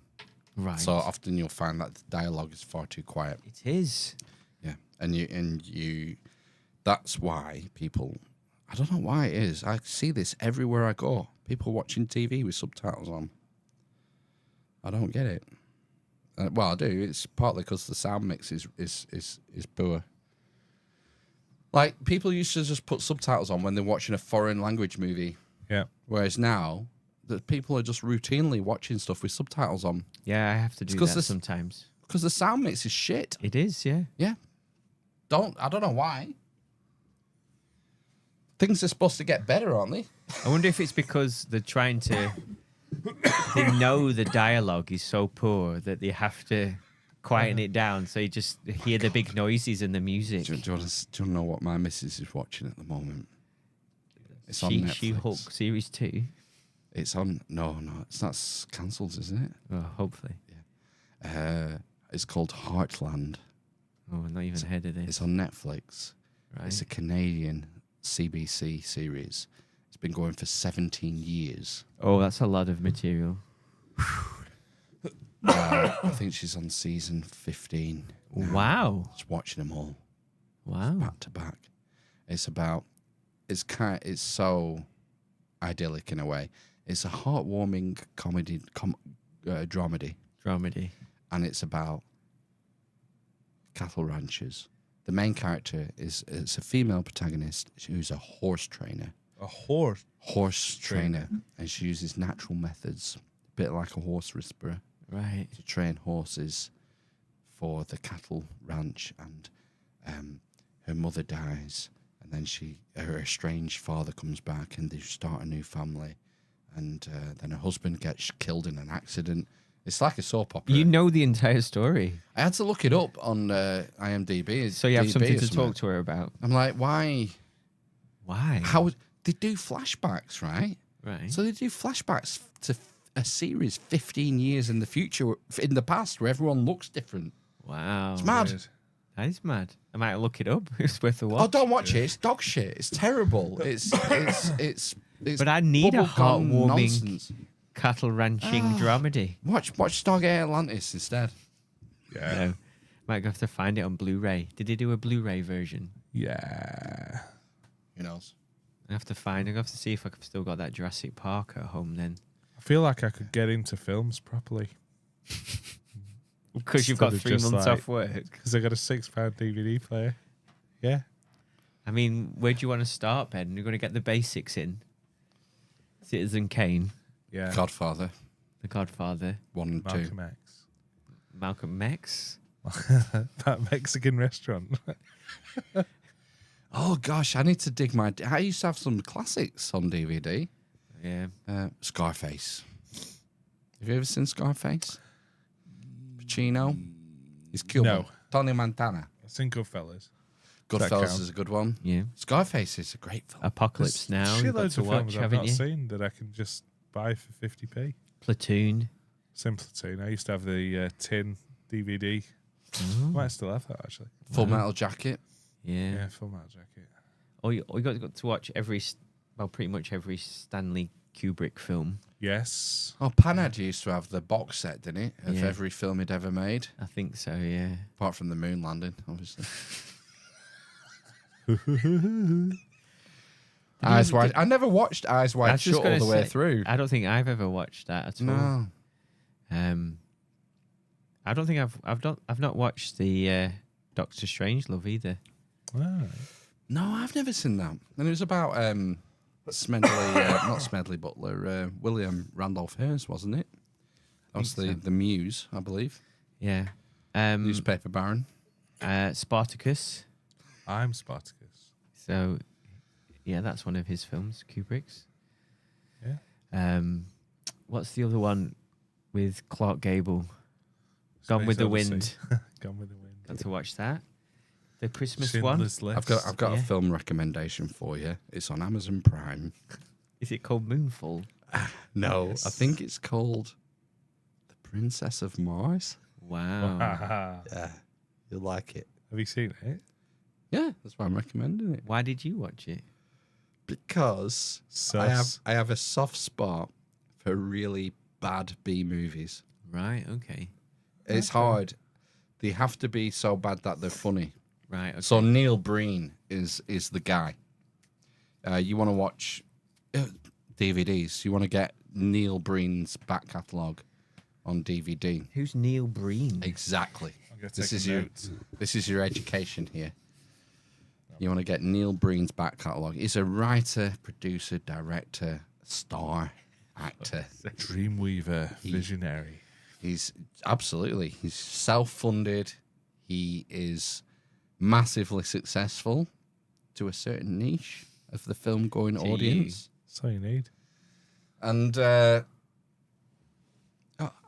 Right. So often you'll find that the dialogue is far too quiet. It is. Yeah, and you. That's why people. I don't know why it is. I see this everywhere I go. People watching TV with subtitles on. I don't get it. Well, I do. It's partly because the sound mix is poor. Like people used to just put subtitles on when they're watching a foreign language movie, Yeah. whereas now the people are just routinely watching stuff with subtitles on Yeah, I have to do It's 'cause that this- sometimes. because the sound mix is shit. It is, yeah. Yeah. I don't know why. Things are supposed to get better, aren't they? I wonder if it's because they're trying to. They know the dialogue is so poor that they have to quieten it down, so you just hear the big noises and the music. Do you want to know what my missus is watching at the moment? It's on Netflix. She-Hulk series 2. It's on. No, it's not cancelled, isn't it? Oh, hopefully. It's called Heartland. Oh, I'm not even ahead of this. It's on Netflix. Right. It's a Canadian CBC series. It's been going for 17 years. Oh, that's a lot of material. I think she's on season 15. now. Wow. Just watching them all Wow. back to back. It's so idyllic in a way. It's a heartwarming comedy, dramedy, Dramedy. and it's about cattle ranchers. The main character is a female protagonist who's a horse trainer. A horse. Horse trainer, and she uses natural methods, a bit like a horse whisperer, Right. to train horses for the cattle ranch. And her mother dies, and then her estranged father comes back, and they start a new family. And then her husband gets killed in an accident. It's like a soap opera. You know the entire story, I had to look it up on IMDb. so you have DB something or to something. talk to her about. I'm like, why? Why? How they do flashbacks, right? Right. So they do flashbacks to a series 15 years in the future, in the past, where everyone looks different. Wow. It's mad. Weird. That is mad. I might look it up. It's worth a watch. Oh, don't watch it. It's dog shit. It's terrible. It's But I need a bubblegum heartwarming nonsense. cattle ranching dramedy. Watch Stargate Atlantis instead. Yeah. No. Might have to find it on Blu-ray. Did they do a Blu-ray version? Yeah. Who knows? I have to see if I've still got that Jurassic Park at home then. I feel like I could get into films properly. Because you've got Instead of 3 just months like- off work. Because I got a £6 DVD player. Yeah. I mean, where do you want to start, Ben? You're going to get the basics in. Citizen Kane, Yeah. Godfather The Godfather, 1 and 2. Malcolm X. Malcolm X. That Mexican restaurant. Oh gosh, I need to dig my. I used to have some classics on DVD. Yeah. Scarface. Have you ever seen Scarface? Pacino. He's Cuban. No. Tony Montana. I've seen Goodfellas. Goodfellas count? is a good one. Yeah. Scarface is a great film. Apocalypse Now. You've got Shitloads to of watch, films I've haven't not you? seen that I can just buy for 50p. Platoon. Same Platoon. I used to have the tin DVD. Might still have that actually. Full Metal Jacket. Yeah. Yeah, Full Metal Jacket. Or you got to watch pretty much every Stanley Kubrick film. Yes. Oh, Panad used to have the box set, didn't it? Of Yeah. every film he'd ever made. I think so, yeah. Apart from the moon landing, obviously. Eyes Wide. I never watched Eyes I Wide was just Shut all gonna the way say, through. I don't think I've ever watched that at all. No. I don't think I've not watched the Doctor Strangelove either. Ah. No, I've never seen that. And it was about Smedley, not Smedley Butler, William Randolph Hearst, wasn't it? That was the muse, I believe. Yeah. Newspaper baron. Spartacus. I'm Spartacus. So, yeah, that's one of his films, Kubrick's. Yeah. What's the other one with Clark Gable? Gone with the Wind. Gone with the Wind. Got to watch that. The Christmas Schindler's one. List. I've got a Yeah. film recommendation for you. It's on Amazon Prime. Is it called Moonfall? No, I think it's called The Princess of Mars. Wow. Yeah, you'll like it. Have you seen it? Yeah, that's why I'm recommending it. Why did you watch it? Because Sus. I have a soft spot for really bad B movies. Right, okay. It's hard. They have to be so bad that they're funny. Right, okay. So Neil Breen is the guy. You want to watch DVDs. You want to get Neil Breen's back catalogue on DVD. Who's Neil Breen? Exactly. I'm gonna This take is notes. this is your education here. You want to get Neil Breen's back catalogue. He's a writer, producer, director, star, actor. Dreamweaver, visionary. He's self-funded. He is massively successful to a certain niche of the film-going audience. That's all you need. And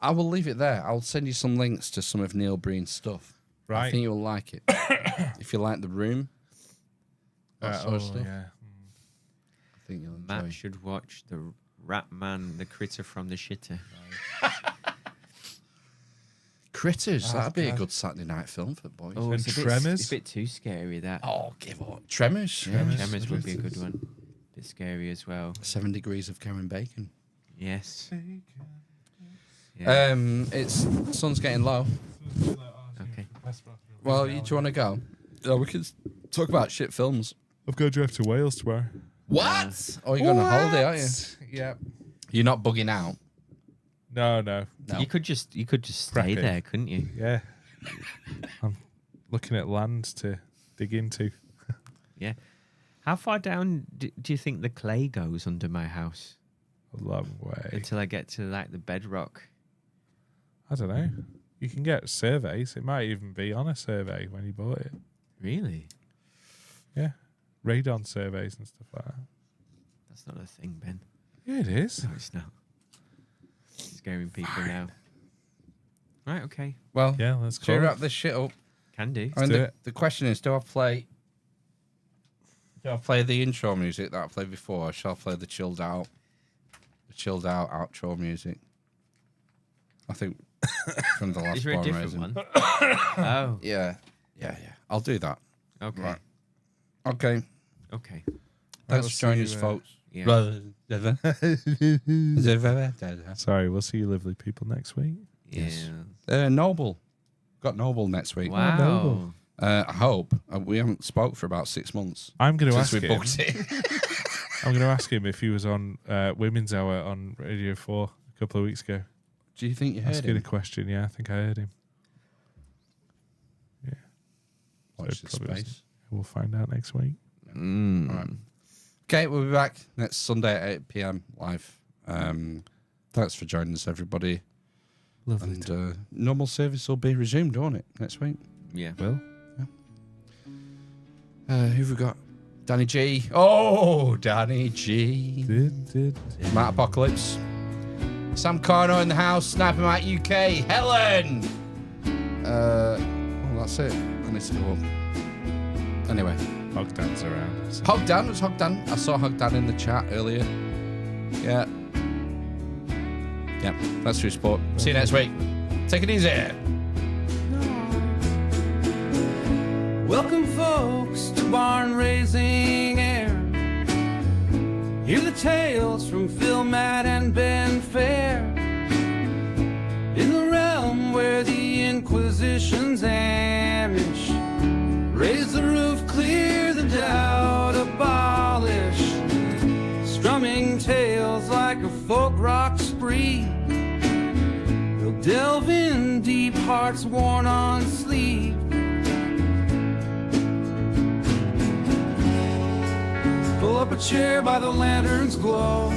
I will leave it there. I'll send you some links to some of Neil Breen's stuff. I Right. think you'll like it. If you like The Room, that sort of stuff, yeah. I think you'll enjoy. Matt should watch the Rat Man, the critter from the shitter. Critters, that'd be a God. good Saturday night film for boys. Oh, And it's Tremors? It's a bit too scary, that. Oh, give up. Tremors. Tremors would be a good one. Bit scary as well. 7 Degrees of Karen Bacon. Yes. Yeah. It's sun's getting low. Okay. Well, do you want to go? Oh, we can talk about shit films. I've got to drive to Wales tomorrow. What? Oh, you're going on holiday, aren't you? Yeah. You're not bugging out. No. No. You could just stay Prepping. there, couldn't you? Yeah. I'm looking at land to dig into. Yeah. How far down do you think the clay goes under my house A long way. until I get to like the bedrock? I don't know. You can get surveys. It might even be on a survey when you bought it. Really? Yeah. Radon surveys and stuff like that. That's not a thing, Ben. Yeah, it is. No, it's not. Scaring people now. Right, okay. Well, Yeah, let's should we call it. wrap this shit up? Can do. I mean, do it. the question is, do I play the intro music that I played before, or shall I play the chilled out outro music? I think from the last Is there a Born different Raisin. one? Oh, Yeah. I'll do that. okay. Right. Okay. Okay. Thanks we'll for joining us, see you, folks. Yeah. Sorry, we'll see you lovely people next week. Yeah. Noble. Got Noble next week. Wow. Noble. I hope. We haven't spoke for about 6 months I'm going to ask since we him. booked it. I'm going to ask him if he was on Women's Hour on Radio 4 a couple of weeks ago. Do you think you heard Asking a him? question. Yeah, I think I heard him. Yeah. Watch this Probably space. wasn't. We'll find out next week. All right. Okay, we'll be back next Sunday at 8 p.m. live. Thanks for joining us, everybody. Lovely. And normal service will be resumed, won't it, next week? Yeah. Will? Who've we got? Danny G. Oh, Danny G. Matt Apocalypse. Sam Carno in the house. Sniper Matt UK. Helen. Well, that's it. I need to go up. Anyway. Hogdan's around. So. Hogdan. It was Hogdan. I saw Hogdan in the chat earlier. Yeah. Yeah. That's your sport. See you next week. Take it easy. Welcome, folks, to barn raising air. Hear the tales from Phil, Matt, and Ben Fair. In the realm where the Inquisition's Amish raise the roof, clear the doubt, abolish. Strumming tales like a folk rock spree. They'll delve in deep, hearts worn on sleeve. Pull up a chair by the lantern's glow.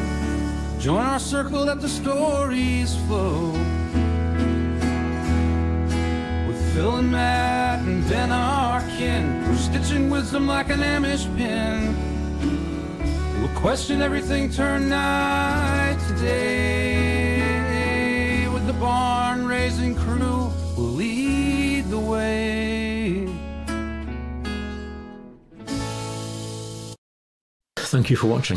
Join our circle, let the stories flow. With Phil and Matt and Ben our kin, we're stitching wisdom like an Amish pin. We'll question everything, turn night to day. With the barn raising crew, we'll lead the way. Thank you for watching.